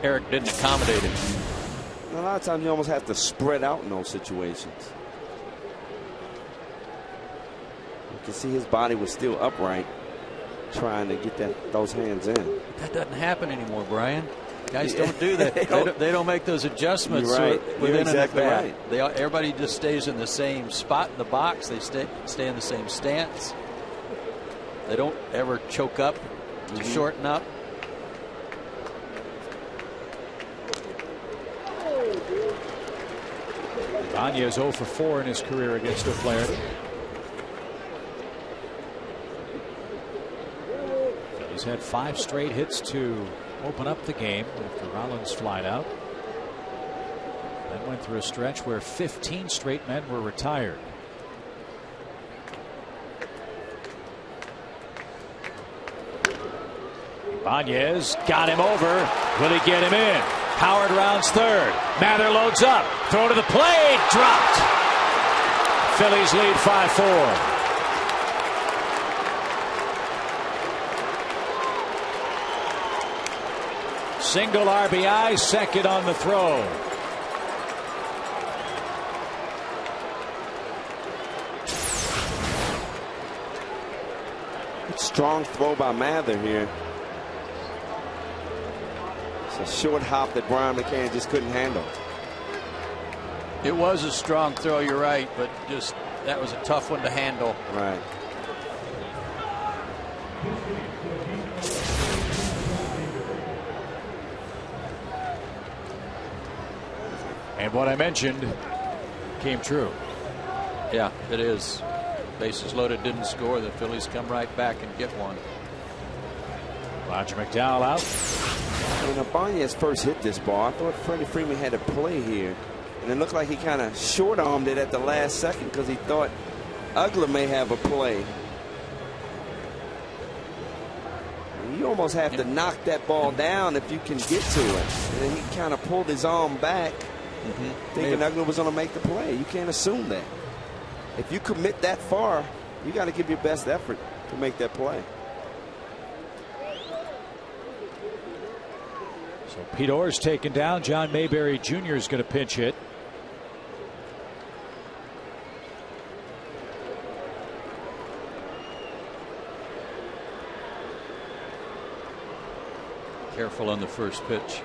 Eric didn't accommodate him. A lot of times you almost have to spread out in those situations. You can see his body was still upright, trying to get those hands in. That doesn't happen anymore, Brian. Guys don't do that. They don't make those adjustments. You're right. Within You're exactly an at right. bat. Everybody just stays in the same spot in the box. They stay in the same stance. They don't ever choke up to shorten up. Martinez 0 for 4 in his career against O'Flaherty. He's had 5 straight hits to open up the game after Rollins flied out. Then went through a stretch where 15 straight men were retired. Martinez got him over. Will he get him in? Howard rounds third. Mather loads up. Throw to the plate. Dropped. Phillies lead 5-4. Single RBI, second on the throw. Strong throw by Mather here. It's a short hop that Brian McCann just couldn't handle. It was a strong throw, you're right, but just that was a tough one to handle. Right. And what I mentioned came true. Yeah, it is. Bases loaded, didn't score. The Phillies come right back and get one. Roger McDowell out. When Ibanez first hit this ball, I thought Freddie Freeman had a play here. And it looked like he kind of short-armed it at the last second because he thought Ugler may have a play. You almost have to knock that ball down if you can get to it. And then he kind of pulled his arm back, thinking Ugler was going to make the play. You can't assume that. If you commit that far, you got to give your best effort to make that play. So Pete Orr's taken down. John Mayberry Jr. is going to pinch hit. Careful on the first pitch.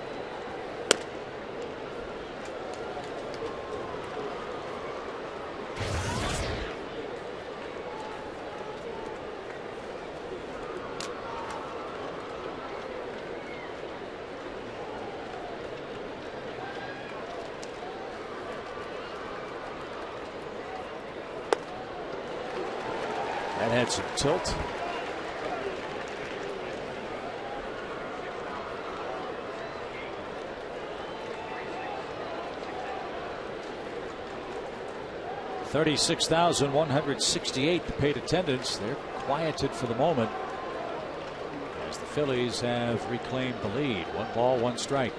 That had some tilt. $36,168 paid attendance. They're quieted for the moment as the Phillies have reclaimed the lead. 1 ball, 1 strike.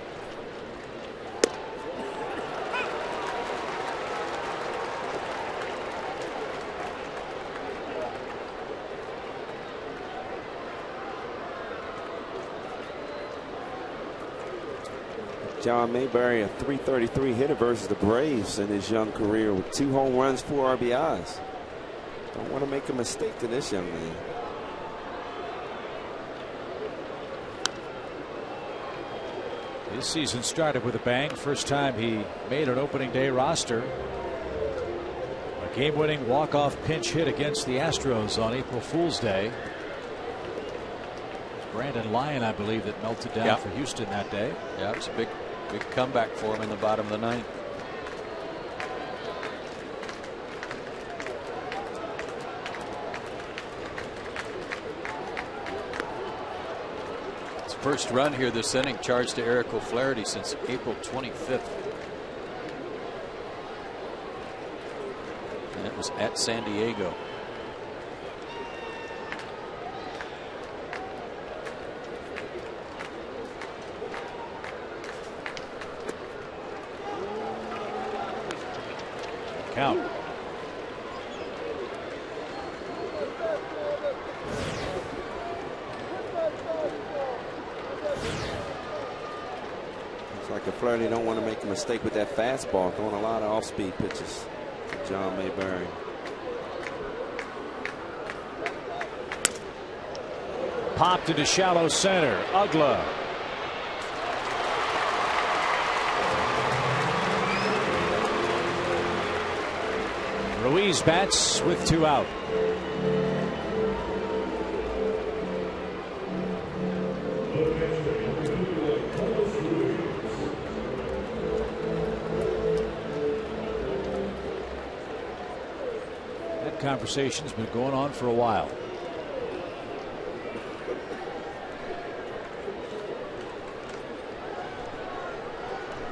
John Mayberry, a .333 hitter versus the Braves in his young career with 2 home runs, 4 RBIs. Don't want to make a mistake to this young man. His season started with a bang. First time he made an opening day roster. A game-winning walk-off pinch hit against the Astros on April Fool's Day. It was Brandon Lyon, I believe, that melted down for Houston that day. Yeah, it's a big comeback for him in the bottom of the 9th. His first run here this inning charged to Eric O'Flaherty since April 25th. And it was at San Diego. Count. Looks like O'Flaherty don't want to make a mistake with that fastball, throwing a lot of off-speed pitches to John Mayberry. Popped into shallow center. Ugla. Ruiz bats with 2 out. That conversation's been going on for a while.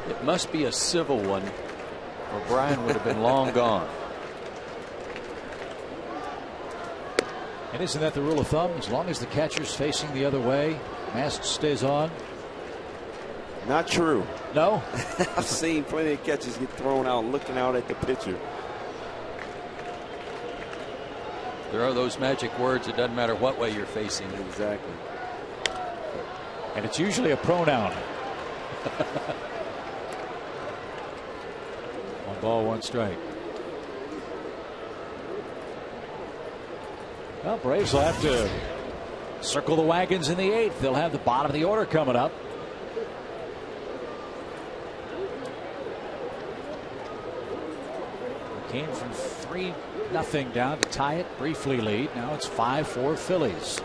It must be a civil one, or Brian would have been long gone. And isn't that the rule of thumb? As long as the catcher's facing the other way, mask stays on. Not true. No? I've seen plenty of catches get thrown out looking out at the pitcher. There are those magic words. It doesn't matter what way you're facing. Exactly. And it's usually a pronoun. 1 ball, 1 strike. Well, Braves will have to circle the wagons in the 8th. They'll have the bottom of the order coming up. Came from 3-0 down to tie it, briefly lead. Now it's 5-4 Phillies.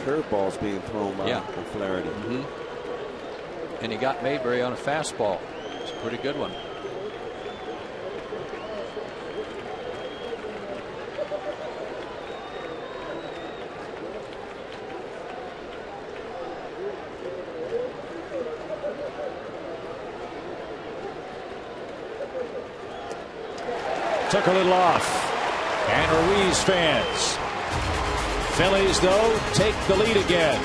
Curveballs being thrown by O'Flaherty. And he got Mayberry on a fastball. It's a pretty good one. Took a little off. And Ruiz fans. Phillies, though, take the lead again.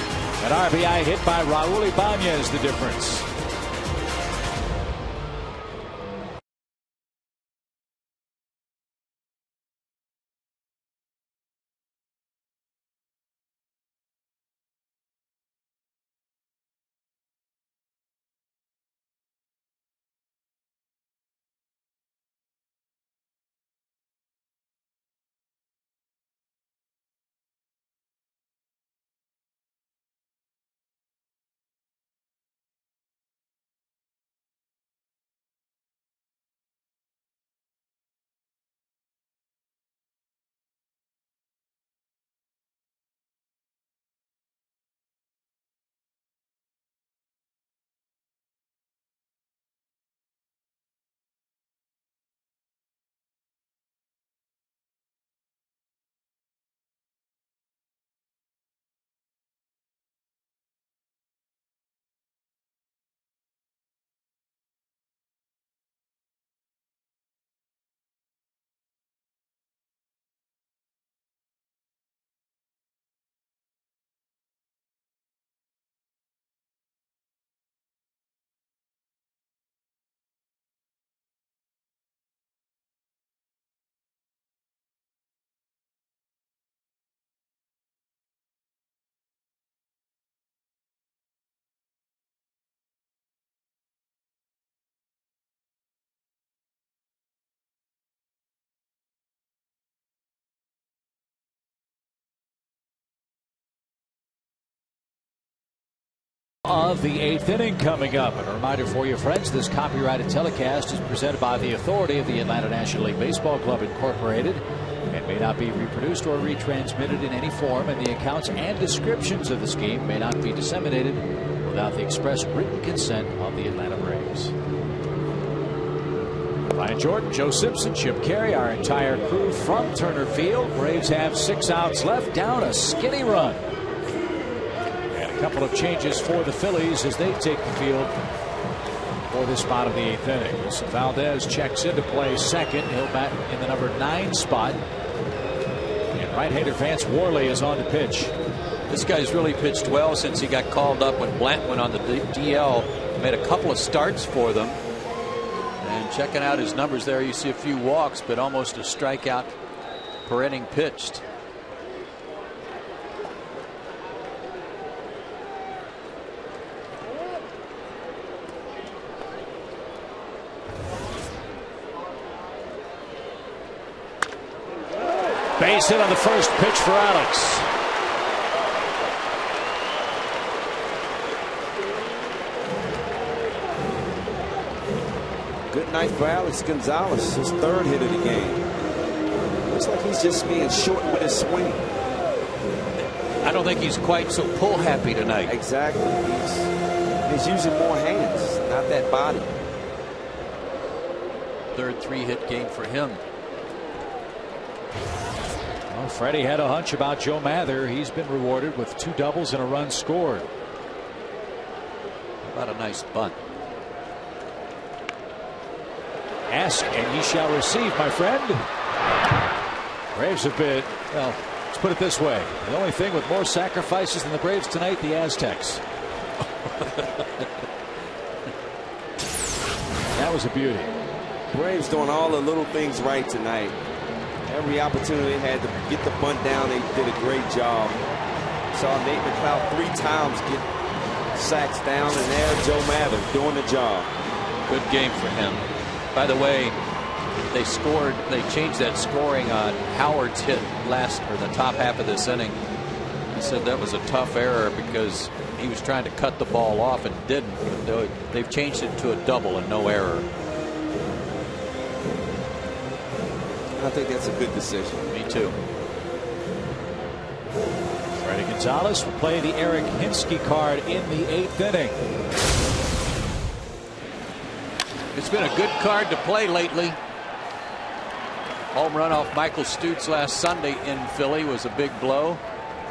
An RBI hit by Raul Ibanez, the difference. of the 8th inning coming up. And a reminder for you, friends, this copyrighted telecast is presented by the authority of the Atlanta National League Baseball Club Incorporated and may not be reproduced or retransmitted in any form, and the accounts and descriptions of this game may not be disseminated without the express written consent of the Atlanta Braves. Ryan Jordan, Joe Simpson, Chip Carey, our entire crew from Turner Field. Braves have 6 outs left, down a skinny run. And a couple of changes for the Phillies as they take the field for this spot of the 8th inning. Wilson Valdez checks into play second. He'll bat in the number 9 spot. And right-hander Vance Worley is on to pitch. This guy's really pitched well since he got called up when Blant went on the DL. Made a couple of starts for them. And checking out his numbers there, you see a few walks, but almost a strikeout per inning pitched. Base hit on the first pitch for Alex. Good night for Alex Gonzalez, his 3rd hit of the game. Looks like he's just being short with his swing. I don't think he's quite so pull happy tonight. Exactly. He's using more hands, not that body. 3rd 3-hit game for him. Well, Freddie had a hunch about Joe Mather. He's been rewarded with 2 doubles and a run scored. About a nice bunt. Ask and ye shall receive, my friend. Braves have been, well, let's put it this way. The only thing with more sacrifices than the Braves tonight, the Aztecs. That was a beauty. Braves doing all the little things right tonight. Every opportunity they had to get the bunt down, they did a great job. Saw Nate McLeod 3 times get sacks down, and there Joe Mather doing the job. Good game for him. By the way, they changed that scoring on Howard's hit the top half of this inning. I said that was a tough error because he was trying to cut the ball off and didn't. They've changed it to a double and no error. I think that's a good decision. Me too. Freddie Gonzalez will play the Eric Hinsky card in the 8th inning. It's been a good card to play lately. Home run off Michael Stutz last Sunday in Philly was a big blow.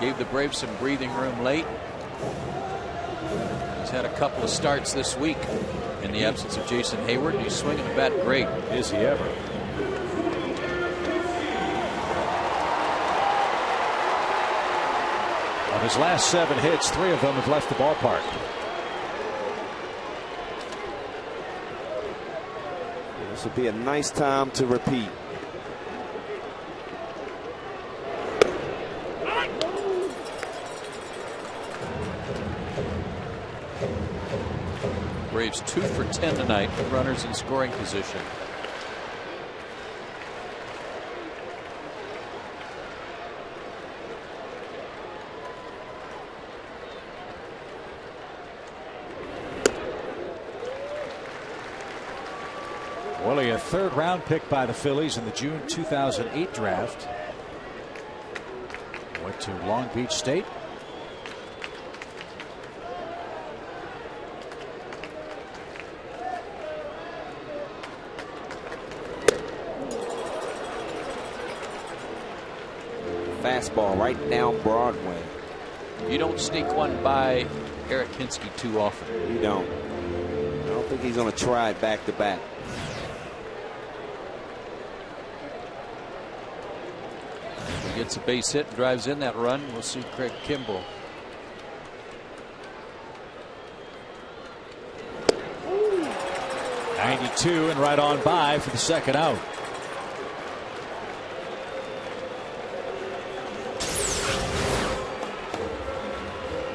Gave the Braves some breathing room late. He's had a couple of starts this week in the absence of Jason Hayward. He's swinging the bat great. Is he ever? Of his last 7 hits, 3 of them have left the ballpark. This would be a nice time to repeat. Braves 2 for 10 tonight with runners in scoring position. Willie, a 3rd round pick by the Phillies in the June 2008 draft. Went to Long Beach State. Fastball right down Broadway. You don't sneak one by Eric Hinsky too often. You don't. I don't think he's going to try it back to back. Gets a base hit and drives in that run. We'll see Craig Kimbrell. '92 and right on by for the 2nd out.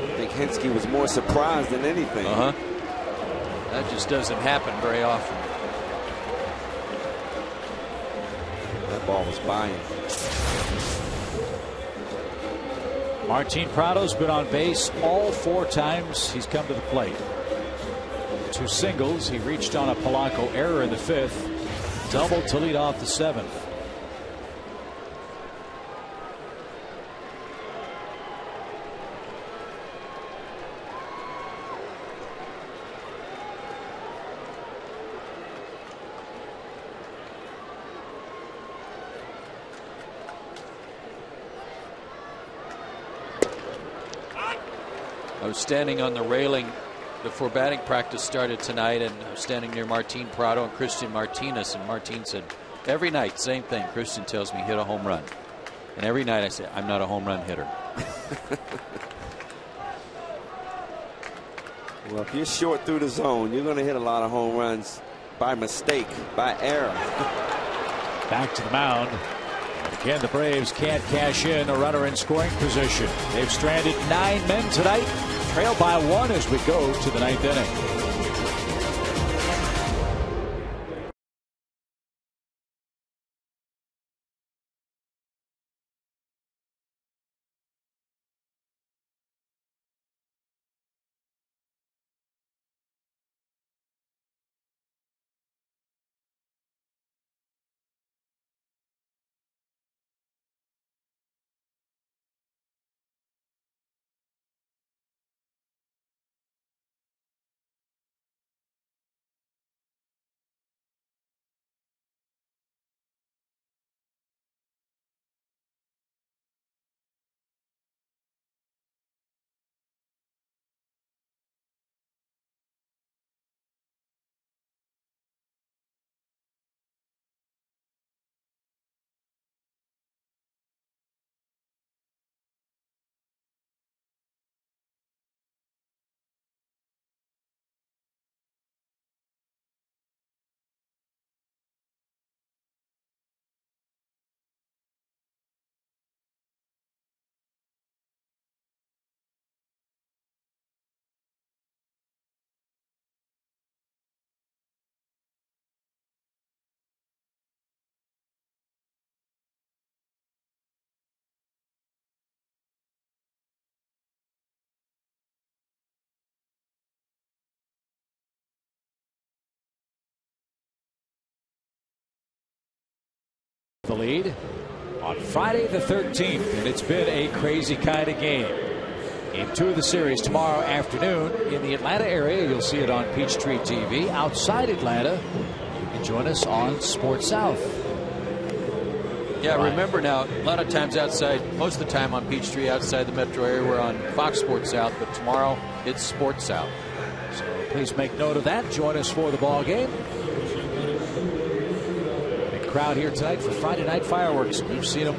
I think Hinsky was more surprised than anything. That just doesn't happen very often. That ball was by him. Martin Prado's been on base all 4 times he's come to the plate. 2 singles. He reached on a Polanco error in the 5th. Doubled to lead off the 7th. I was standing on the railing before batting practice started tonight, and I was standing near Martin Prado and Christian Martinez, and Martin said, every night, same thing. Christian tells me, hit a home run. And every night I say, I'm not a home run hitter. Well, if you're short through the zone, you're going to hit a lot of home runs by mistake, by error. Back to the mound. Again, the Braves can't cash in a runner in scoring position. They've stranded 9 men tonight. Trail by 1 as we go to the 9th inning. The lead on Friday the 13th, and it's been a crazy kind of game. Game 2 of the series tomorrow afternoon in the Atlanta area. You'll see it on Peachtree TV. Outside Atlanta, you can join us on Sports South. Yeah, remember now, a lot of times outside, most of the time on Peachtree outside the metro area, we're on Fox Sports South, but tomorrow it's Sports South. So please make note of that. Join us for the ball game. Crowd here tonight for Friday night fireworks. We've seen them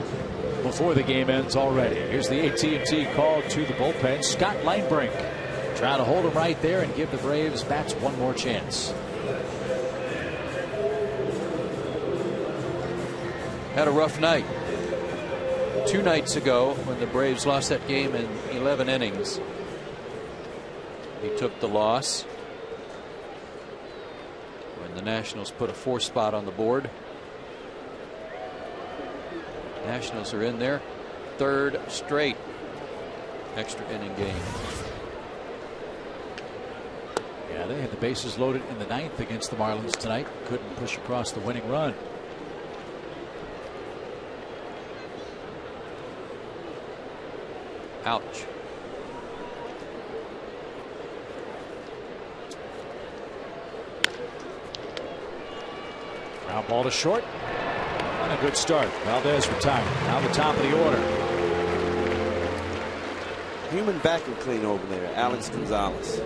before the game ends already. Here's the AT&T call to the bullpen. Scott Linebrink trying to hold him right there and give the Braves bats one more chance. Had a rough night. 2 nights ago, when the Braves lost that game in 11 innings, he took the loss when the Nationals put a 4 spot on the board. Nationals are in their 3rd straight extra inning game. Yeah, they had the bases loaded in the 9th against the Marlins tonight. Couldn't push across the winning run. Ouch. Ground ball to short. And a good start. Valdez retired. Now the top of the order. Human vacuum cleaner over there, Alex Gonzalez.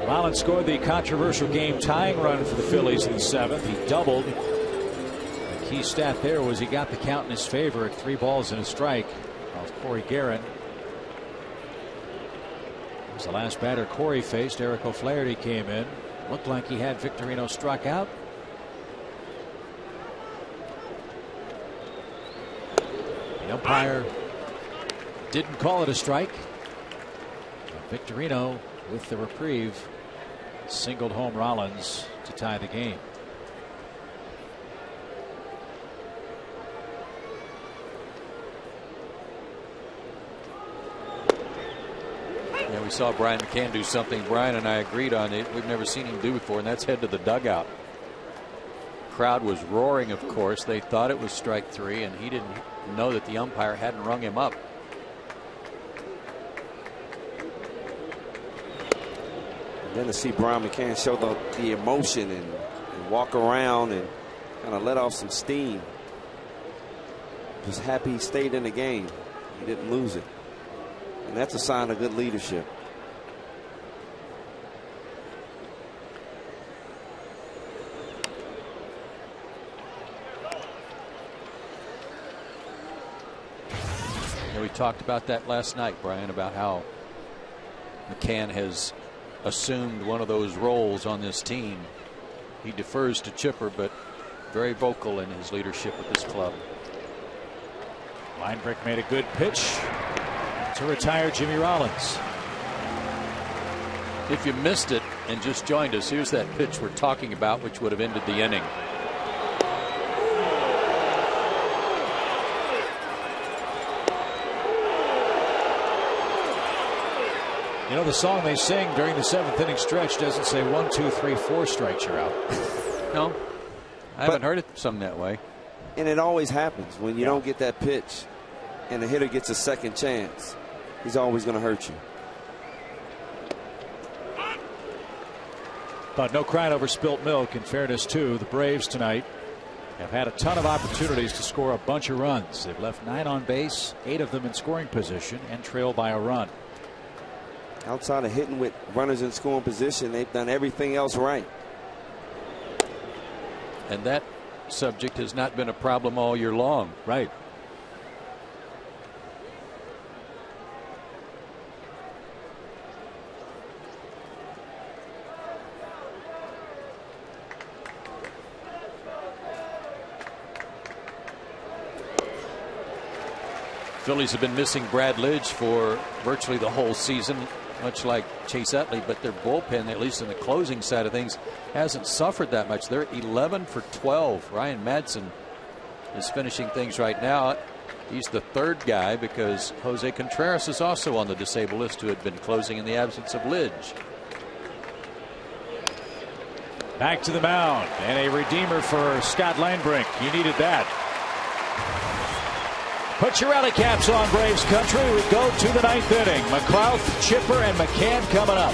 Marlins scored the controversial game tying run for the Phillies in the 7th. He doubled. The key stat there was he got the count in his favor at 3 balls and a strike off Corey Guerin. The last batter Corey faced, Eric O'Flaherty, came in. Looked like he had Victorino struck out. The umpire didn't call it a strike. Victorino with the reprieve. singled home Rollins to tie the game. Yeah, we saw Brian McCann do something Brian and I agreed on it we've never seen him do before, and that's head to the dugout. Crowd was roaring, of course. They thought it was strike 3, and he didn't know that the umpire hadn't rung him up. And then to see Brian McCann show the emotion and walk around and kind of let off some steam. Just happy he stayed in the game. He didn't lose it. And that's a sign of good leadership. We talked about that last night, Brian, about how McCann has assumed one of those roles on this team. He defers to Chipper, but very vocal in his leadership with this club. Linebrick made a good pitch to retire Jimmy Rollins. If you missed it and just joined us, here's that pitch we're talking about, which would have ended the inning. You know, the song they sing during the 7th inning stretch doesn't say 1, 2, 3, 4 strikes, you're out. No, I haven't heard it sung that way. And it always happens when you don't get that pitch and the hitter gets a second chance. He's always going to hurt you. But no crying over spilt milk. In fairness, too, the Braves tonight have had a ton of opportunities to score a bunch of runs. They've left 9 on base, 8 of them in scoring position, and trailed by a run. Outside of hitting with runners in scoring position, they've done everything else right. And that subject has not been a problem all year long. Right. Phillies have been missing Brad Lidge for virtually the whole season, much like Chase Utley, but their bullpen, at least in the closing side of things, hasn't suffered that much. They're 11 for 12. Ryan Madsen is finishing things right now. He's the third guy because Jose Contreras is also on the disabled list, who had been closing in the absence of Lidge. Back to the mound, and a redeemer for Scott Linebrink. You needed that. Put your rally caps on, Braves country. We go to the 9th inning. McLouth, Chipper, and McCann coming up.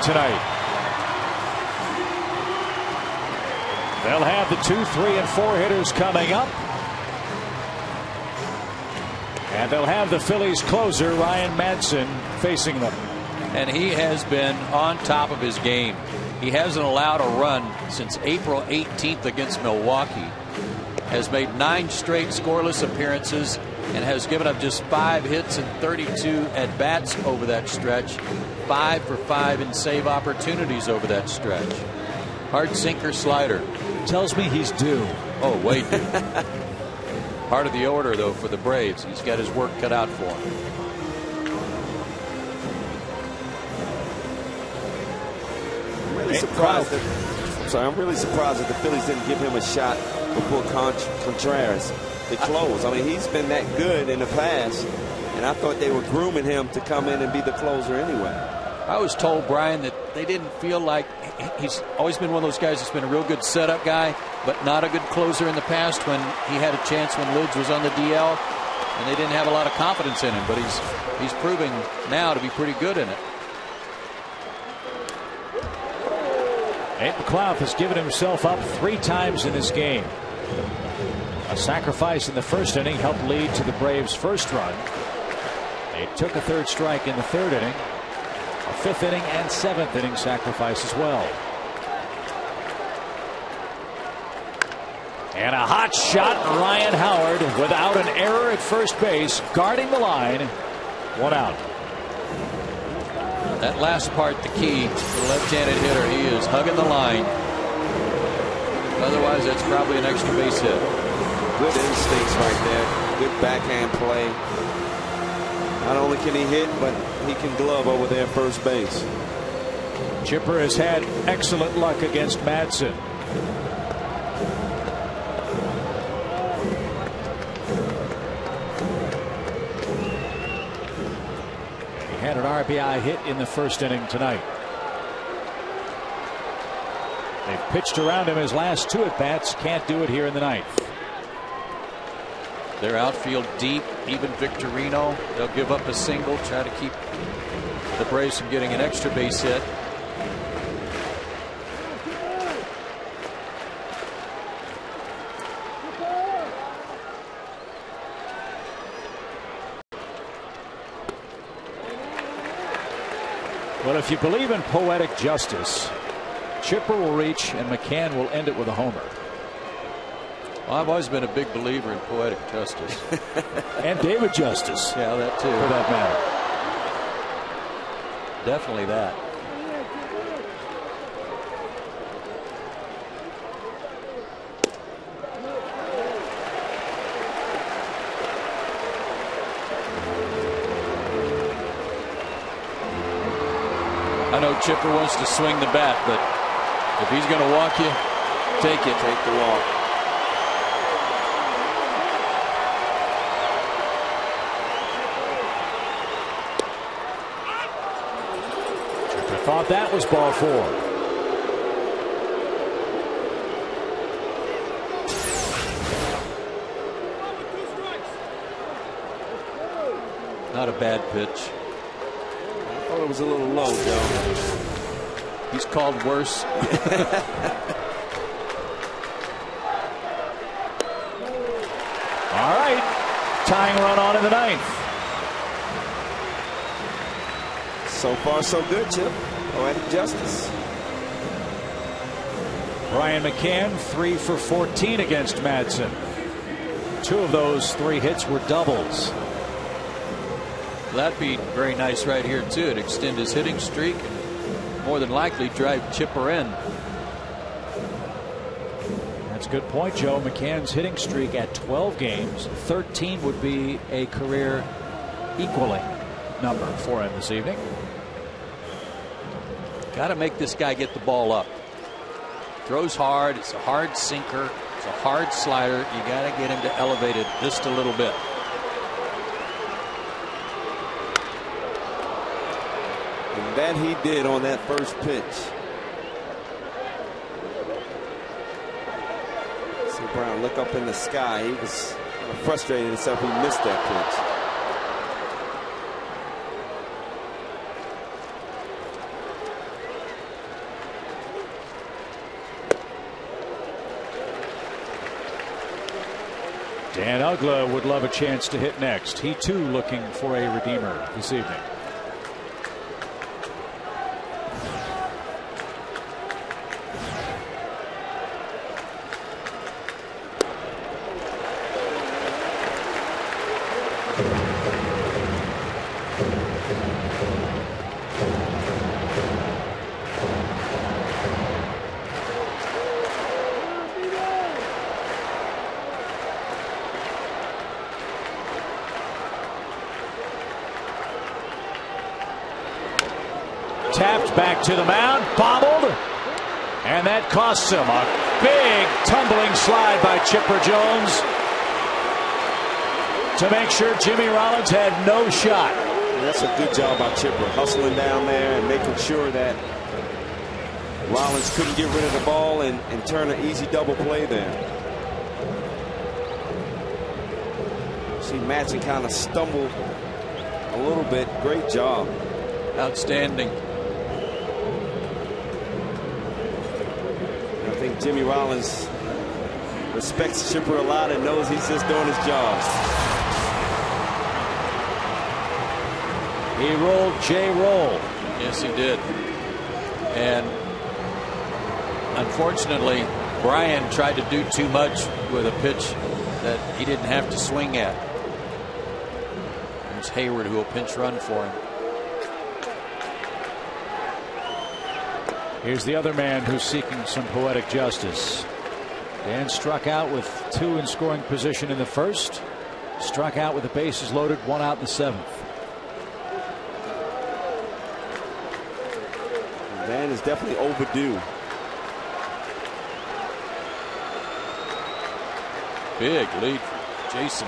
Tonight, they'll have the 2, 3, and 4 hitters coming up, and they'll have the Phillies closer Ryan Madsen facing them. And he has been on top of his game. He hasn't allowed a run since April 18th against Milwaukee. has made 9 straight scoreless appearances and has given up just 5 hits and 32 at bats over that stretch. 5 for 5 in save opportunities over that stretch. Hard sinker slider. Tells me he's due. Oh, way due. Part of the order, though, for the Braves. He's got his work cut out for him. I'm really surprised that the Phillies didn't give him a shot before Contreras to close. I mean, he's been that good in the past, and I thought they were grooming him to come in and be the closer anyway. I was told, Brian, that they didn't feel like he's always been one of those guys that's been a real good setup guy, but not a good closer in the past when he had a chance when Lids was on the DL, and they didn't have a lot of confidence in him, but he's proving now to be pretty good in it. Nate McLeod has given himself up 3 times in this game. A sacrifice in the first inning helped lead to the Braves' first run. They took a 3rd strike in the 3rd inning. A 5th inning and 7th inning sacrifice as well. And a hot shot, Ryan Howard without an error at first base, guarding the line. 1 out. That last part, the key for the left-handed hitter. He is hugging the line. Otherwise, that's probably an extra base hit. Good instincts right there. Good backhand play. Not only can he hit, but he can glove over there at first base. Chipper has had excellent luck against Madsen. He had an RBI hit in the first inning tonight. They've pitched around him his last 2 at-bats. Can't do it here in the 9th. Their outfield deep, even Victorino. They'll give up a single, try to keep the Braves from getting an extra base hit. Well, if you believe in poetic justice, Chipper will reach and McCann will end it with a homer. Well, I've always been a big believer in poetic justice. And David Justice. Yeah, that too. For that matter. Definitely that. I know Chipper wants to swing the bat, but if he's going to walk you, take it. Take the walk. Thought that was ball 4. Not a bad pitch. I thought it was a little low, Joe. He's called worse. All right. Tying run on in the 9th. So far, so good, Chip. Poetic justice. Brian McCann 3 for 14 against Madsen. 2 of those 3 hits were doubles. That'd be very nice right here too. It'd extend his hitting streak and more than likely drive Chipper in. That's a good point, Joe. McCann's hitting streak at 12 games. 13 would be a career equaling number for him this evening. Got to make this guy get the ball up. Throws hard. It's a hard sinker. It's a hard slider. You got to get him to elevate it just a little bit. And that he did on that first pitch. See Brown look up in the sky. He was frustrated himself. He missed that pitch. Dan Ugla would love a chance to hit next. He too looking for a redeemer this evening. tapped back to the mound, bobbled, and that costs him a big tumbling slide by Chipper Jones to make sure Jimmy Rollins had no shot. That's a good job by Chipper, hustling down there and making sure that Rollins couldn't get rid of the ball and turn an easy double play there. See Matson kind of stumbled a little bit. Great job. Outstanding. I think Jimmy Rollins respects Chipper a lot and knows he's just doing his job. He rolled J-roll. Yes, he did. And unfortunately, Brian tried to do too much with a pitch that he didn't have to swing at. It's Hayward who will pinch run for him. Here's the other man who's seeking some poetic justice. Dan struck out with 2 in scoring position in the first. Struck out with the bases loaded, 1 out in the 7th. Dan is definitely overdue. Big lead for Jason.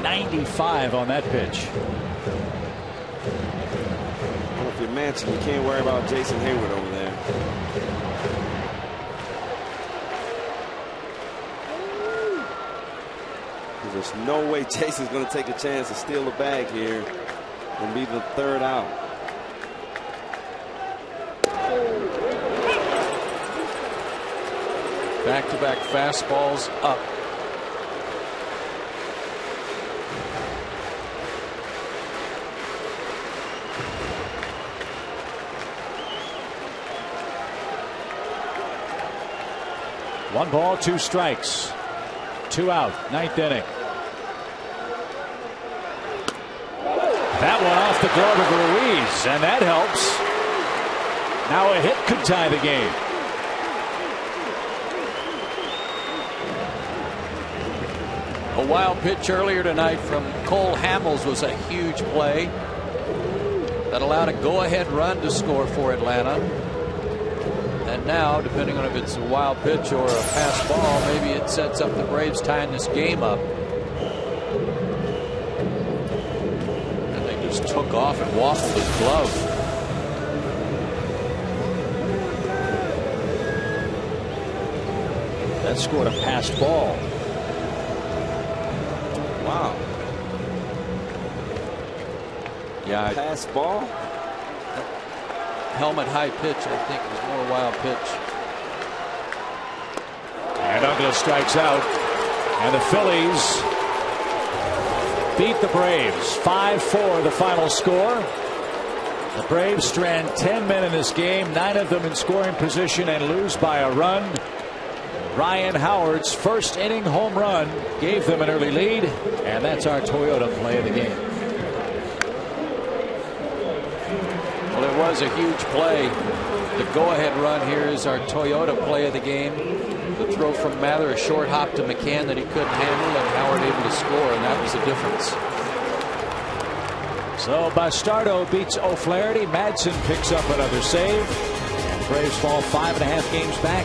.95 on that pitch. Well, if you're Manson, you can't worry about Jason Hayward over there. There's no way Jason's going to take a chance to steal the bag here and be the 3rd out. Back-to-back fastballs up. One ball, 2 strikes. 2 out, 9th inning. That one off the glove of Ruiz, and that helps. Now a hit could tie the game. A wild pitch earlier tonight from Cole Hamels was a huge play that allowed a go-ahead run to score for Atlanta. And now, depending on if it's a wild pitch or a pass ball, maybe it sets up the Braves tying this game up. And they just took off and waffled his glove. That scored a passed ball. Wow. Yeah. Pass ball? Helmet high pitch, I think it was more wild pitch. And Douglas strikes out, and the Phillies beat the Braves 5-4 the final score. The Braves strand 10 men in this game, 9 of them in scoring position, and lose by a run. Ryan Howard's first inning home run gave them an early lead, and that's our Toyota play of the game. Well, it was a huge play. The go-ahead run here is our Toyota play of the game. The throw from Mather, a short hop to McCann that he couldn't handle, and Howard able to score, and that was the difference. So Bastardo beats O'Flaherty. Madsen picks up another save. And the Braves fall 5.5 games back.